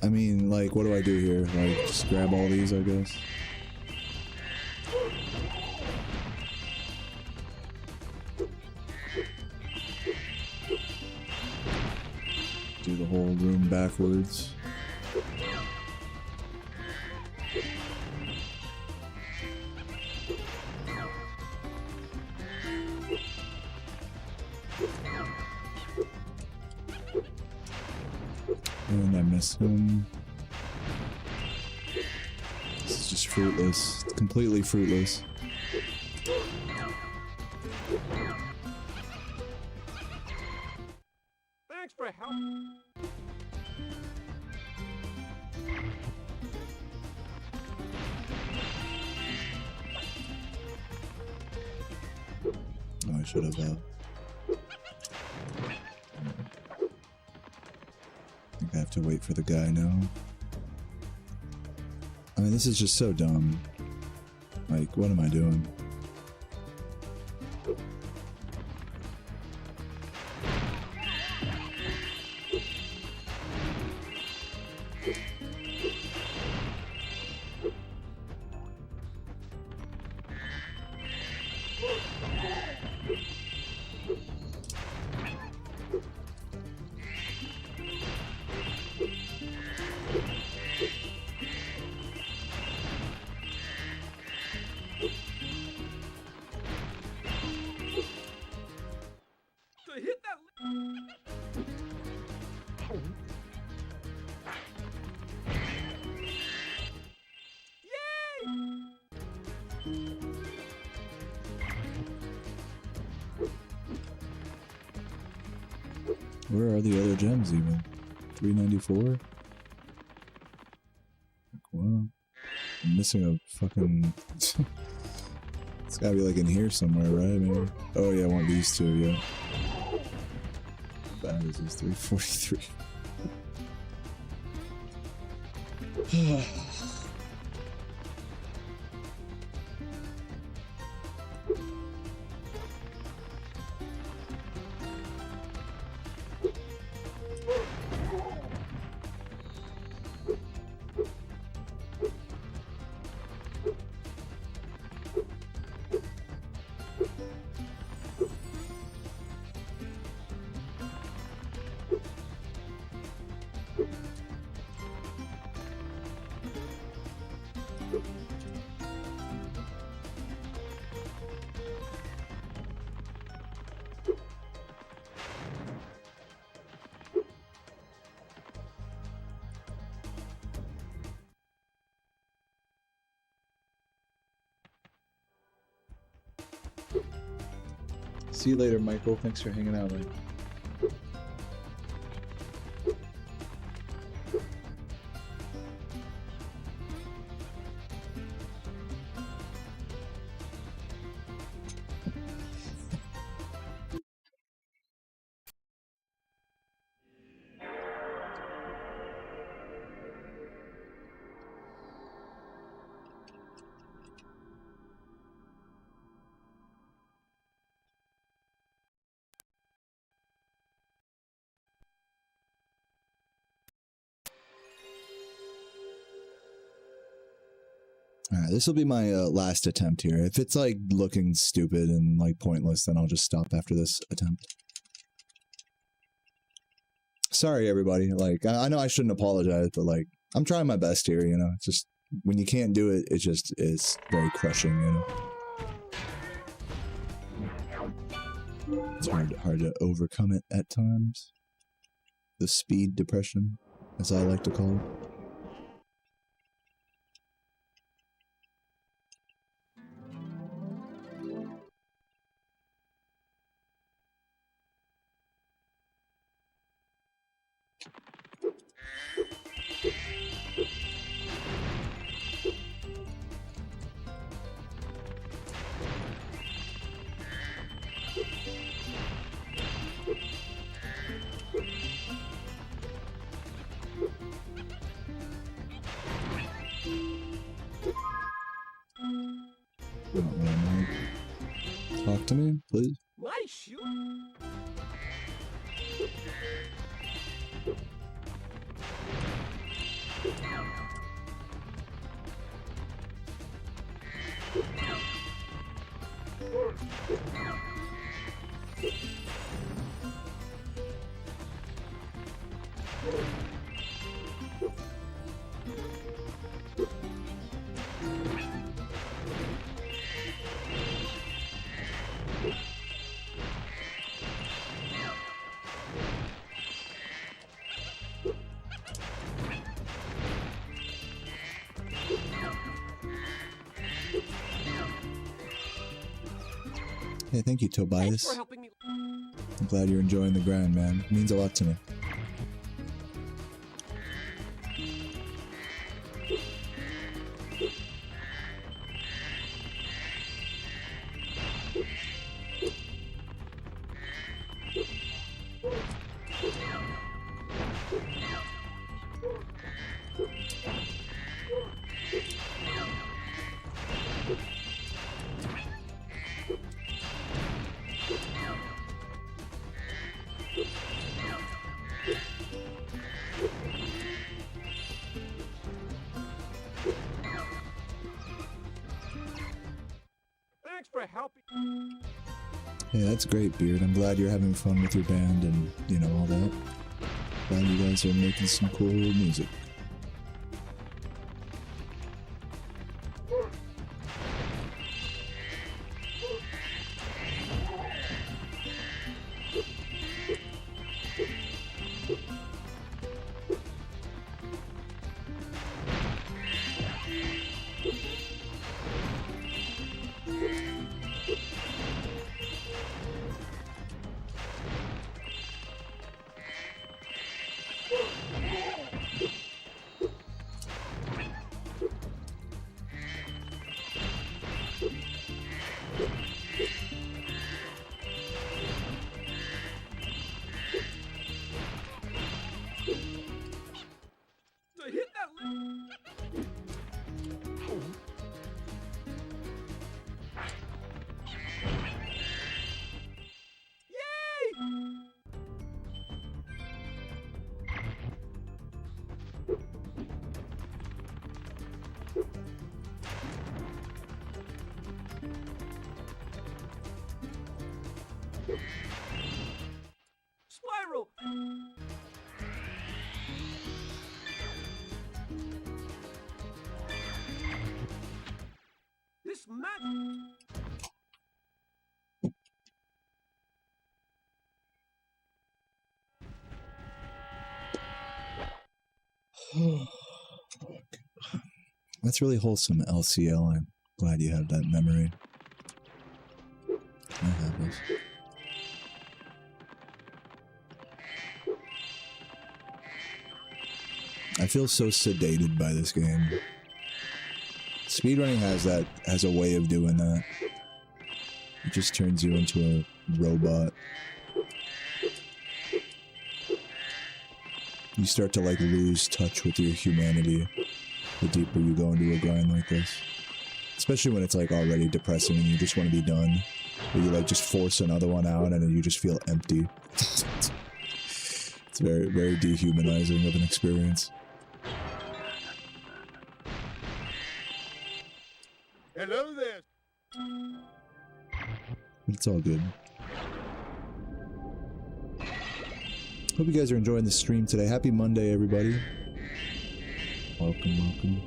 S1: I mean, like, what do I do here? Like, just grab all these, I guess? Do the whole room backwards. And I miss him. This is just fruitless. It's completely fruitless.
S3: Thanks for help.
S1: Oh, I should have, I think I have to wait for the guy now. I mean, this is just so dumb. Like, what am I doing?
S3: To hit that.
S1: Where are the other gems even? 394? Wow. I'm missing a fucking... It's gotta be like in here somewhere, right? Maybe. Oh yeah, I want these two, yeah. How bad is this? 343. See you later, Michael. Thanks for hanging out, man. Alright, this will be my last attempt here. If it's like looking stupid and like pointless, then I'll just stop after this attempt. Sorry, everybody. Like, I know I shouldn't apologize, but like, I'm trying my best here, you know? It's just, when you can't do it, it just is very crushing, you know? It's hard to overcome it at times. The speed depression, as I like to call it. Talk to me, please.
S3: My shoe.
S1: Hey, thank you,
S3: Thanks
S1: Tobias.
S3: for helping me.
S1: I'm glad you're enjoying the grind, man. It means a lot to me.
S3: Thanks for helping.
S1: Hey, that's great, Beard. I'm glad you're having fun with your band and, you know, all that. Glad you guys are making some cool music.
S3: To hit that. Yay! Spyro! This match.
S1: That's really wholesome, LCL. I'm glad you have that memory. I have this. I feel so sedated by this game. Speedrunning has a way of doing that. It just turns you into a robot. You start to like lose touch with your humanity the deeper you go into a grind like this. Especially when it's like already depressing and you just want to be done. Or you like just force another one out and then you just feel empty. It's very, very dehumanizing of an experience.
S5: Hello there.
S1: It's all good. Hope you guys are enjoying the stream today. Happy Monday, everybody. Welcome, welcome.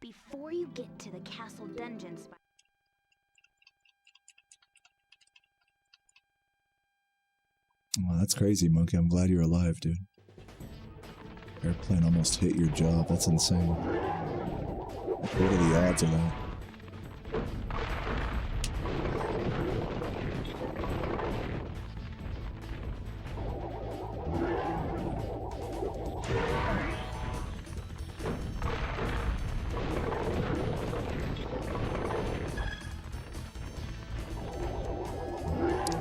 S6: Before you get to the castle dungeon, Spyro.
S1: Wow, that's crazy, Monkey. I'm glad you're alive, dude. Airplane almost hit your job. That's insane. What are the odds of that?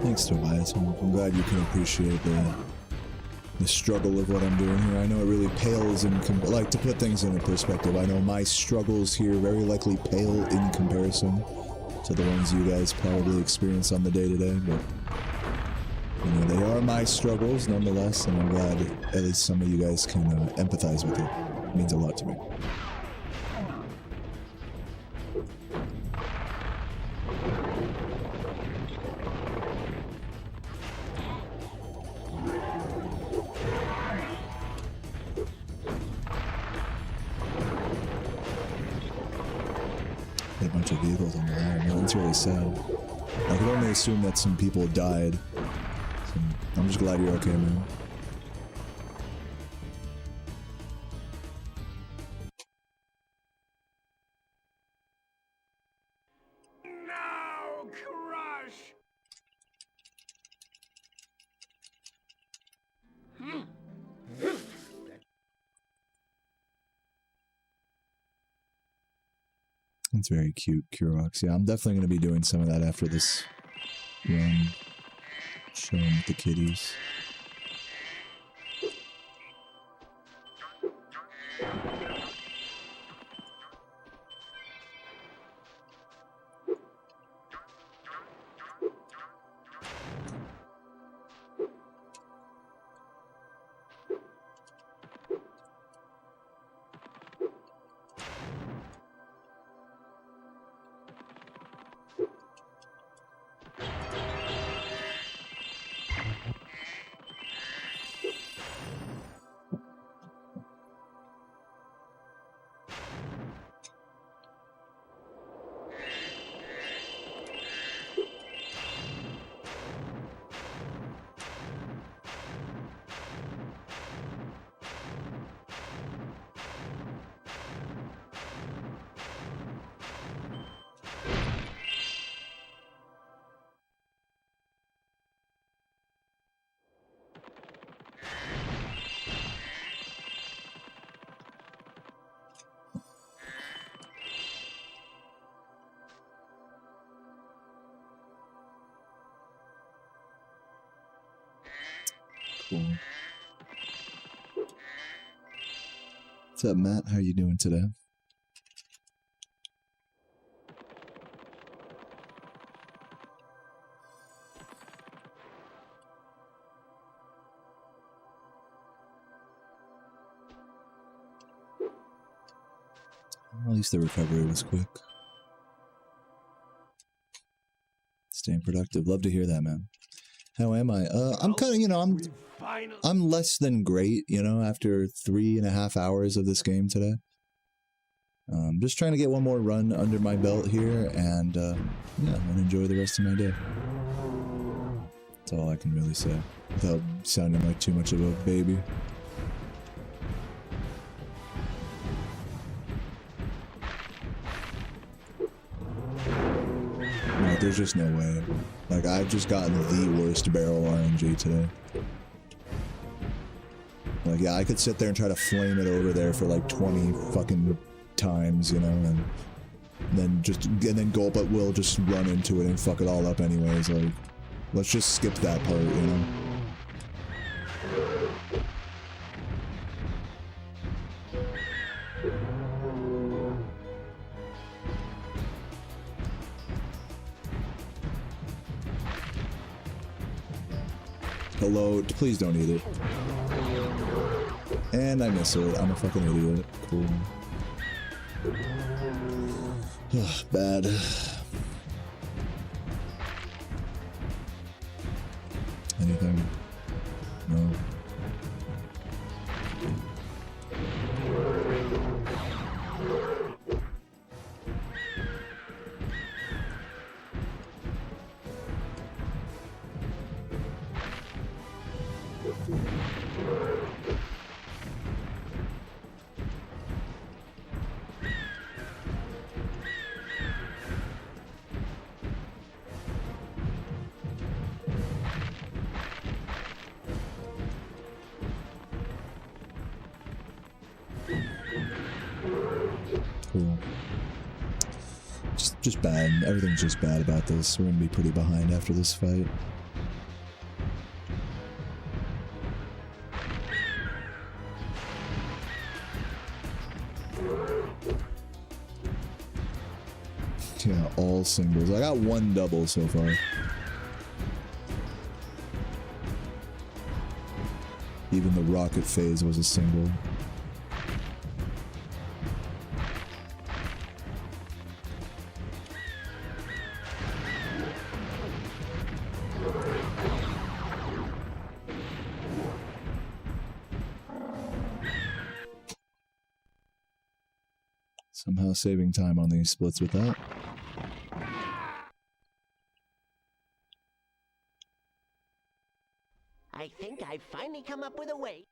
S1: Thanks, Tobias. I'm glad you can appreciate the struggle of what I'm doing here. I know it really pales in like, to put things into perspective, I know my struggles here very likely pale in comparison to the ones you guys probably experience on the day-to-day, but you know, they are my struggles nonetheless, and I'm glad at least some of you guys can empathize with it. It means a lot to me. A bunch of vehicles on the line. Man, that's really sad. I could only assume that some people died. So I'm just glad you're okay, man.
S3: Now, crush!
S1: It's very cute, Kurox. Yeah, I'm definitely going to be doing some of that after this run. Showing the kitties. Cool. What's up, Matt? How you doing today? Well, at least the recovery was quick. Staying productive. Love to hear that, man. How am I? I'm kind of, you know,
S3: Finally.
S1: I'm less than great, you know, after 3.5 hours of this game today. Just trying to get one more run under my belt here, and yeah, and enjoy the rest of my day. That's all I can really say, without sounding like too much of a baby. No, there's just no way. Like, I've just gotten the worst barrel RNG today. Like, yeah, I could sit there and try to flame it over there for like 20 fucking times, you know, and then gulp, but we'll just run into it and fuck it all up anyways. Like, let's just skip that part, you know. Hello, please don't eat it. And I miss it. I'm a fucking idiot. Cool. Ugh, bad. Anything? No. Cool. Just bad. Everything's just bad about this. We're gonna be pretty behind after this fight. Yeah, all singles. I got one double so far. Even the rocket phase was a single. Somehow saving time on these splits with that.
S2: I think I've finally come up with a way.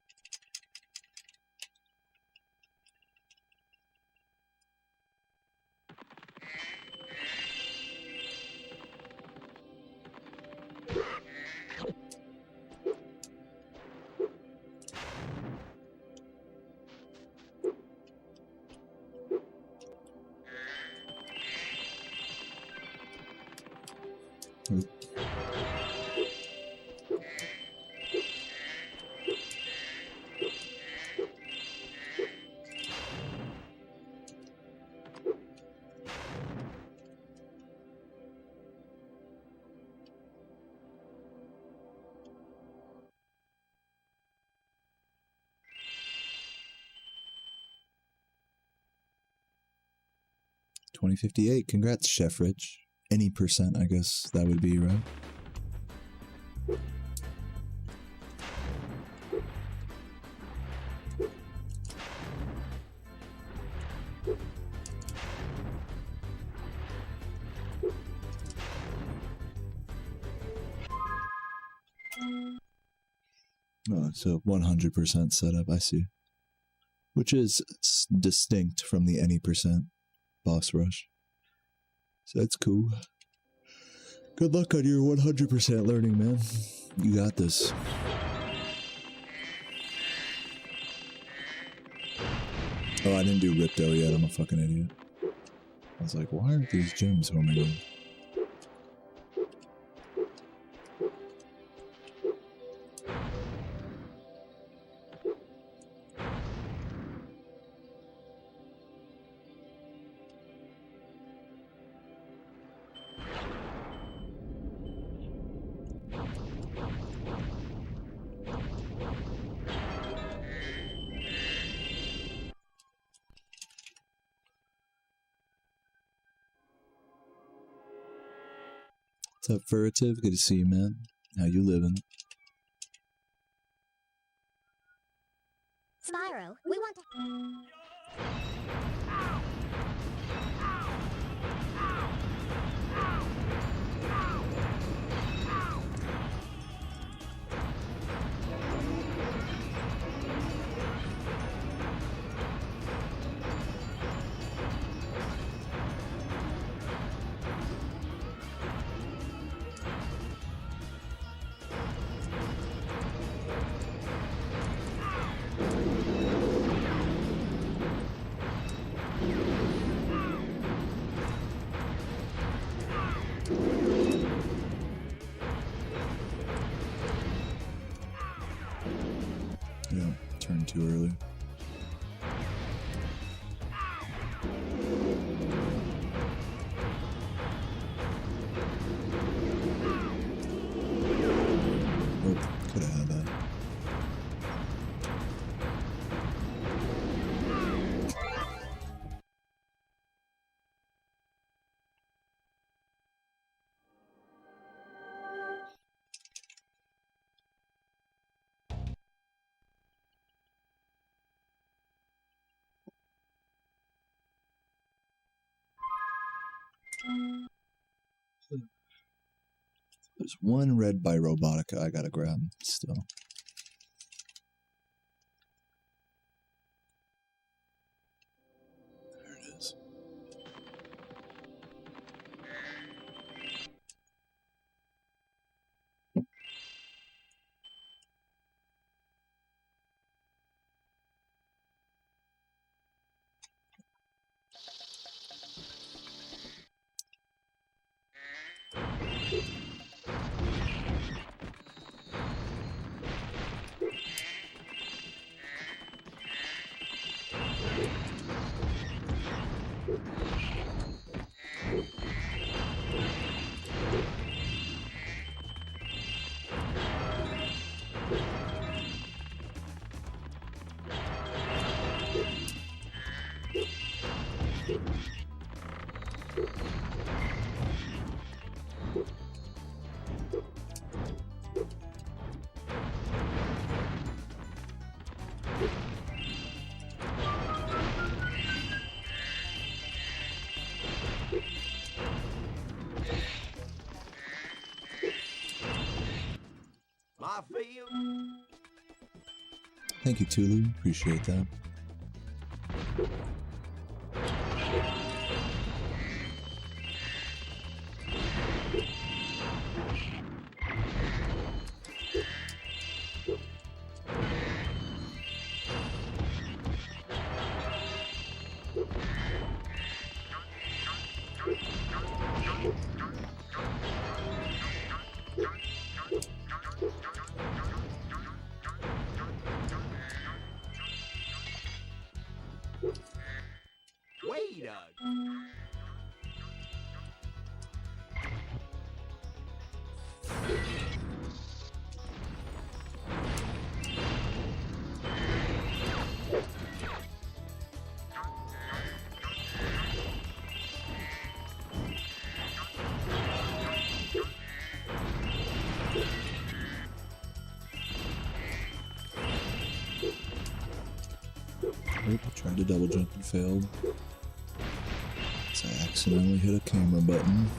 S2: $20.58. Congrats, Chef Rich. Any percent, I guess that would be, right? Oh, it's a 100% setup, I see. Which is distinct from the any percent boss rush. So that's cool. Good luck on your 100% learning, man. You got this. Oh, I didn't do Ripto yet. I'm a fucking idiot. I was like, why aren't these gems homing in? What's up, Furtive? Good to see you, man. How you living?
S6: Spyro, we want to...
S2: too early. Oh, could have had that. There's one red by Robotica I gotta grab still. There it is.
S3: My field.
S2: Thank you, Tulu. Appreciate that.
S3: Wait a...
S2: Oop, tried to double jump and failed. So I accidentally hit a camera button.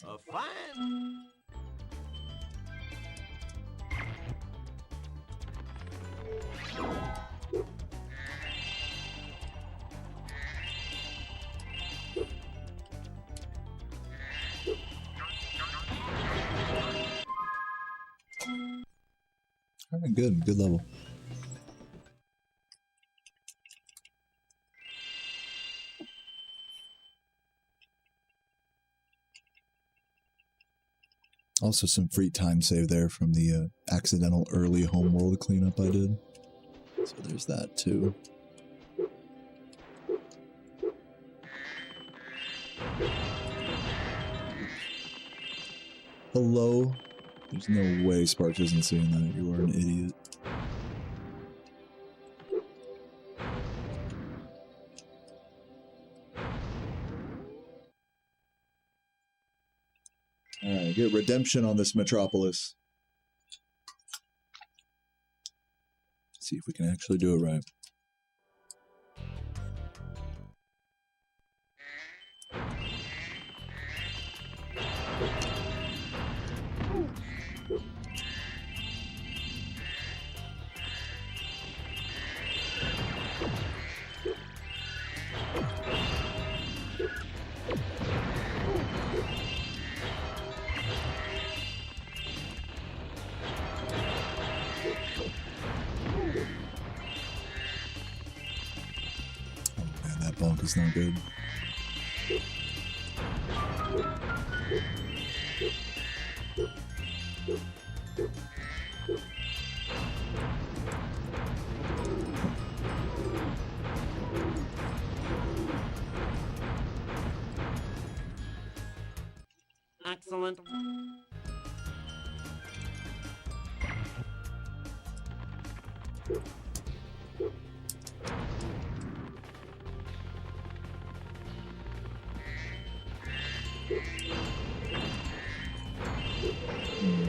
S3: A fine...
S2: Alright, good level. Also some free time save there from the accidental early homeworld cleanup I did. So there's that too. Hello? There's no way Sparks isn't seeing that. You are an idiot. Alright, get redemption on this metropolis. See if we can actually do it right. is not good.
S7: Excellent.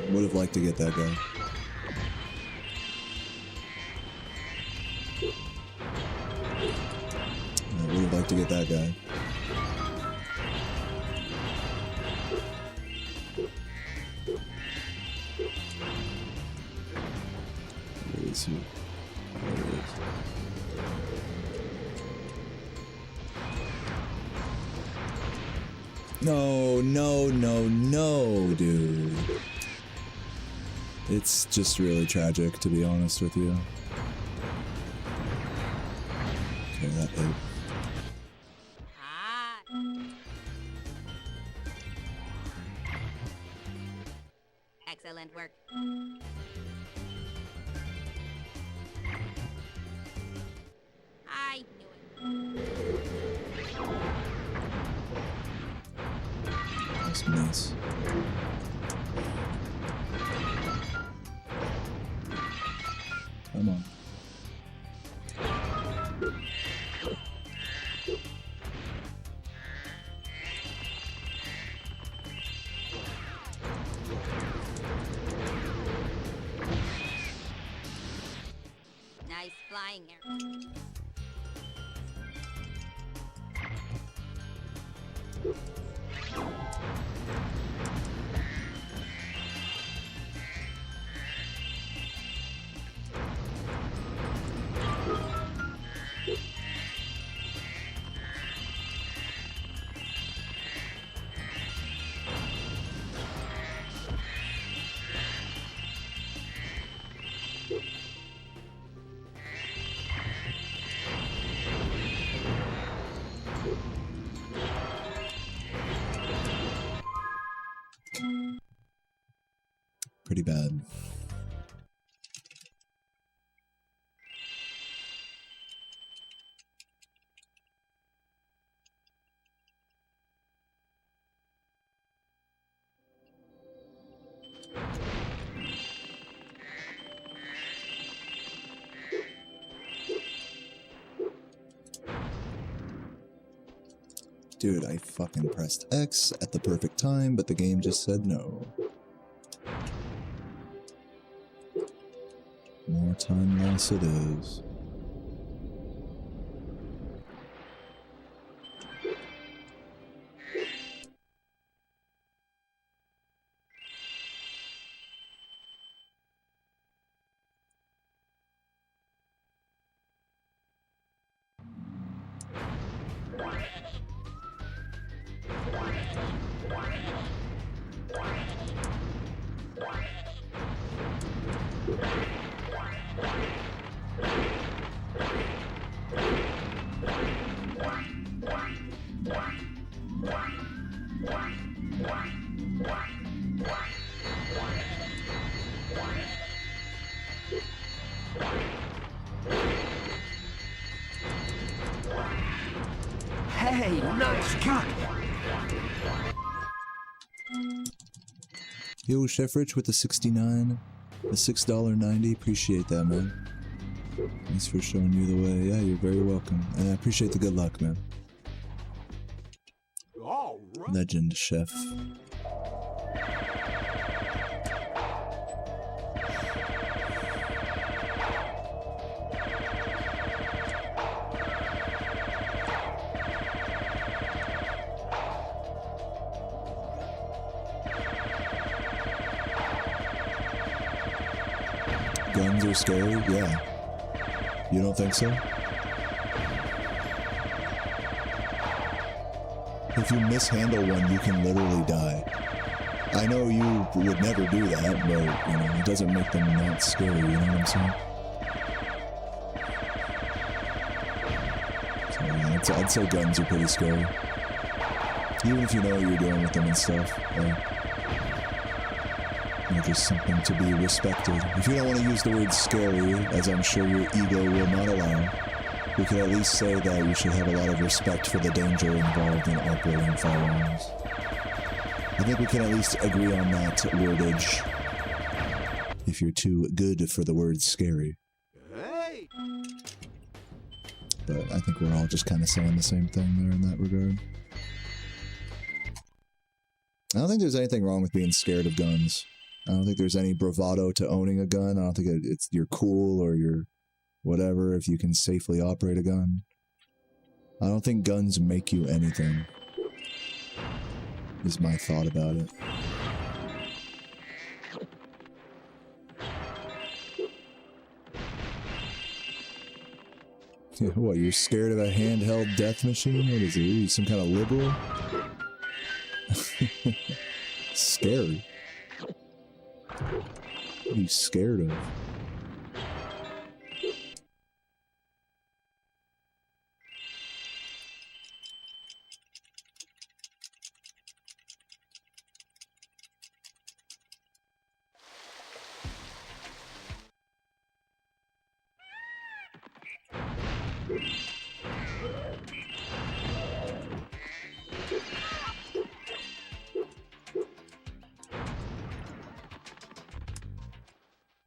S2: Would have liked to get that guy. I would have liked to get that guy. Where is he? There he is. No, no, no, no, dude. It's just really tragic, to be honest with you. Okay, that hit.
S4: Ah. Excellent work. I knew it.
S2: That's nice. Come on.
S4: Nice flying air.
S2: Pretty bad. Dude, I fucking pressed X at the perfect time, but the game just said no. More time loss it is.
S3: Hey, nice cut!
S2: Yo, Chef Rich with the 69, the $6.90. Appreciate that, man. Thanks for showing you the way. Yeah, you're very welcome. And I appreciate the good luck, man.
S3: All right.
S2: Legend, Chef. Guns are scary? Yeah. You don't think so? If you mishandle one, you can literally die. I know you would never do that, but, you know, it doesn't make them not scary, you know what I'm saying? So, yeah,
S1: I'd say guns are pretty scary. Even if you know what you're doing with them and stuff. They're just something to be respected. If you don't want to use the word scary, as I'm sure your ego will not allow, we could at least say that you should have a lot of respect for the danger involved in operating firearms. I think we can at least agree on that wordage. If you're too good for the word scary.
S3: Hey!
S1: But I think we're all just kind of saying the same thing there in that regard. I don't think there's anything wrong with being scared of guns. I don't think there's any bravado to owning a gun. I don't think it's you're cool or you're whatever if you can safely operate a gun. I don't think guns make you anything. Is my thought about it. Yeah, what, you're scared of a handheld death machine? What is it? Are you some kind of liberal? Scary. What are you scared of?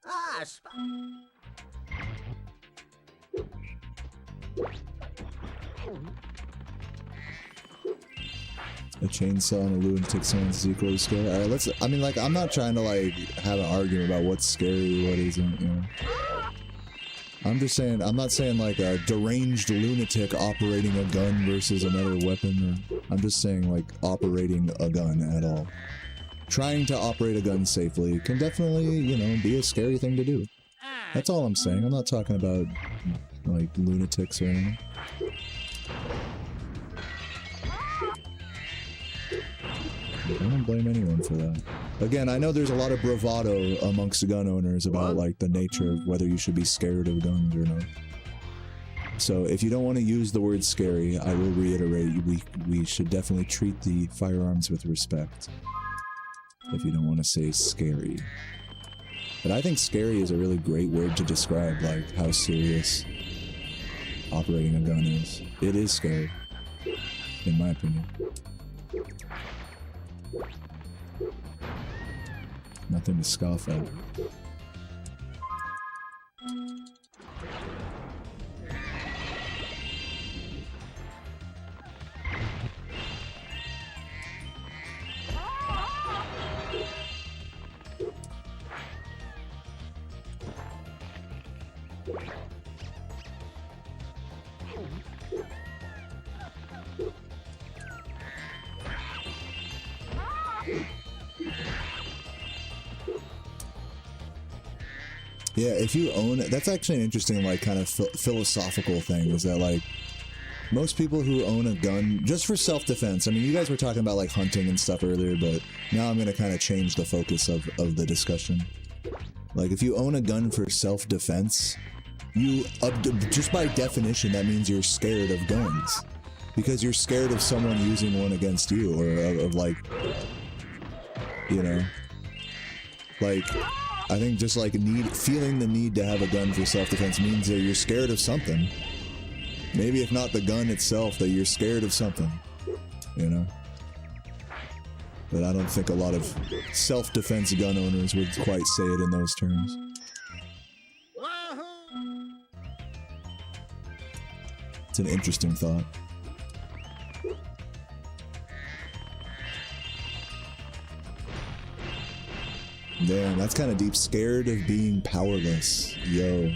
S3: Ah,
S1: A chainsaw and a lunatic sounds equally scary. Alright, let's, I mean, like, I'm not trying to, like, have an argument about what's scary, what isn't, you know. I'm just saying, I'm not saying, like, a deranged lunatic operating a gun versus another weapon, or, I'm just saying, like, operating a gun at all. Trying to operate a gun safely can definitely, you know, be a scary thing to do. That's all I'm saying. I'm not talking about, like, lunatics or anything. I don't blame anyone for that. Again, I know there's a lot of bravado amongst gun owners about, like, the nature of whether you should be scared of guns or not. So, if you don't want to use the word scary, I will reiterate, we should definitely treat the firearms with respect. If you don't want to say scary. But I think scary is a really great word to describe, like, how serious operating a gun is. It is scary, in my opinion. Nothing to scoff at. Yeah, if you own it, that's actually an interesting, like, kind of philosophical thing, is that, like, most people who own a gun, just for self-defense, I mean, you guys were talking about, like, hunting and stuff earlier, but now I'm going to kind of change the focus of the discussion. Like, if you own a gun for self-defense, you, just by definition, that means you're scared of guns. Because you're scared of someone using one against you, or of like, you know, like, I think just like feeling the need to have a gun for self-defense means that you're scared of something. Maybe if not the gun itself, that you're scared of something, you know? But I don't think a lot of self-defense gun owners would quite say it in those terms. It's an interesting thought. Damn, that's kind of deep. Scared of being powerless. Yo.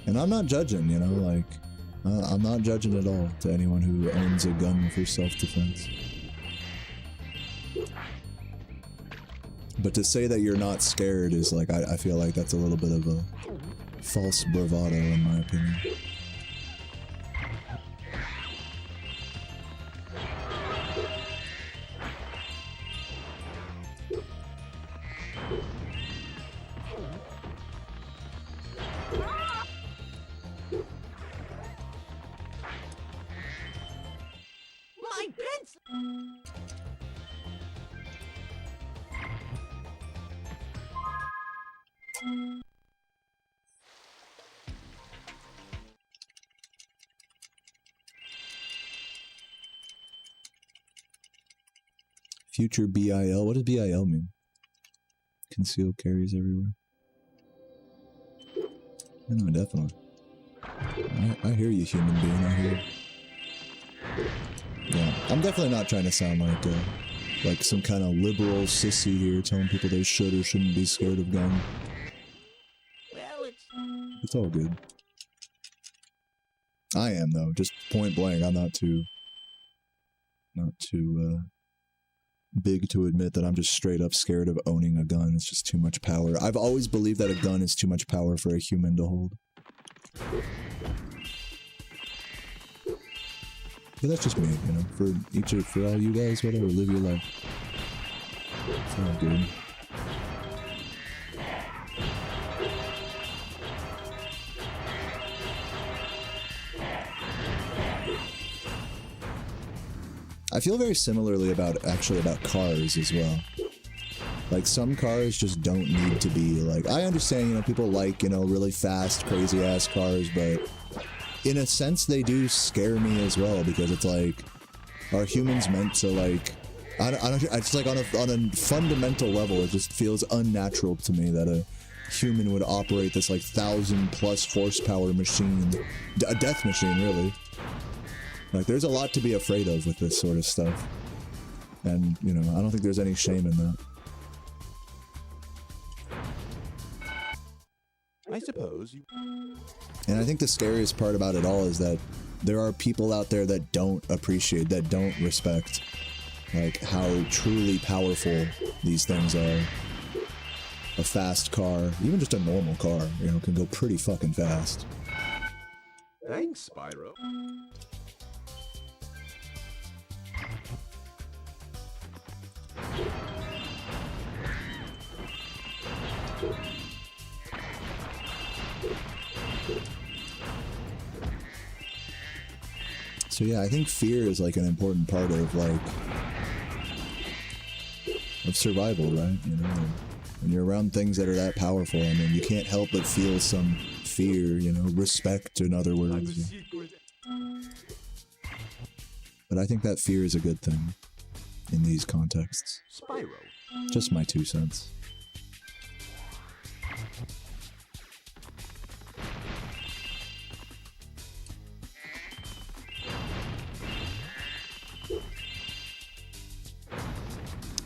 S1: And I'm not judging, you know, like, I'm not judging at all to anyone who owns a gun for self-defense. But to say that you're not scared is like, I feel like that's a little bit of a false bravado in my opinion.
S3: My pencil!
S1: Future BIL. What does BIL mean? Concealed carries everywhere. No, definitely. I hear you, human being. I hear you. Yeah, I'm definitely not trying to sound like some kind of liberal sissy here, telling people they should or shouldn't be scared of guns.
S3: Well,
S1: It's all good. I am though, just point blank. I'm not too big to admit that I'm just straight up scared of owning a gun. It's just too much power. I've always believed that a gun is too much power for a human to hold. But that's just me, you know. For all you guys, whatever, live your life. It's all good. I feel very similarly about cars as well. Like, some cars just don't need to be, like, I understand, you know, people like, you know, really fast, crazy-ass cars, but in a sense, they do scare me as well, because it's like, are humans meant to, like, I don't, it's like on a fundamental level, it just feels unnatural to me that a human would operate this, like, 1,000+ horsepower machine, a death machine, really. Like, there's a lot to be afraid of with this sort of stuff. And, you know, I don't think there's any shame in that.
S3: I suppose you...
S1: And I think the scariest part about it all is that there are people out there that don't appreciate, that don't respect, like, how truly powerful these things are. A fast car, even just a normal car, you know, can go pretty fucking fast.
S3: Thanks, Spyro.
S1: So yeah, I think fear is like an important part of survival, right? You know, when you're around things that are that powerful, I mean, you can't help but feel some fear, you know, respect, in other words. But I think that fear is a good thing in these contexts.
S3: Spyro.
S1: Just my 2 cents.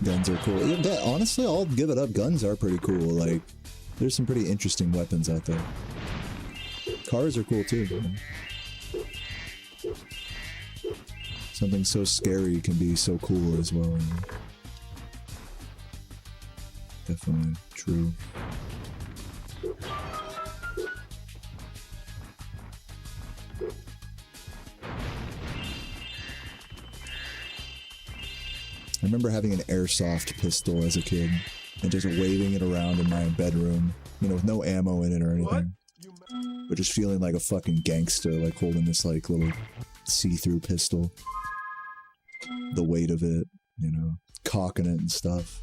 S1: Guns are cool. Yeah, honestly, I'll give it up. Guns are pretty cool. Like, there's some pretty interesting weapons out there. Cars are cool too. Man. Something so scary can be so cool as well. Definitely true. I remember having an airsoft pistol as a kid and just waving it around in my bedroom, you know, with no ammo in it or anything. But just feeling like a fucking gangster, like holding this like little see-through pistol. The weight of it, you know, cocking it and stuff.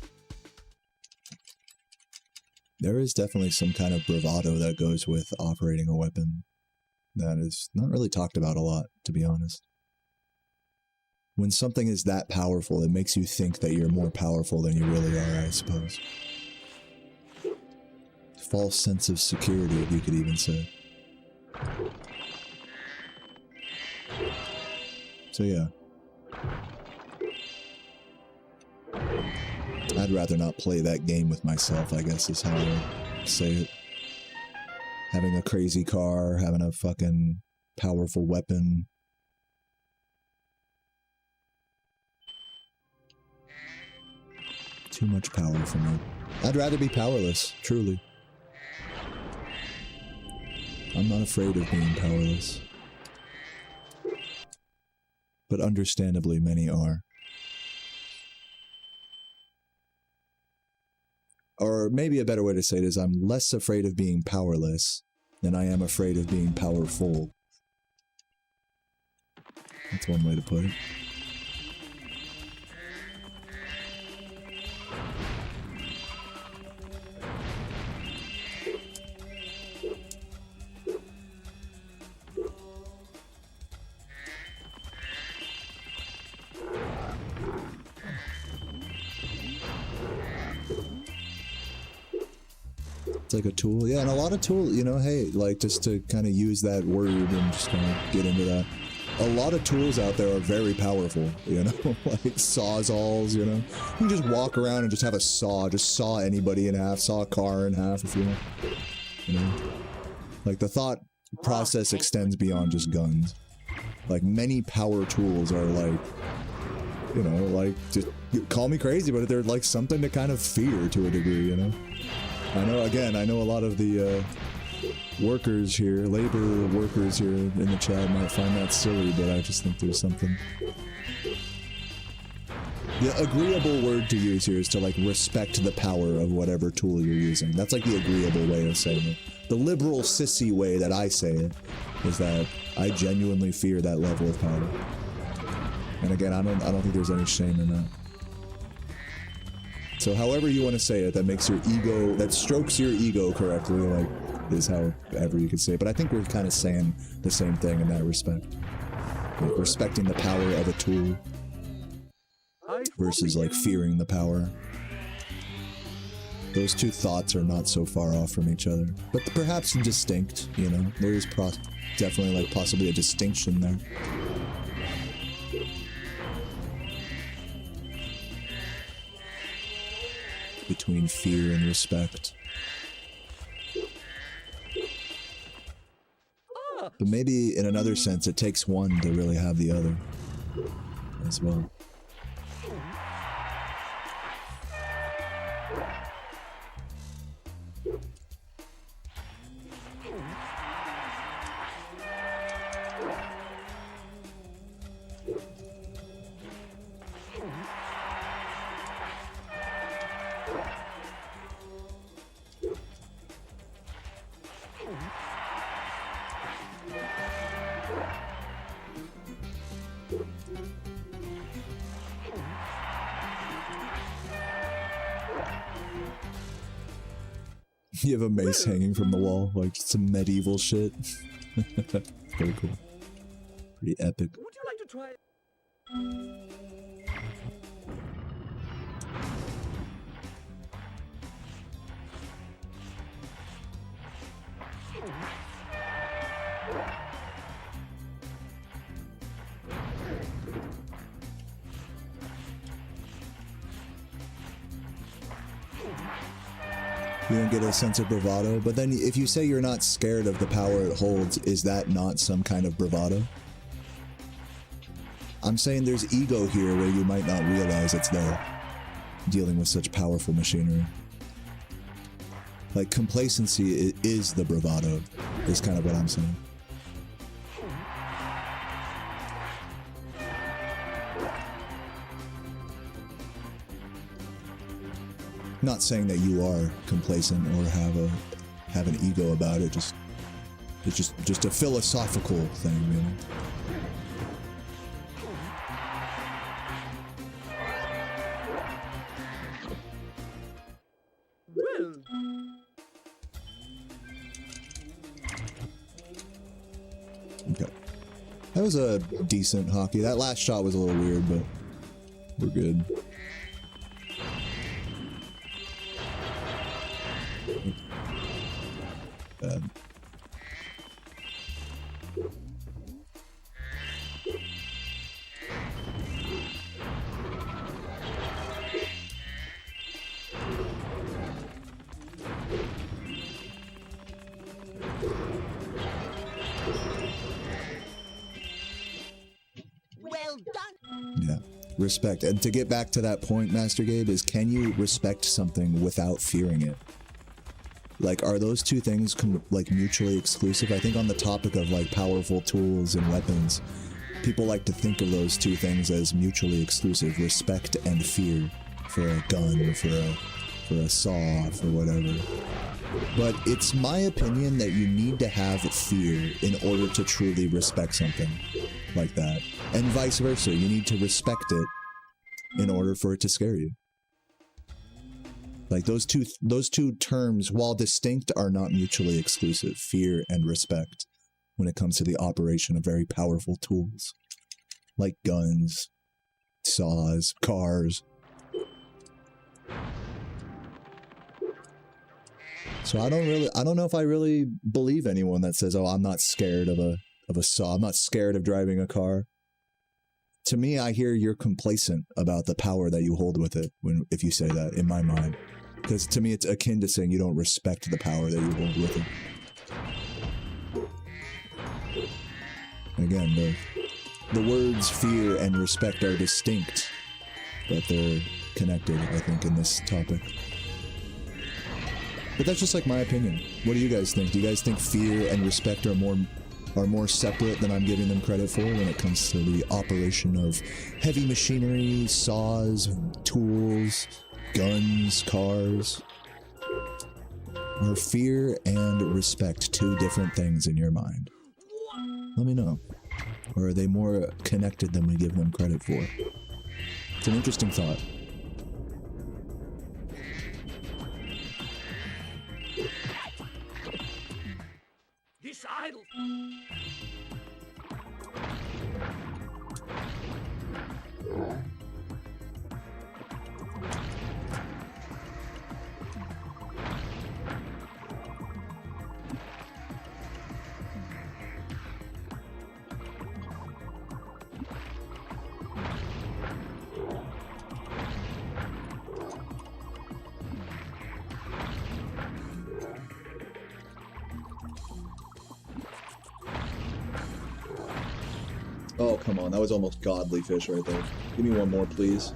S1: There is definitely some kind of bravado that goes with operating a weapon that is not really talked about a lot, to be honest. When something is that powerful, it makes you think that you're more powerful than you really are, I suppose. False sense of security, you could even say. So yeah. I'd rather not play that game with myself, I guess is how I would say it. Having a crazy car, having a fucking powerful weapon. Too much power for me. I'd rather be powerless, truly. I'm not afraid of being powerless. But understandably, many are. Or maybe a better way to say it is I'm less afraid of being powerless than I am afraid of being powerful. That's one way to put it. It's like a tool. Yeah, and a lot of tools, you know, hey, like just to kind of use that word and just kind of get into that. A lot of tools out there are very powerful, you know, like sawzalls, you know. You can just walk around and just have a saw, just saw anybody in half, saw a car in half if you want, you know. Like the thought process extends beyond just guns. Like many power tools are like, you know, like, just call me crazy, but they're like something to kind of fear to a degree, you know. I know a lot of the workers here, labor workers here in the chat might find that silly, but I just think there's something. The agreeable word to use here is to like respect the power of whatever tool you're using. That's like the agreeable way of saying it. The liberal sissy way that I say it is that I genuinely fear that level of power. And again, I don't think there's any shame in that. So however you want to say it, that makes your ego, that strokes your ego correctly, like, is however you could say it. But I think we're kind of saying the same thing in that respect. Like respecting the power of a tool versus like fearing the power. Those two thoughts are not so far off from each other, but perhaps distinct, you know? There is definitely like possibly a distinction there. Between fear and respect. But maybe in another sense, it takes one to really have the other as well. You have a mace hanging from the wall, like some medieval shit. Pretty cool. Pretty epic.
S3: Would you like to try it?
S1: You don't get a sense of bravado, but then if you say you're not scared of the power it holds, is that not some kind of bravado? I'm saying there's ego here where you might not realize it's there, dealing with such powerful machinery. Like complacency is the bravado, is kind of what I'm saying. Not saying that you are complacent or have an ego about it. It's just a philosophical thing, you know. Okay, that was a decent hockey. That last shot was a little weird, but we're good. Bad.
S6: Well done.
S1: Yeah, respect. And to get back to that point, Master Gabe, is can you respect something without fearing it? Like, are those two things like mutually exclusive? I think on the topic of like powerful tools and weapons, people like to think of those two things as mutually exclusive: respect and fear for a gun, for a saw, for whatever. But it's my opinion that you need to have fear in order to truly respect something like that, and vice versa. You need to respect it in order for it to scare you. Like those two terms, while distinct, are not mutually exclusive, fear and respect, when it comes to the operation of very powerful tools, like guns, saws, cars. So I don't know if I really believe anyone that says, "Oh, I'm not scared of a saw. I'm not scared of driving a car." To me, I hear you're complacent about the power that you hold with it if you say that, in my mind. Because to me, it's akin to saying you don't respect the power that you hold with it. Again, the words fear and respect are distinct, but they're connected, I think, in this topic. But that's just like my opinion. What do you guys think? Do you guys think fear and respect are more separate than I'm giving them credit for when it comes to the operation of heavy machinery, saws, tools, guns, cars? Are fear and respect two different things in your mind? Let me know. Or are they more connected than we give them credit for? It's an interesting thought.
S3: This idle.
S1: Oh, come on. That was almost godly fish right there. Give me one more, please.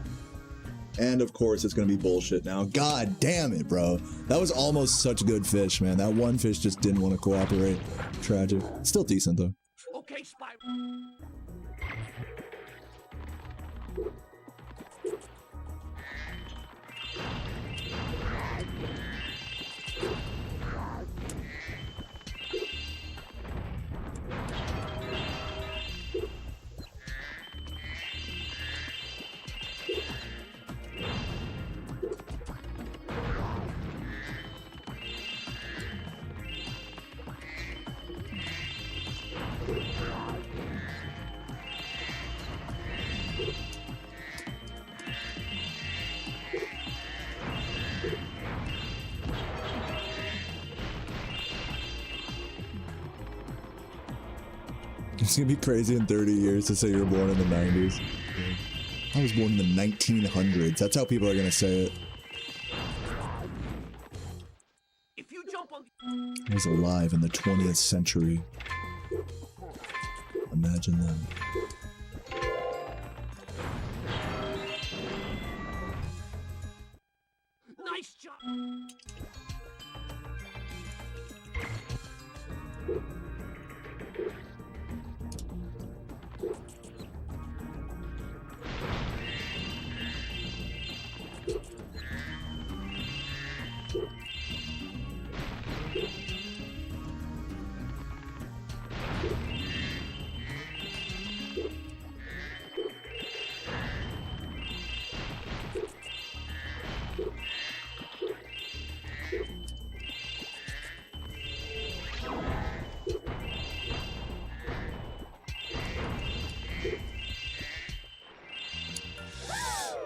S1: And of course, it's going to be bullshit now. God damn it, bro. That was almost such good fish, man. That one fish just didn't want to cooperate. Tragic. Still decent, though.
S3: Okay, Spyro.
S1: It's gonna be crazy in 30 years to say you were born in the 90s. I was born in the 1900s. That's how people are gonna say it.
S3: If you jump on
S1: I was alive in the 20th century. Imagine that.
S3: nice job.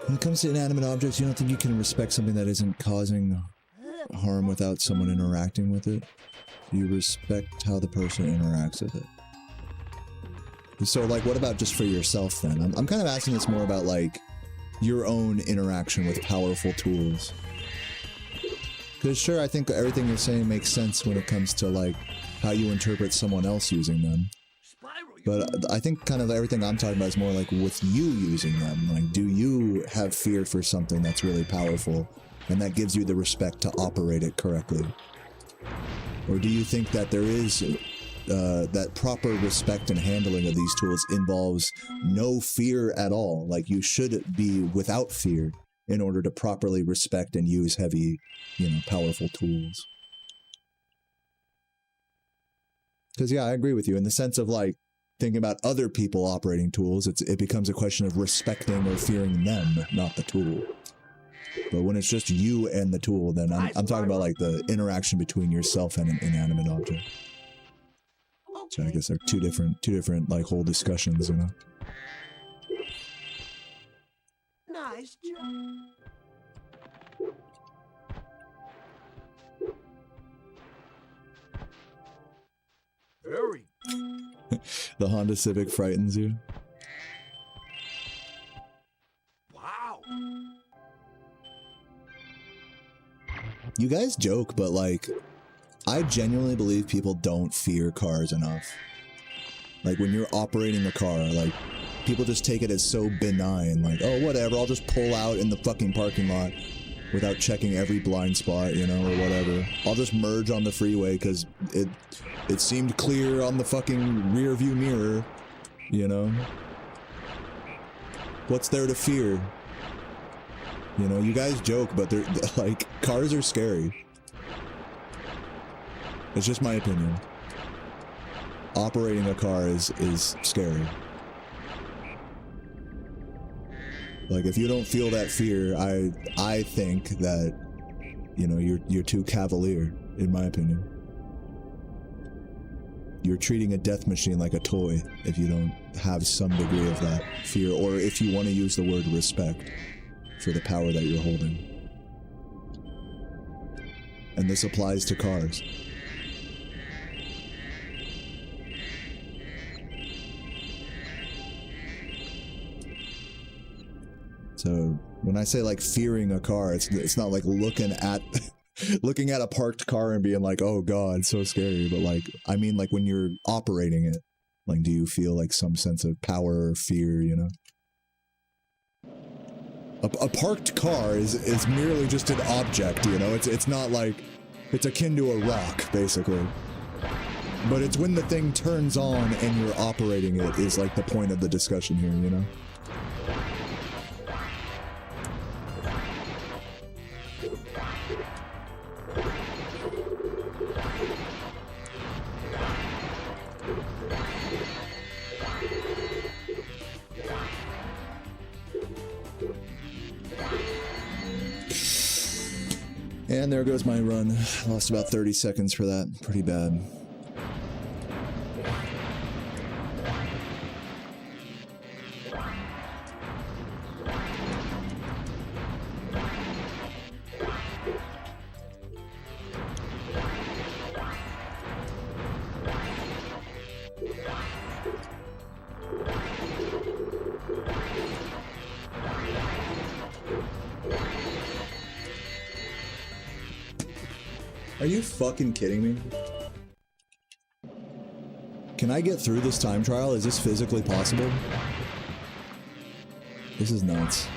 S1: When it comes to inanimate objects, you don't think you can respect something that isn't causing harm without someone interacting with it? Do you respect how the person interacts with it? So, like, what about just for yourself, then? I'm kind of asking this more about, like, your own interaction with powerful tools. Because, sure, I think everything you're saying makes sense when it comes to, like, how you interpret someone else using them. But I think kind of everything I'm talking about is more like with you using them. Like, do you have fear for something that's really powerful and that gives you the respect to operate it correctly? Or do you think that there is that proper respect and handling of these tools involves no fear at all? Like, you should be without fear in order to properly respect and use heavy, you know, powerful tools. Because, yeah, I agree with you in the sense of, like, thinking about other people operating tools, it becomes a question of respecting or fearing them, not the tool. But when it's just you and the tool, then I'm talking about, like, the interaction between yourself and an inanimate object. So I guess they're two different, like, whole discussions, you know?
S3: Nice job. Very.
S2: The Honda Civic frightens you.
S3: Wow.
S2: You guys joke, but like, I genuinely believe people don't fear cars enough. Like when you're operating a car, like people just take it as so benign, like, oh, whatever, I'll just pull out in the fucking parking lot without checking every blind spot, you know, or whatever. I'll just merge on the freeway because it seemed clear on the fucking rear view mirror, you know? What's there to fear? You know, you guys joke, but they're like, cars are scary. It's just my opinion. Operating a car is scary. Like, if you don't feel that fear, I think that, you know, you're too cavalier, in my opinion. You're treating a death machine like a toy if you don't have some degree of that fear, or if you want to use the word respect for the power that you're holding. And this applies to cars. So when I say like fearing a car, it's not like looking at looking at a parked car and being like, oh god, so scary. But like, I mean, like when you're operating it, like, do you feel like some sense of power or fear, you know? A parked car is merely just an object, you know? It's not like, it's akin to a rock, basically. But it's when the thing turns on and you're operating it is like the point of the discussion here, you know? And there goes my run. Lost about 30 seconds for that. Pretty bad. Are you fucking kidding me? Can I get through this time trial? Is this physically possible? This is nuts.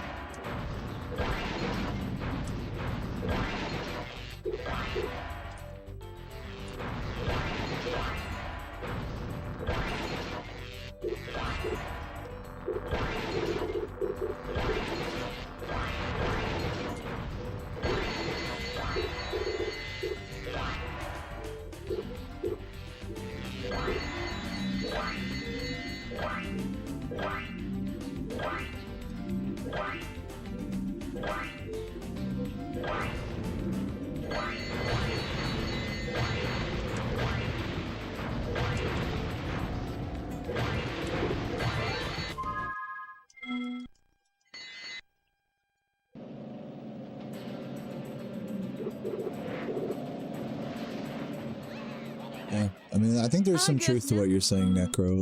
S2: Yeah, I mean, I think there's some truth to what you're saying, Necro.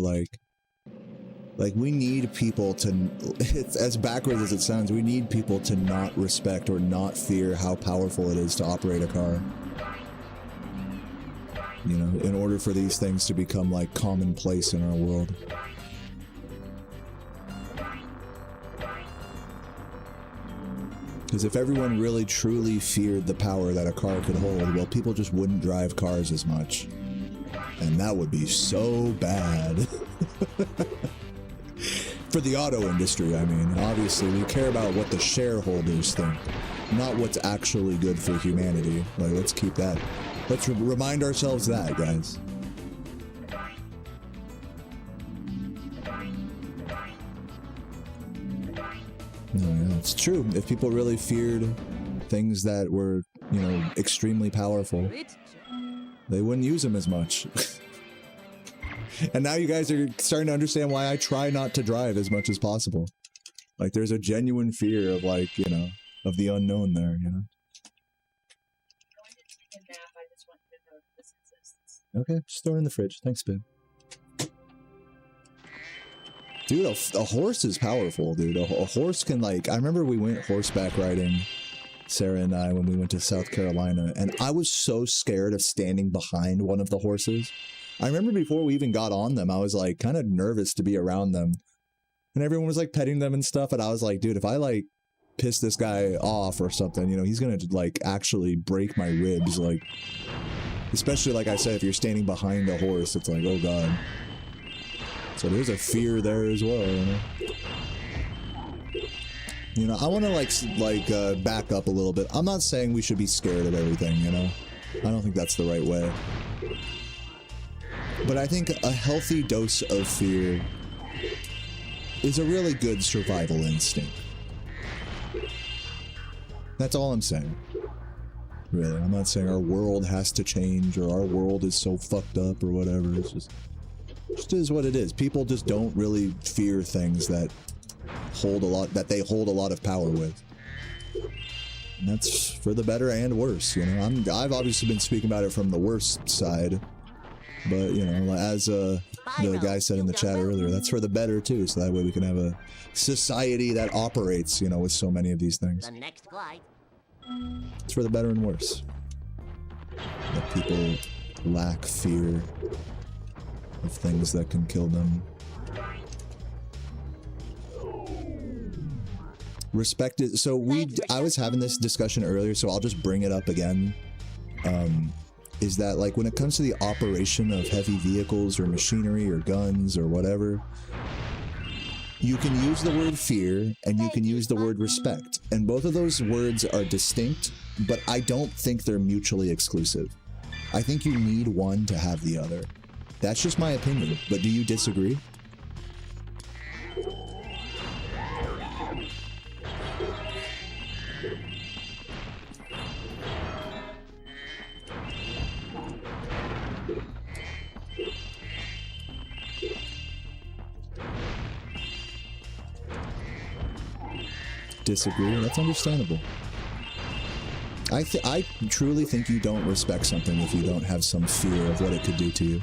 S2: Like we need people to, it's as backwards as it sounds, we need people to not respect or not fear how powerful it is to operate a car. You know, in order for these things to become like commonplace in our world. Because if everyone really truly feared the power that a car could hold, well, people just wouldn't drive cars as much. And that would be so bad. For the auto industry, I mean. Obviously, we care about what the shareholders think, not what's actually good for humanity. Like, let's keep that. Let's remind ourselves that, guys. No, yeah, it's true. If people really feared things that were, you know, extremely powerful, they wouldn't use them as much. And now you guys are starting to understand why I try not to drive as much as possible. Like, there's a genuine fear of, like, you know, of the unknown there, you know?
S7: Going to take a nap, I just want you to know this exists.
S2: Okay, just throw it in the fridge. Thanks, babe.
S1: Dude, a horse is powerful, dude. A horse can, like, I remember we went horseback riding, Sarah and I, when we went to South Carolina, and I was so scared of standing behind one of the horses. I remember before we even got on them, I was like kind of nervous to be around them. And everyone was like petting them and stuff, and I was like, dude, if I like piss this guy off or something, you know, he's gonna like actually break my ribs, like, especially like I said, if you're standing behind a horse, it's like, oh god. So there's a fear there as well, you know. You know, I want to back up a little bit. I'm not saying we should be scared of everything, you know. I don't think that's the right way. But I think a healthy dose of fear is a really good survival instinct. That's all I'm saying. Really, I'm not saying our world has to change or our world is so fucked up or whatever. It's just is what it is. People just don't really fear things that they hold a lot of power with. And that's for the better and worse, you know. I've obviously been speaking about it from the worst side. But, you know, as the guy said in the chat earlier, that's for the better, too. So that way we can have a society that operates, you know, with so many of these things.
S7: The next glide.
S1: It's for the better and worse. That people lack fear of things that can kill them. Respect it. So I was having this discussion earlier, so I'll just bring it up again. Is that, like, when it comes to the operation of heavy vehicles or machinery or guns or whatever, you can use the word fear and you can use the word respect. And both of those words are distinct, but I don't think they're mutually exclusive. I think you need one to have the other. That's just my opinion, but do you disagree? Disagree? That's understandable. I truly think you don't respect something if you don't have some fear of what it could do to you.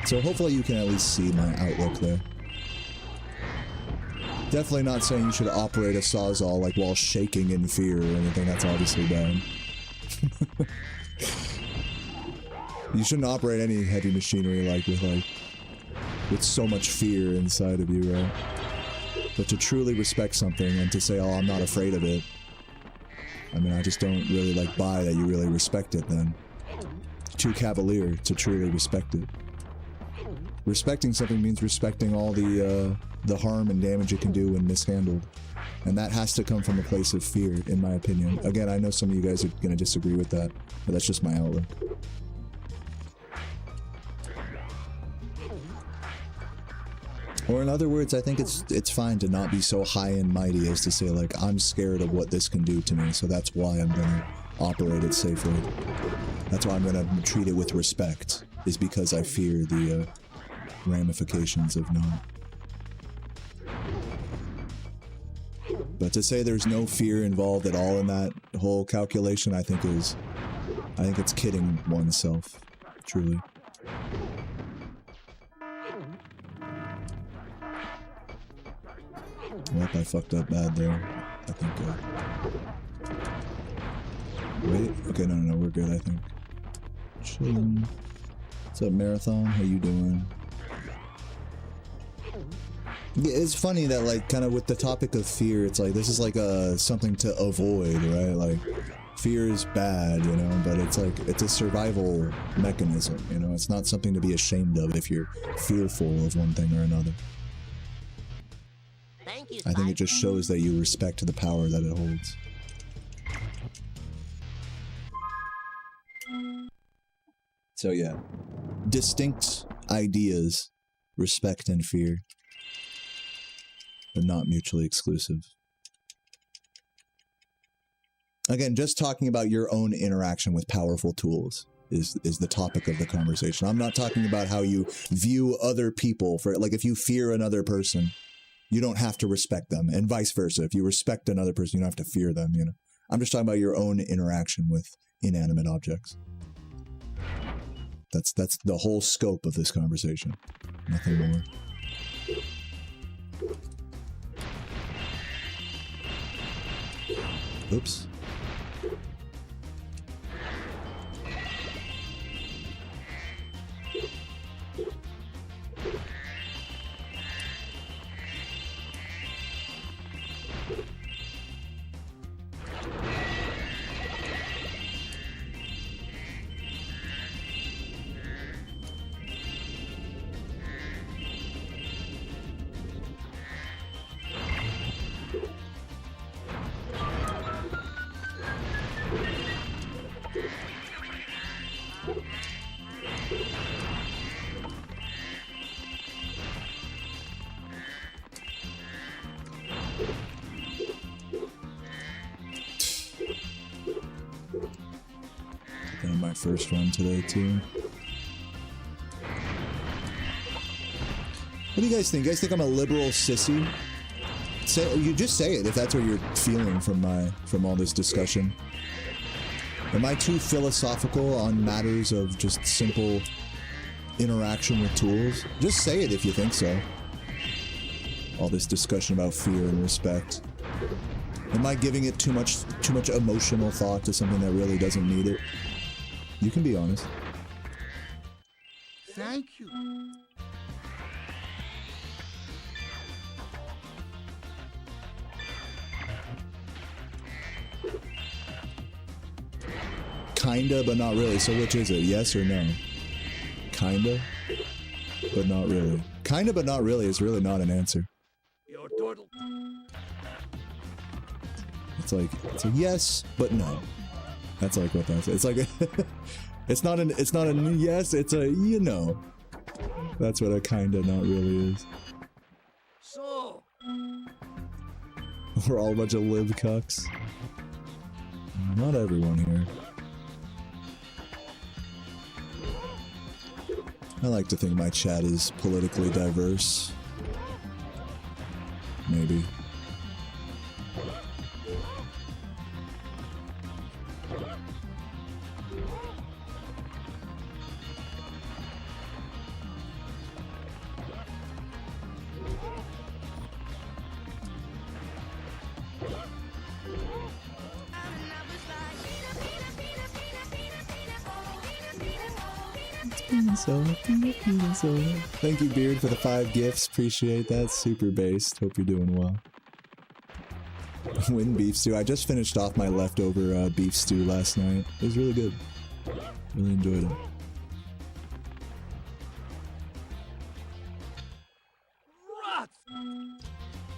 S1: So hopefully you can at least see my outlook there. Definitely not saying you should operate a Sawzall like while shaking in fear or anything. That's obviously bad. You shouldn't operate any heavy machinery with so much fear inside of you, right? But to truly respect something and to say, oh, I'm not afraid of it. I mean, I just don't really buy that you really respect it then. Too cavalier to truly respect it. Respecting something means respecting all the harm and damage it can do when mishandled. And that has to come from a place of fear, in my opinion. Again, I know some of you guys are going to disagree with that, but that's just my outlook. Or in other words, I think it's fine to not be so high and mighty as to say, like, I'm scared of what this can do to me, so that's why I'm going to operate it safely. That's why I'm going to treat it with respect, is because I fear the ramifications of not. But to say there's no fear involved at all in that whole calculation, I think it's kidding oneself, truly. Yep, I fucked up bad there. I think, wait, okay, no, we're good, I think. Chillin'. What's up, Marathon? How you doing? Yeah, it's funny that, like, kind of with the topic of fear, it's like, this is like something to avoid, right? Like, fear is bad, you know, but it's like, it's a survival mechanism, you know? It's not something to be ashamed of if you're fearful of one thing or another.
S7: Thank you,
S1: I think it just shows that you respect the power that it holds. So yeah, distinct ideas, respect and fear, but not mutually exclusive. Again, just talking about your own interaction with powerful tools is the topic of the conversation. I'm not talking about how you view other people. For like, if you fear another person, you don't have to respect them, and vice versa. If you respect another person, you don't have to fear them, you know. I'm just talking about your own interaction with inanimate objects. That's the whole scope of this conversation. Nothing more. Oops. Got my first run today too. What do you guys think? You guys think I'm a liberal sissy? You just say it if that's what you're feeling from all this discussion. Am I too philosophical on matters of just simple interaction with tools? Just say it if you think so. All this discussion about fear and respect. Am I giving it too much emotional thought to something that really doesn't need it? You can be honest.
S5: Thank you.
S1: Kinda, but not really. So which is it? Yes or no? Kinda, but not really. Kinda, but not really is really not an answer.
S3: Your turtle.
S1: It's a yes, but no. That's like what that's. It's like it's not a yes. It's a you know. That's what a kinda not really is.
S3: So,
S1: We're all a bunch of live cucks. Not everyone here. I like to think my chat is politically diverse. Maybe. Thank you, Beard, for the 5 gifts. Appreciate that. Super based. Hope you're doing well. Win beef stew. I just finished off my leftover beef stew last night. It was really good. Really enjoyed it.
S3: rats!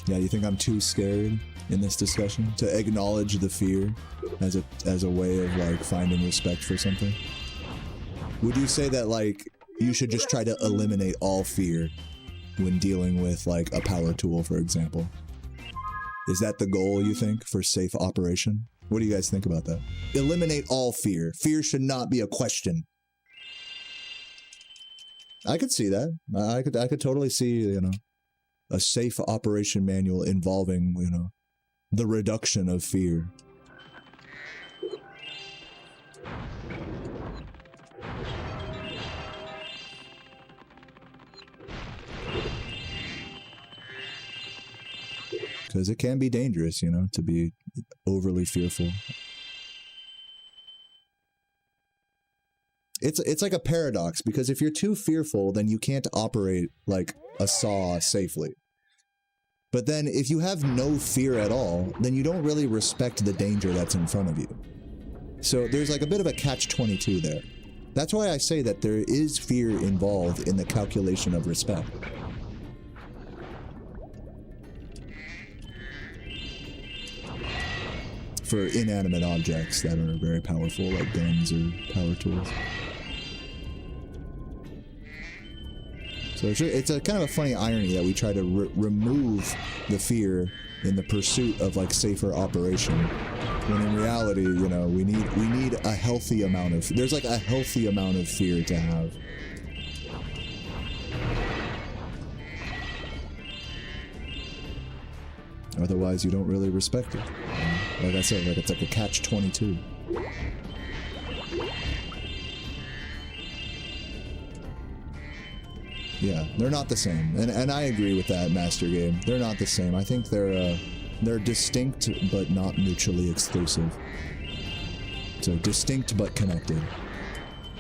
S1: Yeah, you think I'm too scared in this discussion to acknowledge the fear as a way of like finding respect for something? Would you say that like you should just try to eliminate all fear when dealing with like a power tool, for example? Is that the goal, you think, for safe operation? What do you guys think about that? Eliminate all fear. Fear should not be a question. I could see that. I could totally see, you know, a safe operation manual involving, you know, the reduction of fear. Because it can be dangerous, you know, to be overly fearful. It's like a paradox, because if you're too fearful, then you can't operate like a saw safely. But then if you have no fear at all, then you don't really respect the danger that's in front of you. So there's like a bit of a catch-22 there. That's why I say that there is fear involved in the calculation of respect. For inanimate objects that are very powerful, like guns or power tools. So it's a kind of a funny irony that we try to remove the fear in the pursuit of like safer operation, when in reality, you know, we need a healthy amount of, there's like a healthy amount of fear to have. Otherwise, you don't really respect it. Like I said, like it's like a catch-22. Yeah, they're not the same, and I agree with that, Master Game. They're not the same. I think they're distinct but not mutually exclusive. So distinct but connected.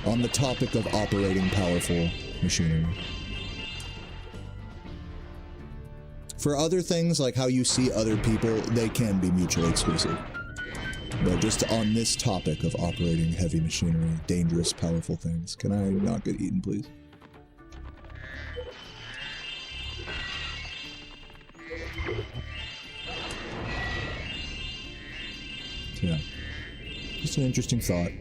S1: On the topic of operating powerful machinery. For other things, like how you see other people, they can be mutually exclusive. But just on this topic of operating heavy machinery, dangerous, powerful things. Can I not get eaten, please? So yeah. Just an interesting thought.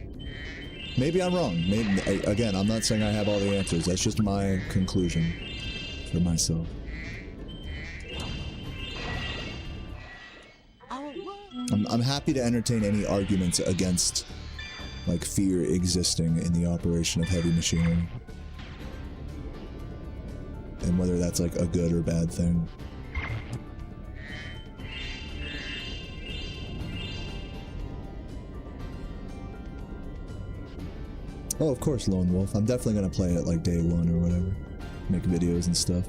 S1: Maybe I'm wrong. Maybe, again, I'm not saying I have all the answers. That's just my conclusion for myself. I'm happy to entertain any arguments against, like, fear existing in the operation of heavy machinery. And whether that's, like, a good or bad thing. Oh, of course, Lone Wolf. I'm definitely gonna play it, like, day one or whatever. Make videos and stuff.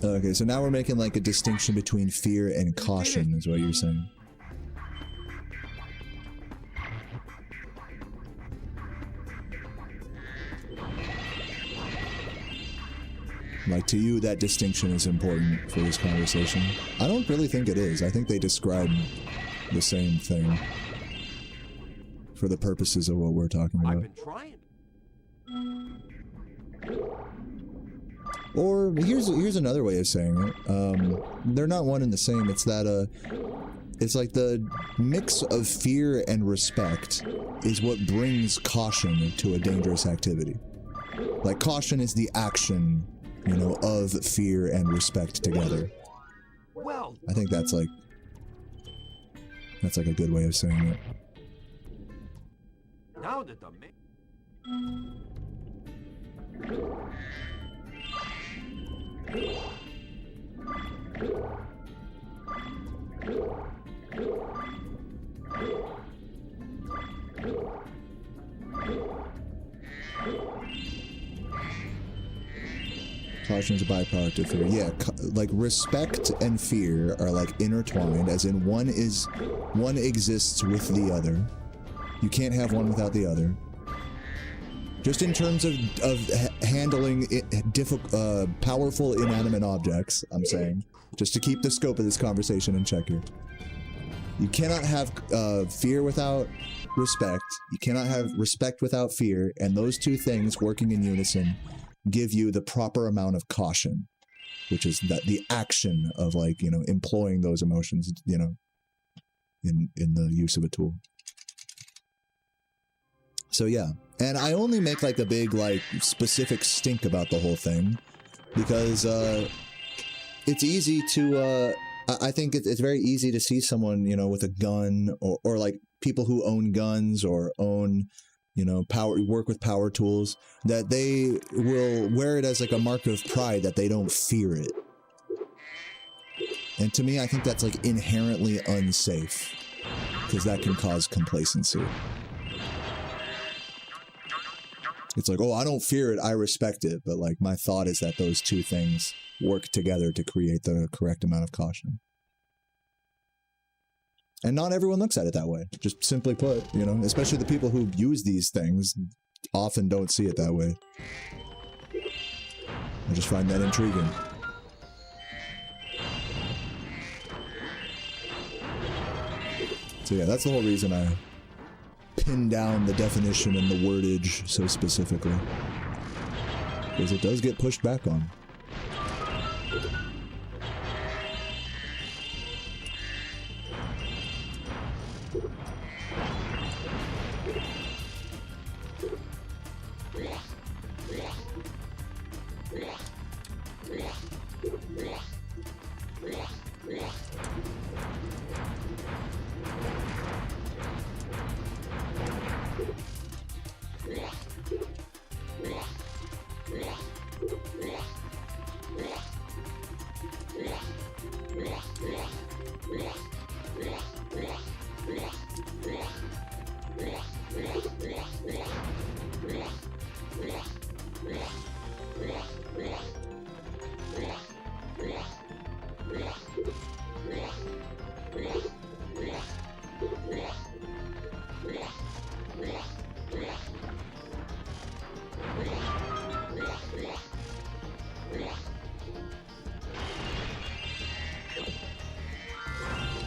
S1: Okay, so now we're making like a distinction between fear and caution, is what you're saying. Like, to you, that distinction is important for this conversation? I don't really think it is. I think they describe the same thing for the purposes of what we're talking about.
S3: I've been trying.
S1: Or here's another way of saying it. They're not one and the same. It's that it's like the mix of fear and respect is what brings caution to a dangerous activity. Like, caution is the action, you know, of fear and respect together.
S3: Well,
S1: I think that's like a good way of saying it.
S3: now that the
S1: Caution is a byproduct of fear. Yeah, like respect and fear are like intertwined, as in one exists with the other. You can't have one without the other. Just in terms of handling powerful inanimate objects, I'm saying, just to keep the scope of this conversation in check here. You cannot have fear without respect. You cannot have respect without fear, and those two things working in unison give you the proper amount of caution, which is the action of, like, you know, employing those emotions, you know, in the use of a tool. So yeah, and I only make like a big, like, specific stink about the whole thing because it's easy to I think it's very easy to see someone, you know, with a gun, or like people who own guns or own, you know, work with power tools, that they will wear it as like a mark of pride that they don't fear it. And to me, I think that's like inherently unsafe, because that can cause complacency. It's like, oh, I don't fear it, I respect it, but like my thought is that those two things work together to create the correct amount of caution. And not everyone looks at it that way. Just simply put, you know, especially the people who use these things often don't see it that way. I just find that intriguing. So yeah, that's the whole reason I pin down the definition and the wordage so specifically. Because it does get pushed back on.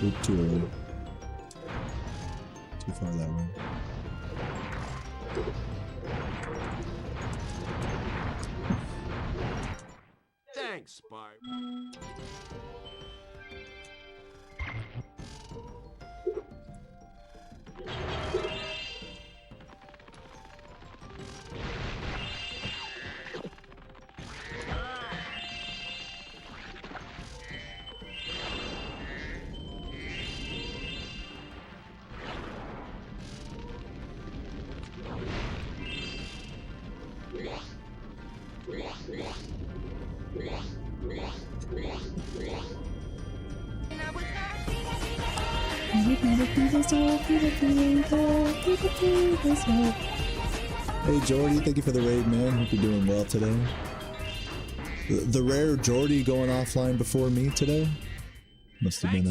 S2: Oop, too early. Too far that way.
S3: Thanks, Spyro.
S2: Hey Jordy, thank you for the raid, man. Hope you're doing well today. The rare Jordy going offline before me today. Must have been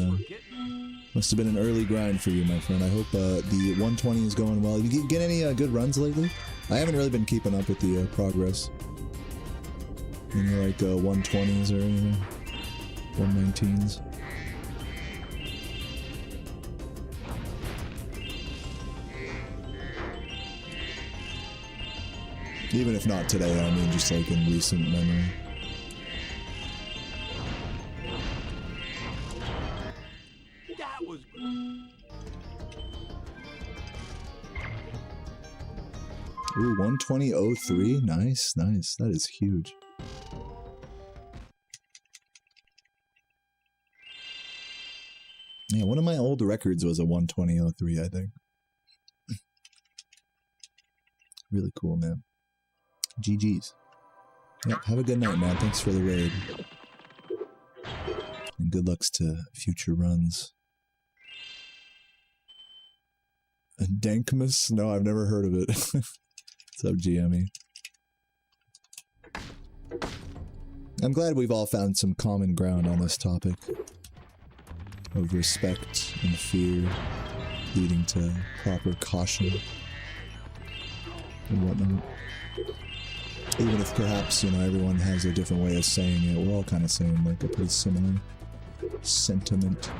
S2: an early grind for you, my friend. I hope the 120 is going well. You get any good runs lately? I haven't really been keeping up with the progress. Any like 120s or anything? 119s? Even if not today, I mean just like in recent memory.
S3: That was
S2: Ooh, 120.03. Nice, nice. That is huge. Yeah, one of my old records was a 120.03, I think. Really cool, man. GG's. Yep, have a good night, man. Thanks for the raid. And good lucks to future runs. Dankmas? No, I've never heard of it. What's up, GME? I'm glad we've all found some common ground on this topic of respect and fear leading to proper caution and whatnot. Even if perhaps, you know, everyone has a different way of saying it, we're all kind of saying like a pretty similar sentiment.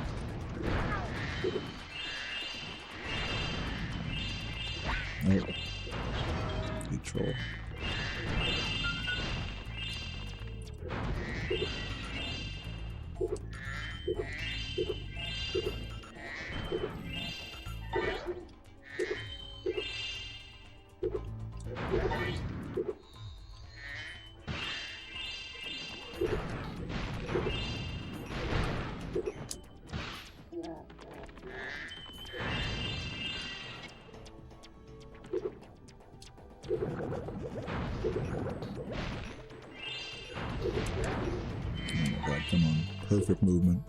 S2: Oh. Good troll. Come on, perfect movement.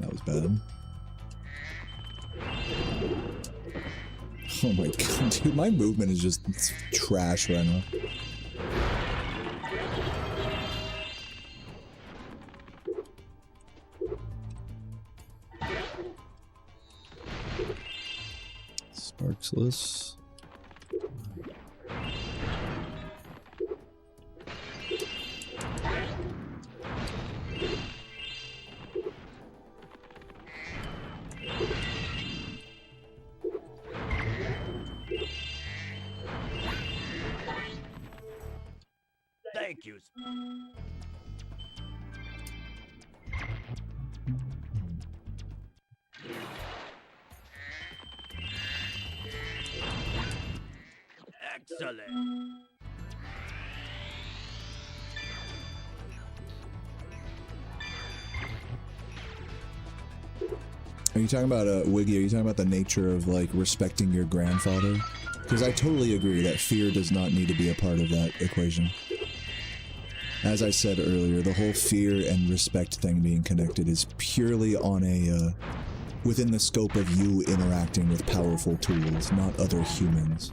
S2: That was bad. Oh my god, dude, my movement is just trash right now. Sparksless.
S3: Thank you. Excellent.
S1: Are you talking about, Wiggy, are you talking about the nature of, like, respecting your grandfather? Because I totally agree that fear does not need to be a part of that equation. As I said earlier, the whole fear and respect thing being connected is purely on a, within the scope of you interacting with powerful tools, not other humans.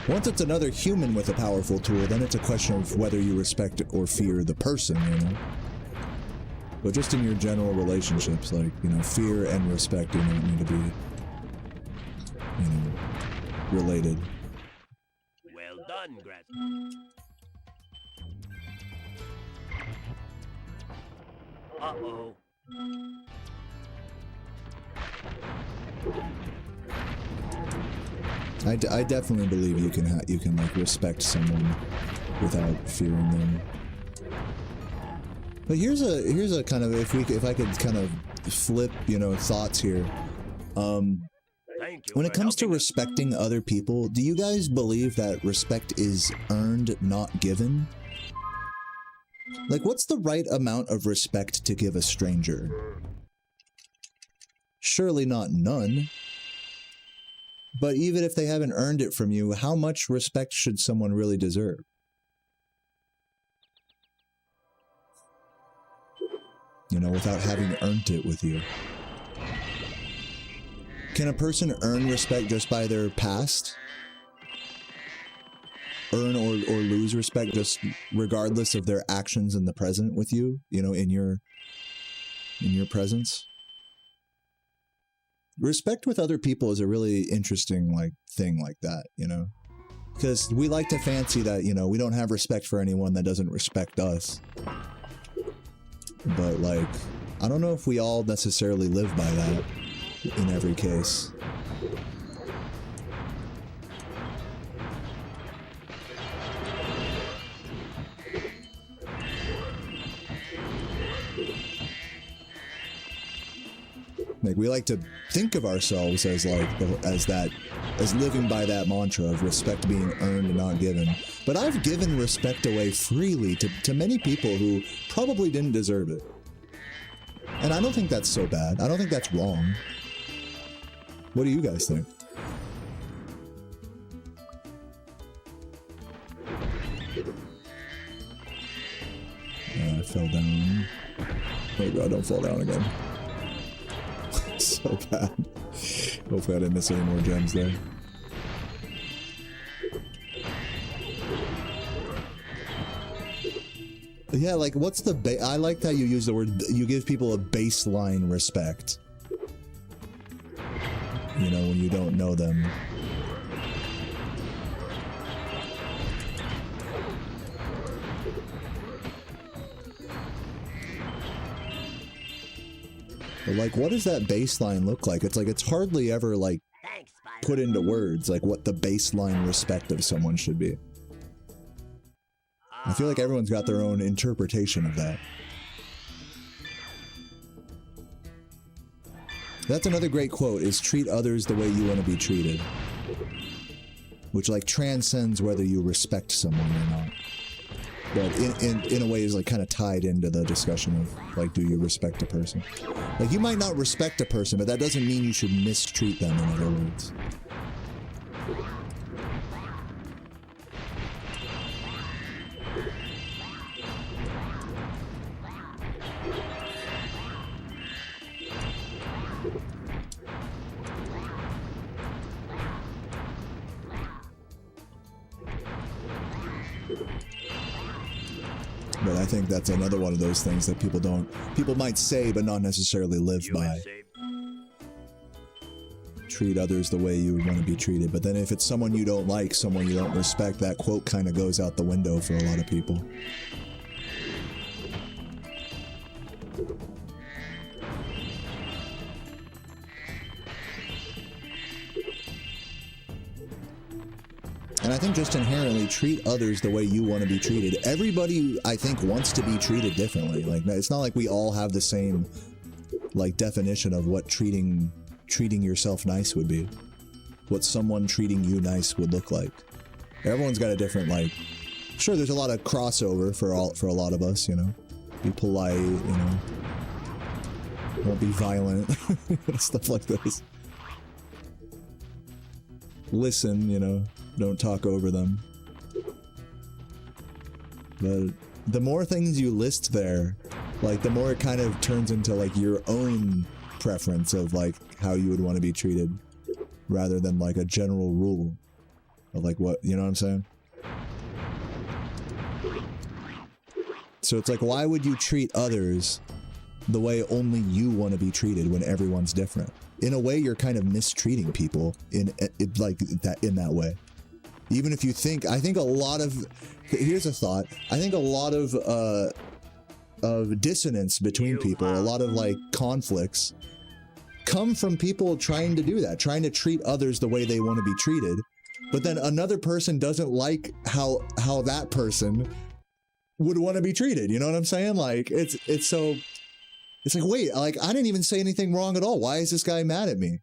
S1: Once it's another human with a powerful tool, then it's a question of whether you respect or fear the person, you know? But just in your general relationships, like, you know, fear and respect do not need to be, you know, related.
S3: Well done, Grass. Uh-oh.
S1: I definitely believe you can like respect someone without fearing them. But here's a kind of if I could kind of flip, you know, thoughts here.
S3: Thank you
S1: When it
S3: for
S1: comes to
S3: helping us.
S1: respecting other people, do you guys believe that respect is earned, not given? Like, what's the right amount of respect to give a stranger? Surely not none. But even if they haven't earned it from you, how much respect should someone really deserve? You know, without having earned it with you. Can a person earn respect just by their past? Earn or lose respect just regardless of their actions in the present with you, you know, in your presence? Respect with other people is a really interesting, like, thing like that, you know? Because we like to fancy that, you know, we don't have respect for anyone that doesn't respect us. But, like, I don't know if we all necessarily live by that in every case. Like, we like to think of ourselves as like as living by that mantra of respect being earned and not given. But I've given respect away freely to many people who probably didn't deserve it. And I don't think that's so bad. I don't think that's wrong. What do you guys think? I fell down. Oh god, don't fall down again. So bad. Hopefully I didn't miss any more gems there. Yeah, like, what's the I like how you use the word, you give people a baseline respect. You know, when you don't know them. But, like, what does that baseline look like? It's like, it's hardly ever, like,
S3: Thanks, Spyro.
S1: put into words, like, what the baseline respect of someone should be. I feel like everyone's got their own interpretation of that. That's another great quote, is treat others the way you want to be treated. Which, like, transcends whether you respect someone or not. But in a way is, like, kind of tied into the discussion of, like, do you respect a person? Like, you might not respect a person, but that doesn't mean you should mistreat them, in other words. But I think that's another one of those things that people might say but not necessarily live by.
S3: USA.
S1: Treat others the way you would want to be treated. But then if it's someone you don't like, someone you don't respect, that quote kind of goes out the window for a lot of people. And I think just inherently treat others the way you want to be treated. Everybody, I think, wants to be treated differently. Like, it's not like we all have the same, like, definition of what treating yourself nice would be. What someone treating you nice would look like. Everyone's got a different, like, sure, there's a lot of crossover for a lot of us, you know. Be polite, you know. Won't be violent. Stuff like this. Listen, you know, don't talk over them. But the more things you list there, like, the more it kind of turns into, like, your own preference of, like, how you would want to be treated, rather than, like, a general rule of, like, what, you know what I'm saying? So it's like, why would you treat others the way only you want to be treated when everyone's different? In a way, you're kind of mistreating people in that way. Even if you think, I think a lot of, here's a thought, I think a lot of dissonance between people, a lot of like conflicts, come from people trying to do that, trying to treat others the way they want to be treated, but then another person doesn't like how that person would want to be treated. You know what I'm saying? Like, it's like, wait, like, I didn't even say anything wrong at all. Why is this guy mad at me?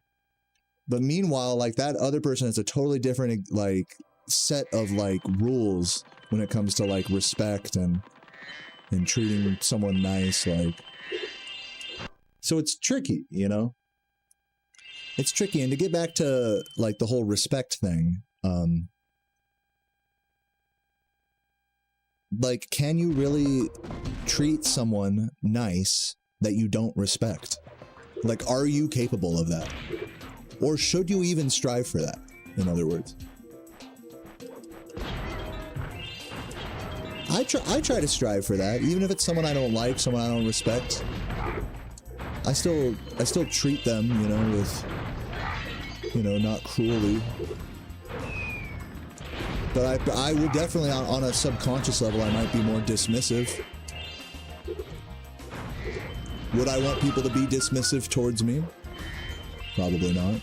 S1: But meanwhile, like, that other person has a totally different, like, set of, like, rules when it comes to, like, respect and treating someone nice, like. So it's tricky, you know? It's tricky. And to get back to, like, the whole respect thing, like, can you really treat someone nice that you don't respect? Like, are you capable of that? Or should you even strive for that, in other words? I try to strive for that, even if it's someone I don't like, someone I don't respect. I still treat them, you know, with, you know, not cruelly. But I would definitely, on a subconscious level, I might be more dismissive. Would I want people to be dismissive towards me? Probably not.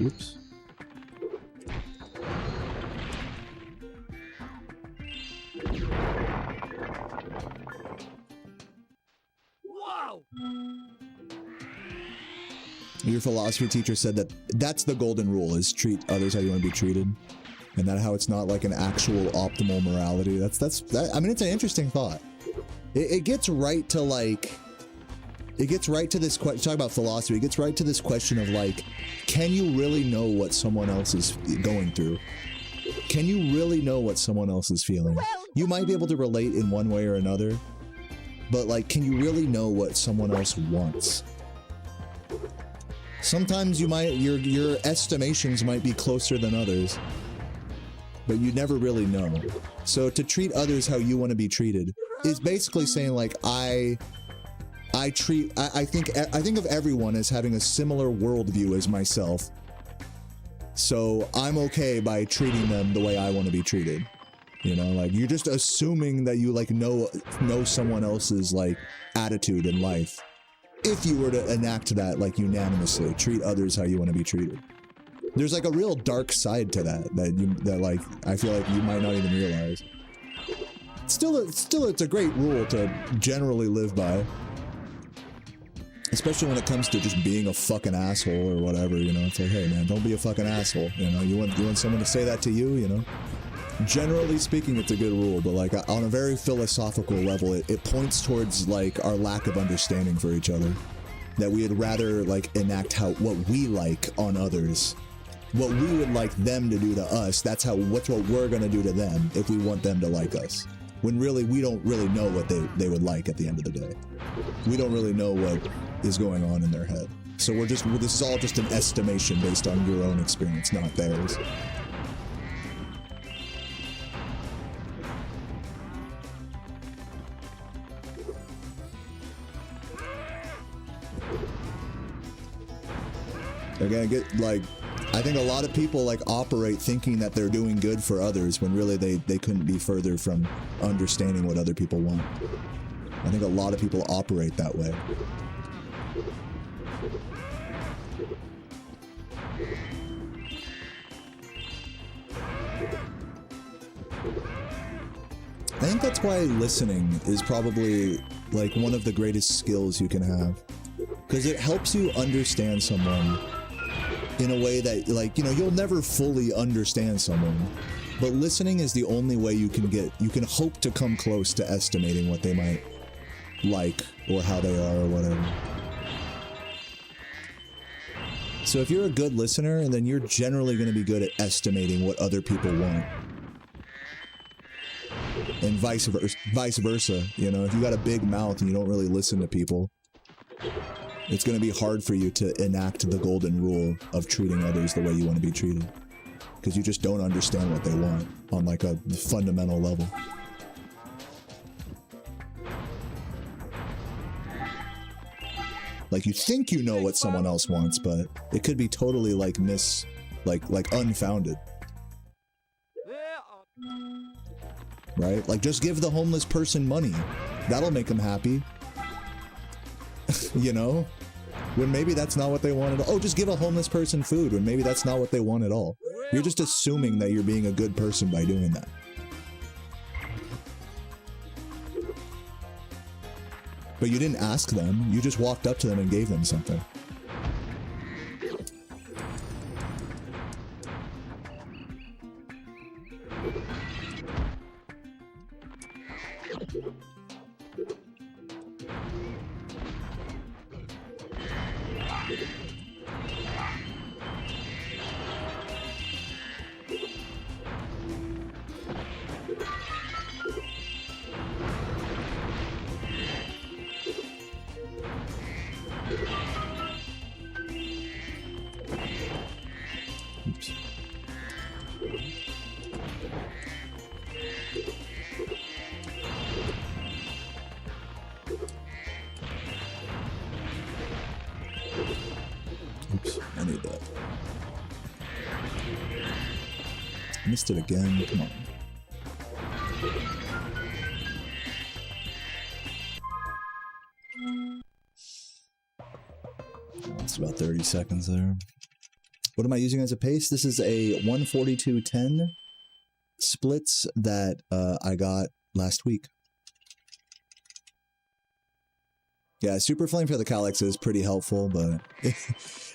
S1: Oops.
S3: Whoa!
S1: Your philosophy teacher said that that's the golden rule, is treat others how you want to be treated. And that how it's not like an actual optimal morality. That, I mean, it's an interesting thought. It gets right to, like, it gets right to this question, talk about philosophy, it gets right to this question of, like, can you really know what someone else is going through? Can you really know what someone else is feeling? You might be able to relate in one way or another, but, like, can you really know what someone else wants? Sometimes you might, your estimations might be closer than others, but you never really know. So to treat others how you want to be treated is basically saying, like, I think of everyone as having a similar worldview as myself. So I'm okay by treating them the way I want to be treated. You know, like, you're just assuming that you, like, know someone else's, like, attitude in life. If you were to enact that, like, unanimously, treat others how you want to be treated. There's, like, a real dark side to that like, I feel like you might not even realize. Still, it's a great rule to generally live by. Especially when it comes to just being a fucking asshole or whatever, you know. It's like, hey, man, don't be a fucking asshole, you know. You want someone to say that to you, you know. Generally speaking, it's a good rule, but, like, on a very philosophical level, it points towards, like, our lack of understanding for each other. That we'd rather, like, enact what we like on others. What we would like them to do to us, that's what we're gonna do to them if we want them to like us. When really, we don't really know what they would like at the end of the day. We don't really know what is going on in their head. So this is all just an estimation based on your own experience, not theirs. Again, I think a lot of people, like, operate thinking that they're doing good for others when really they couldn't be further from understanding what other people want. I think a lot of people operate that way. I think that's why listening is probably, like, one of the greatest skills you can have. Because it helps you understand someone in a way that, like, you know, you'll never fully understand someone. But listening is the only way you can hope to come close to estimating what they might like or how they are or whatever. So if you're a good listener, then you're generally going to be good at estimating what other people want. And vice versa, you know, if you got a big mouth and you don't really listen to people, it's going to be hard for you to enact the golden rule of treating others the way you want to be treated. Because you just don't understand what they want on like a fundamental level. Like you think you know what someone else wants, but it could be totally like unfounded. Right? Like just give the homeless person money. That'll make them happy. You know? When maybe that's not what they wanted. Oh, just give a homeless person food when maybe that's not what they want at all. You're just assuming that you're being a good person by doing that. But you didn't ask them. You just walked up to them and gave them something. Missed it again. Come on. It's about 30 seconds there. What am I using as a pace? This is a 142.10 splits that I got last week. Yeah, Super Flame for the Cowlex is pretty helpful, but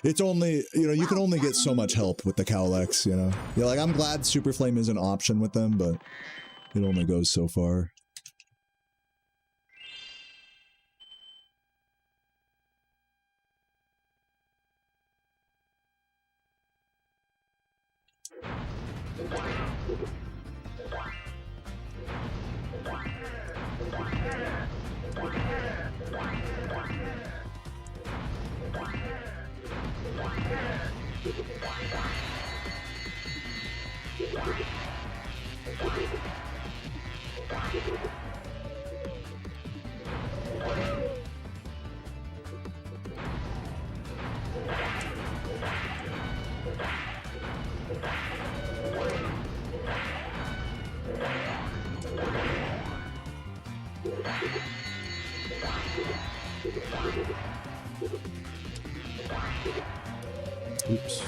S1: it's only, you know, you can only get so much help with the Cowlex, you know? Yeah, like, I'm glad Super Flame is an option with them, but it only goes so far. Oops.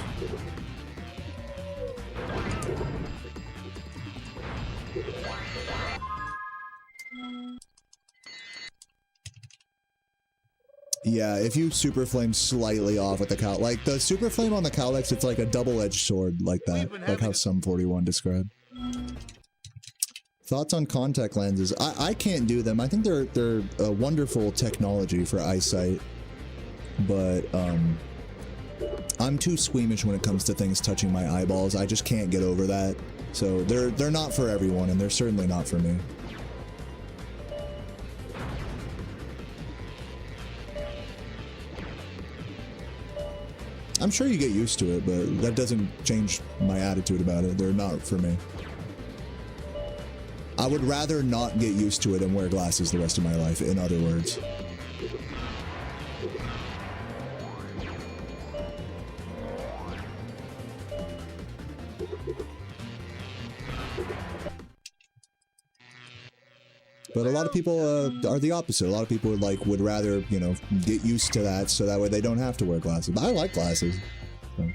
S1: Yeah, if you Super Flame slightly off with the cow, like the Super Flame on the Cowlex, it's like a double-edged sword like that, like how Sum 41 described. Thoughts on contact lenses? I can't do them. I think they're a wonderful technology for eyesight, but I'm too squeamish when it comes to things touching my eyeballs. I just can't get over that. So they're not for everyone, and they're certainly not for me. I'm sure you get used to it, but that doesn't change my attitude about it. They're not for me. I would rather not get used to it and wear glasses the rest of my life, in other words. But a lot of people are the opposite. A lot of people would rather, you know, get used to that so that way they don't have to wear glasses. But I like glasses. So.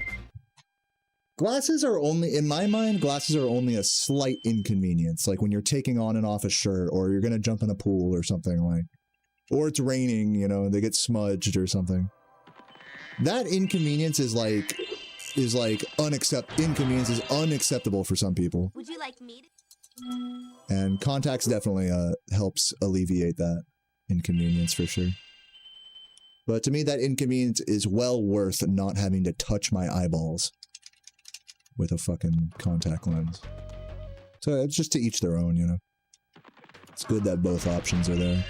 S1: Glasses are only, in my mind, glasses are only a slight inconvenience. Like when you're taking on and off a shirt, or you're going to jump in a pool or something, like, or it's raining, you know, and they get smudged or something. That inconvenience is like is like inconvenience is unacceptable for some people.
S6: Would you like me to?
S1: And contacts definitely helps alleviate that inconvenience for sure. But to me, that inconvenience is well worth not having to touch my eyeballs with a fucking contact lens. So it's just to each their own, you know. It's good that both options are there.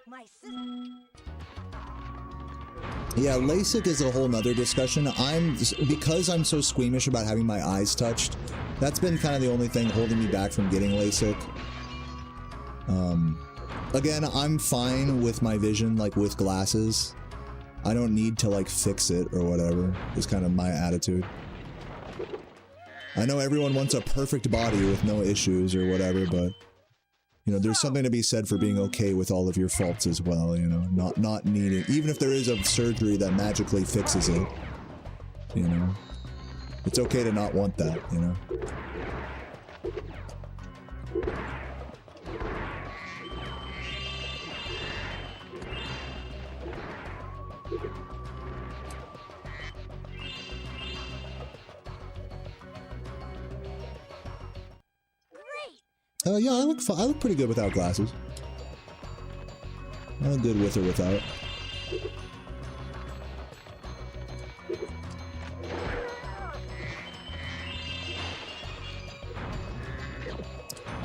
S6: My sister.
S1: Yeah, LASIK is a whole nother discussion. Because I'm so squeamish about having my eyes touched, that's been kind of the only thing holding me back from getting LASIK. Again, I'm fine with my vision, like with glasses. I don't need to like fix it or whatever, is kind of my attitude. I know everyone wants a perfect body with no issues or whatever, but you know, there's something to be said for being okay with all of your faults as well, you know, not needing, even if there is a surgery that magically fixes it, you know, it's okay to not want that, you know. Yeah, I look pretty good without glasses. I look good with or without.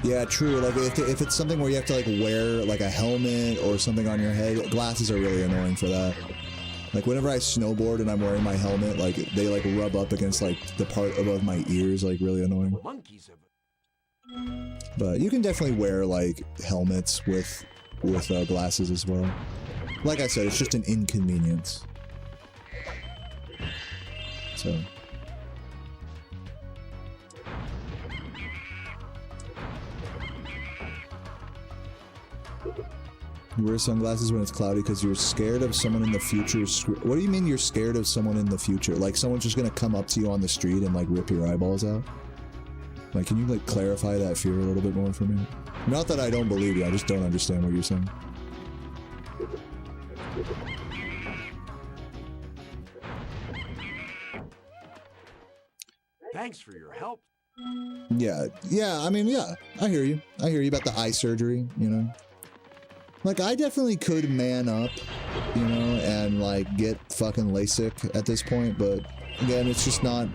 S1: Yeah, true. Like if it's something where you have to like wear like a helmet or something on your head, glasses are really annoying for that. Like whenever I snowboard and I'm wearing my helmet, like they like rub up against like the part above my ears, like really annoying.
S3: Monkeys have
S1: But you can definitely wear like helmets with glasses as well. Like I said, it's just an inconvenience. So. You wear sunglasses when it's cloudy because you're scared of someone in the future. What do you mean you're scared of someone in the future? Like someone's just gonna come up to you on the street and like rip your eyeballs out? Like, can you like clarify that fear a little bit more for me? Not that I don't believe you, I just don't understand what you're saying.
S3: Thanks for your help.
S1: Yeah, I mean, yeah, I hear you. I hear you about the eye surgery, you know. Like, I definitely could man up, you know, and like get fucking LASIK at this point, but again, it's just not.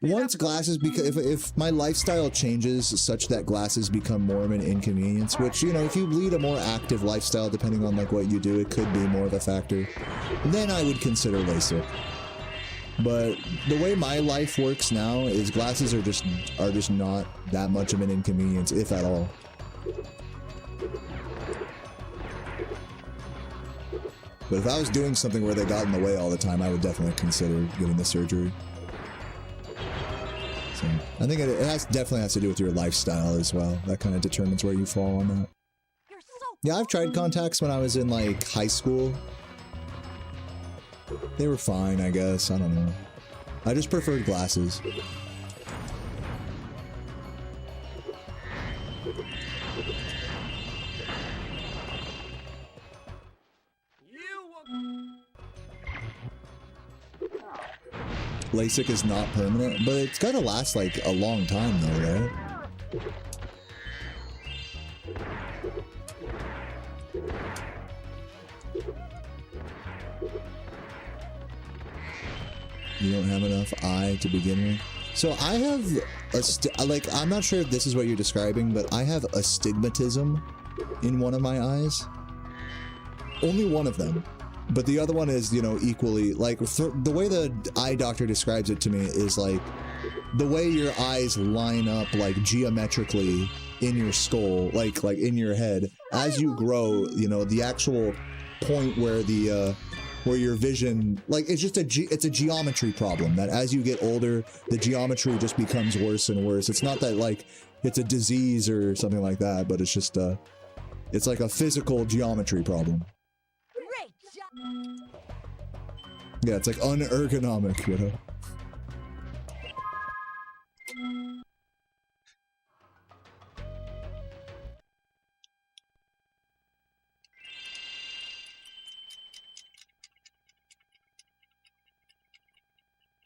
S1: Once glasses because if my lifestyle changes such that glasses become more of an inconvenience, which, you know, if you lead a more active lifestyle, depending on like what you do, it could be more of a factor, then I would consider LASIK. But the way my life works now is glasses are just not that much of an inconvenience, if at all. But if I was doing something where they got in the way all the time, I would definitely consider getting the surgery. So I think it definitely has to do with your lifestyle as well. That kind of determines where you fall on that. Yeah, I've tried contacts when I was in like high school. They were fine, I guess. I don't know. I just preferred glasses. LASIK is not permanent, but it's gotta last like a long time though, right? You don't have enough eye to begin with. So I have I'm not sure if this is what you're describing, but I have astigmatism in one of my eyes. Only one of them. But the other one is, you know, equally, like, the way the eye doctor describes it to me is, like, the way your eyes line up, like, geometrically in your skull, like in your head, as you grow, you know, the actual point where where your vision, like, it's just it's a geometry problem, that as you get older, the geometry just becomes worse and worse. It's not that, like, it's a disease or something like that, but it's just, it's like a physical geometry problem. Yeah, it's like unergonomic, you know?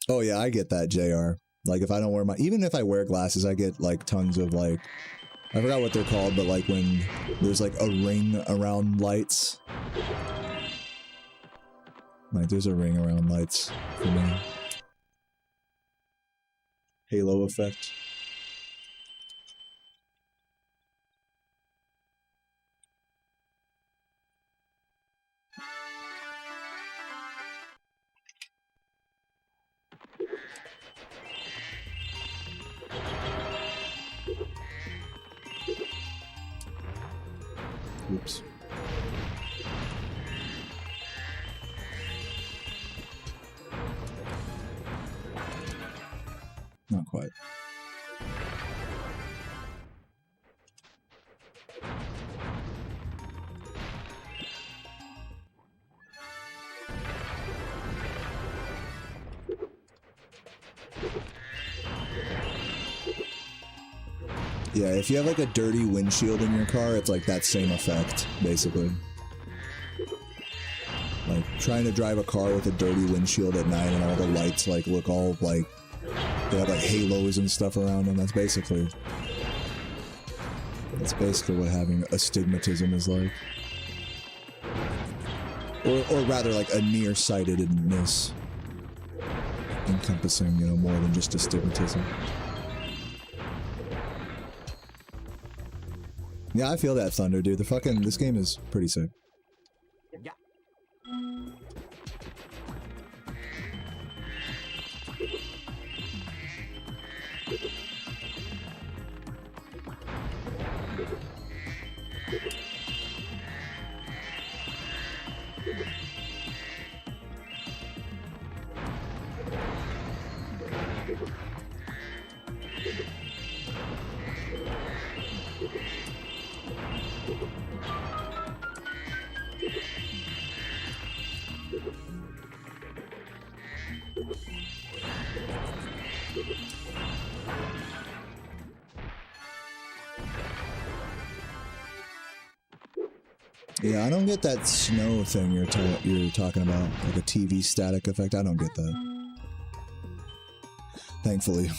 S1: Oh yeah, I get that, JR. Like if I don't wear my, even if I wear glasses, I get like tons of like, I forgot what they're called, but like when there's like a ring around lights. Like there's a ring around lights for me. Halo effect. Oops. Not quite. Yeah, if you have like a dirty windshield in your car, it's like that same effect, basically. Like trying to drive a car with a dirty windshield at night and all the lights like look all like they have like halos and stuff around them. That's basically what having astigmatism is like. Or rather like a nearsightedness encompassing, you know, more than just astigmatism. Yeah, I feel that thunder, dude. This game is pretty sick.
S3: Yeah.
S1: Yeah, I don't get that snow thing you're talking about, like a TV static effect. I don't get that. Thankfully.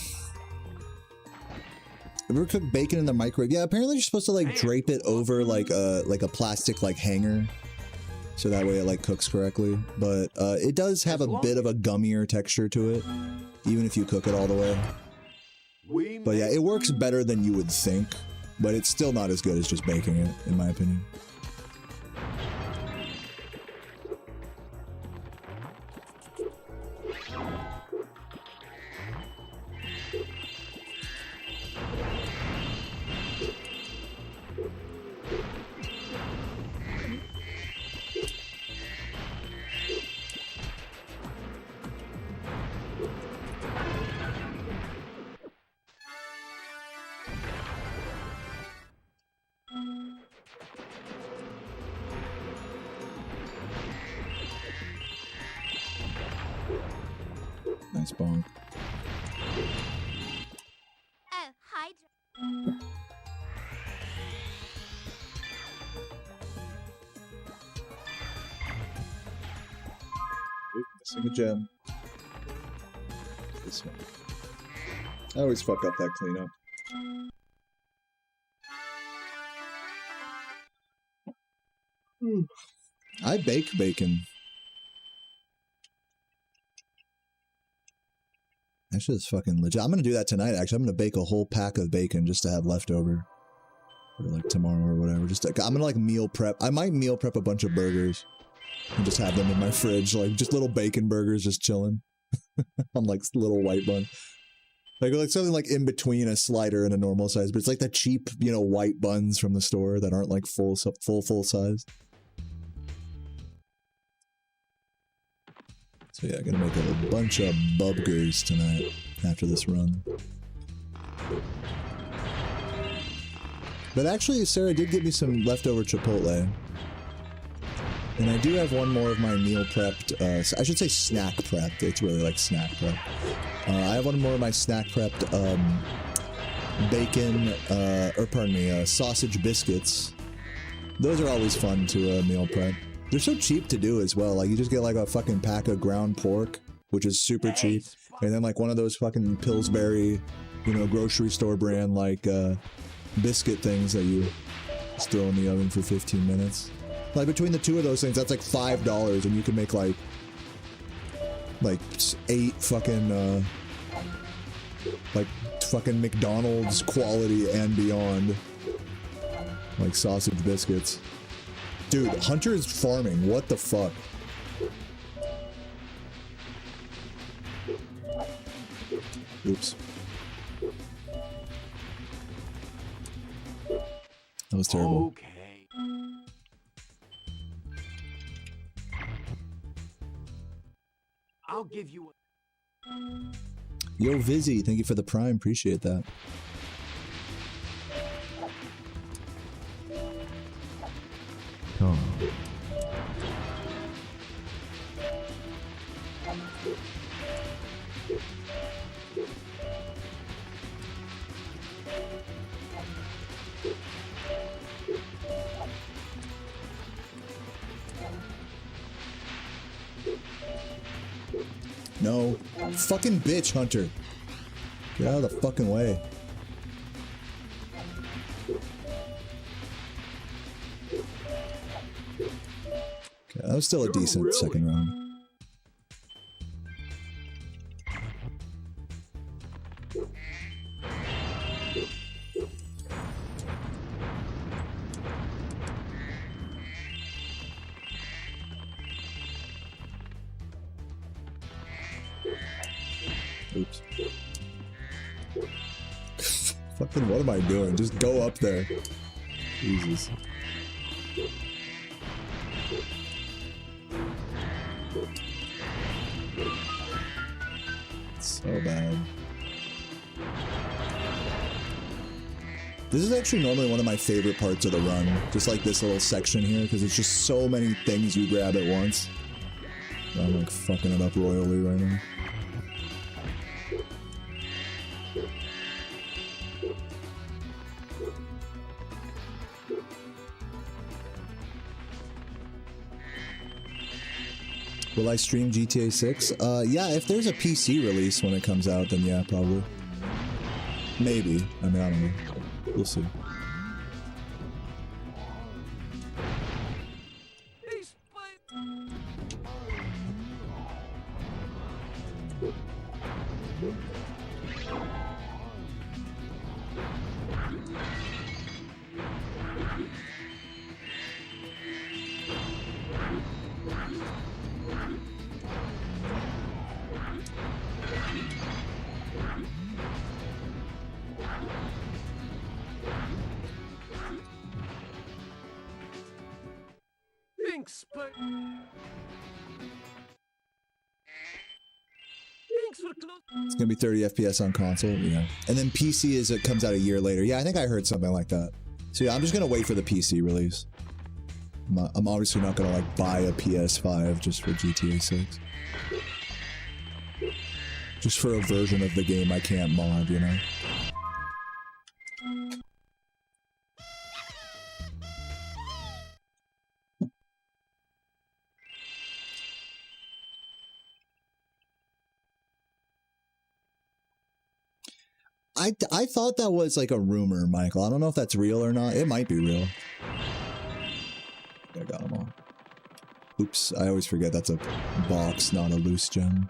S1: Ever cooked bacon in the microwave? Yeah, apparently you're supposed to like drape it over like a plastic like hanger, so that way it like cooks correctly. But it does have a bit of a gummier texture to it, even if you cook it all the way. But yeah, it works better than you would think, but it's still not as good as just baking it, in my opinion. Nice bong.
S6: Oh, hi.
S1: Oop, missing a gem. This one. I always fuck up that cleanup. I bake bacon. That shit is fucking legit. I'm gonna do that tonight, actually. I'm gonna bake a whole pack of bacon just to have leftover. For like tomorrow or whatever. Just like, I'm gonna like meal prep. I might meal prep a bunch of burgers. And just have them in my fridge. Like just little bacon burgers just chilling. On like little white bun. Like something like in between a slider and a normal size. But it's like the cheap, you know, white buns from the store that aren't like full size. So yeah, I'm gonna make a bunch of bubgers tonight after this run. But actually, Sarah did give me some leftover Chipotle. And I do have one more of my meal prepped, I should say snack prepped. It's really like snack prep. I have one more of my snack prepped, bacon, sausage biscuits. Those are always fun to meal prep. They're so cheap to do as well. Like, you just get like a fucking pack of ground pork, which is super cheap. And then like one of those fucking Pillsbury, you know, grocery store brand like biscuit things that you just throw in the oven for 15 minutes. Like between the two of those things, that's like $5, and you can make like 8 fucking like fucking McDonald's quality and beyond, like sausage biscuits. Dude, Hunter is farming. What the fuck? Oops. That was terrible.
S3: Okay. I'll give you a...
S1: Yo, Vizzy, thank you for the prime. Appreciate that.
S2: Oh.
S1: No. Fucking bitch, Hunter. Get out of the fucking way. Okay, that was still a decent second round. Oops. Fucking what am I doing? Just go up there. Jesus. So bad. This is actually normally one of my favorite parts of the run. Just like this little section here, because it's just so many things you grab at once. I'm like fucking it up royally right now. Will I stream GTA 6? Yeah, if there's a PC release when it comes out, then yeah, probably. Maybe. I mean, I don't know. We'll see.
S3: Thanks, but... Thanks for close.
S1: It's gonna be 30 FPS on console, yeah. And then PC it comes out a year later. Yeah, I think I heard something like that. So yeah, I'm just gonna wait for the PC release. I'm obviously not gonna like buy a PS5 just for GTA 6. Just for a version of the game I can't mod, you know? I thought that was like a rumor, Michael. I don't know if that's real or not. It might be real. I got them all. Oops, I always forget that's a box, not a loose gem.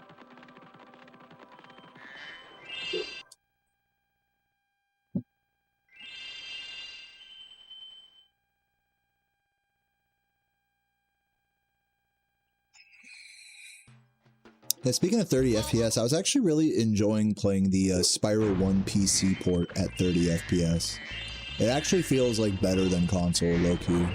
S1: Yeah, speaking of 30 FPS, I was actually really enjoying playing the Spyro 1 PC port at 30 FPS. It actually feels like better than console, low-key.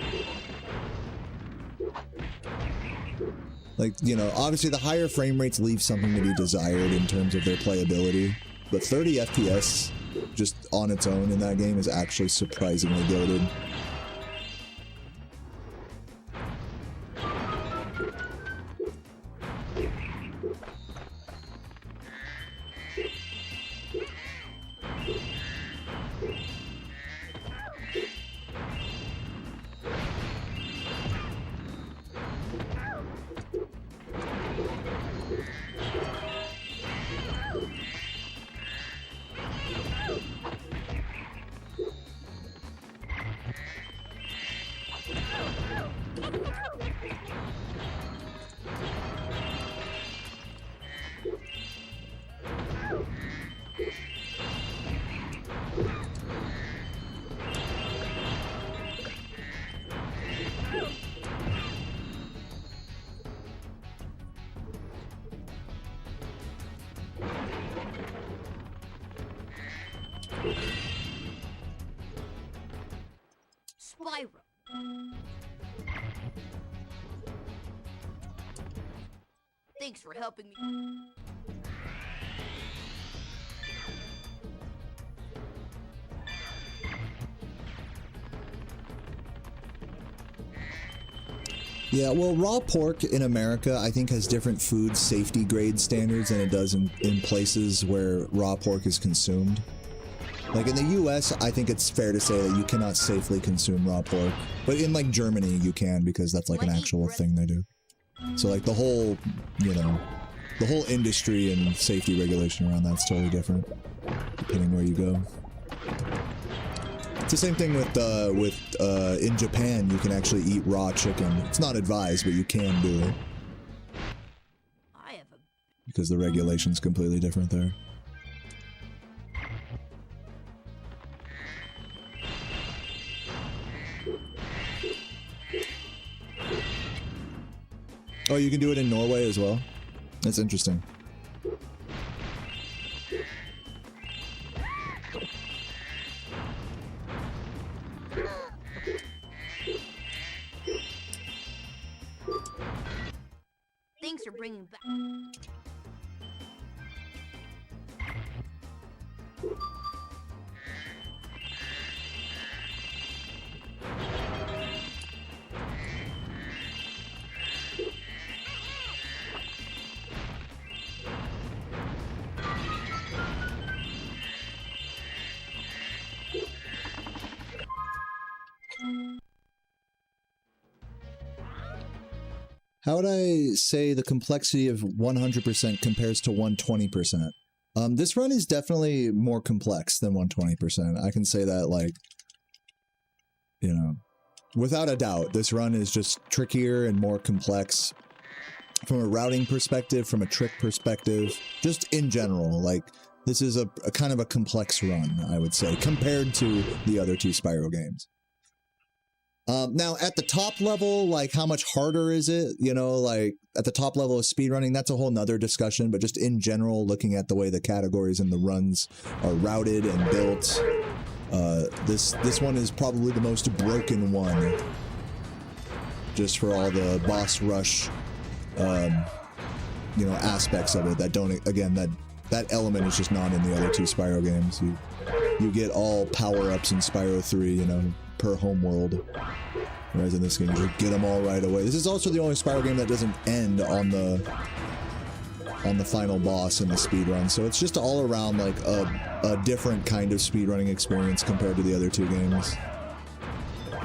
S1: Like, you know, obviously the higher frame rates leave something to be desired in terms of their playability, but 30 FPS just on its own in that game is actually surprisingly goated.
S4: Spyro. Thanks for helping me.
S1: Yeah, well, raw pork in America, I think, has different food safety grade standards than it does in places where raw pork is consumed. Like in the US, I think it's fair to say that you cannot safely consume raw pork. But in like Germany, you can, because that's like an actual thing they do. So like the whole, you know, the whole industry and safety regulation around that's totally different, depending where you go. It's the same thing with in Japan, you can actually eat raw chicken. It's not advised, but you can do it.
S4: I have a
S1: Because the regulation's completely different there. Oh, you can do it in Norway as well? That's interesting.
S4: Thanks for bringing back.
S1: How would I say the complexity of 100% compares to 120%? This run is definitely more complex than 120%. I can say that, like, you know, without a doubt, this run is just trickier and more complex from a routing perspective, from a trick perspective, just in general. Like, this is a kind of a complex run, I would say, compared to the other two Spyro games. Now, at the top level, like, how much harder is it? You know, like, at the top level of speedrunning, that's a whole nother discussion, but just in general, looking at the way the categories and the runs are routed and built, this one is probably the most broken one, just for all the boss rush, you know, aspects of it that don't, again, that element is just not in the other two Spyro games. You get all power-ups in Spyro 3, you know, per homeworld, whereas in this game you just get them all right away. This is also the only Spyro game that doesn't end on the final boss in the speedrun, so it's just all around like a different kind of speedrunning experience compared to the other two games.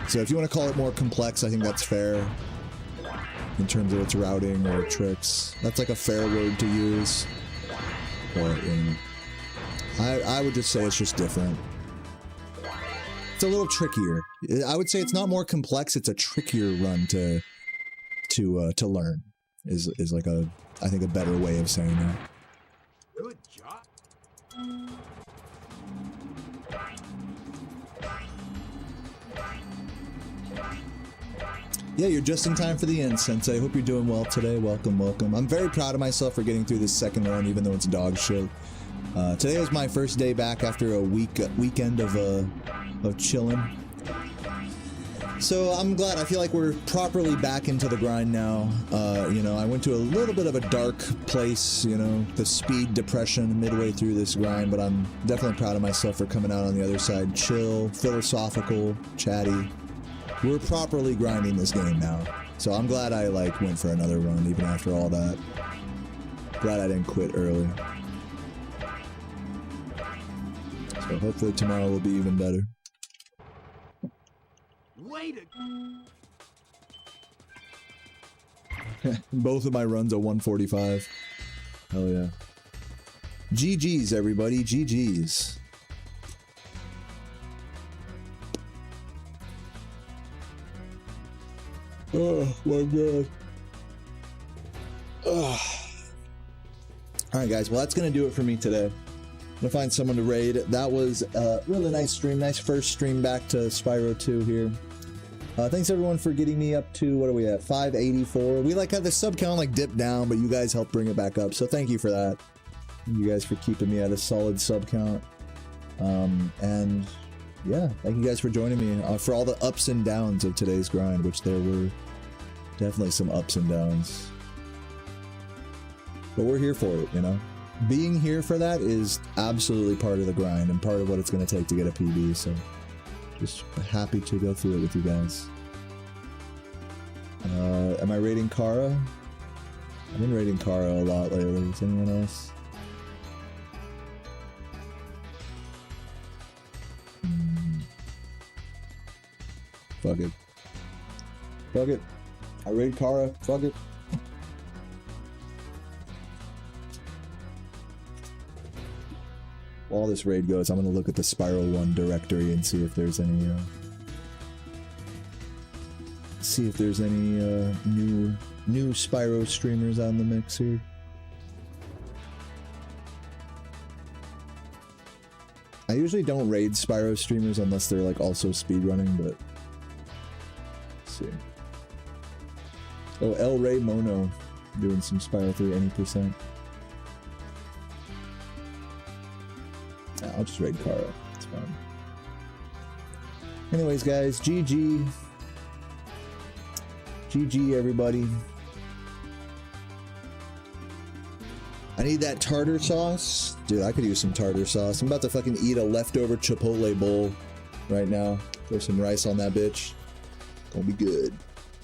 S1: So if you want to call it more complex, I think that's fair in terms of its routing or tricks. That's like a fair word to use. Or, you know, I would just say it's just different. It's a little trickier. I would say it's not more complex, it's a trickier run to learn. Is like I think a better way of saying that.
S3: Good job.
S1: Yeah, you're just in time for the end, Sensei. Hope you're doing well today. Welcome, welcome. I'm very proud of myself for getting through this second run, even though it's dog shit. Today was my first day back after a weekend of chilling. So I'm glad. I feel like we're properly back into the grind now. You know, I went to a little bit of a dark place, you know, the speed depression midway through this grind, but I'm definitely proud of myself for coming out on the other side chill, philosophical, chatty. We're properly grinding this game now. So I'm glad I, like, went for another run even after all that. Glad I didn't quit early. So hopefully tomorrow will be even better.
S3: Way to...
S1: Both of my runs are 145. Hell yeah. GG's, everybody. GG's. Oh, my God. Alright, guys. Well, that's going to do it for me today. I'm going to find someone to raid. That was a really nice stream. Nice first stream back to Spyro 2 here. Thanks everyone for getting me up to, what are we at, 584. We like had the sub count like dip down, but you guys helped bring it back up, so thank you for that. You guys for keeping me at a solid sub count. And yeah, thank you guys for joining me for all the ups and downs of today's grind, which there were definitely some ups and downs. But we're here for it, you know? Being here for that is absolutely part of the grind and part of what it's going to take to get a PB, so just happy to go through it with you guys. Am I rating Kara? I've been rating Kara a lot lately. Is anyone else? Fuck it. Fuck it. I rate Kara. Fuck it. While this raid goes, I'm gonna look at the Spyro 1 directory and see if there's any new Spyro streamers on the mix here. I usually don't raid Spyro streamers unless they're like also speedrunning, but let's see. Oh, El Rey Mono doing some Spyro 3 any percent. I'll just raid Kara. It's fine. Anyways, guys, GG. GG, everybody. I need that tartar sauce. Dude, I could use some tartar sauce. I'm about to fucking eat a leftover Chipotle bowl right now. Throw some rice on that bitch. Gonna be good.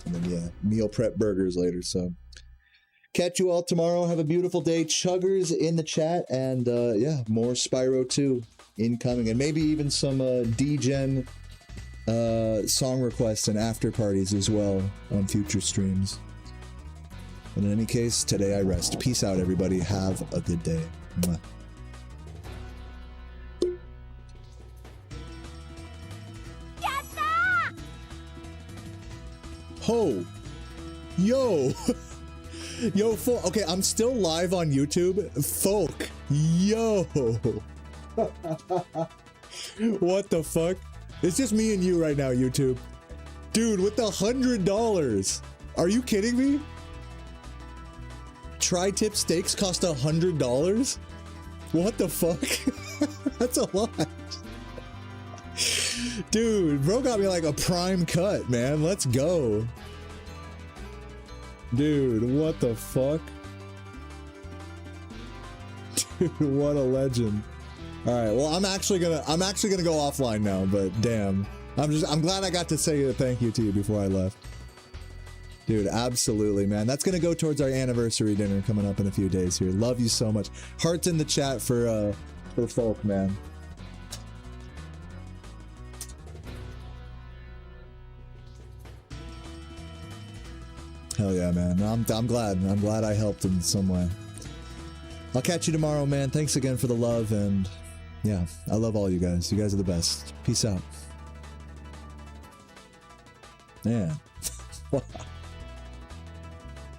S1: And then, yeah, meal prep burgers later, so. Catch you all tomorrow. Have a beautiful day. Chuggers in the chat. And, yeah, more Spyro 2 incoming. And maybe even some D-Gen song requests and after parties as well on future streams. And in any case, today I rest. Peace out, everybody. Have a good day. Mwah. Ho! Yo! Yo, folk. Okay, I'm still live on YouTube. Folk. Yo! What the fuck? It's just me and you right now, YouTube. Dude, with the $100. Are you kidding me? Tri-tip steaks cost $100? What the fuck? That's a lot. Dude, bro got me like a prime cut, man. Let's go. Dude, what the fuck? Dude, what a legend. Alright, well I'm actually gonna go offline now, but damn. I'm glad I got to say a thank you to you before I left. Dude, absolutely, man. That's gonna go towards our anniversary dinner coming up in a few days here. Love you so much. Hearts in the chat for folk, man. Hell yeah, man. I'm glad. I'm glad I helped in some way. I'll catch you tomorrow, man. Thanks again for the love, and yeah, I love all you guys. You guys are the best. Peace out. Yeah.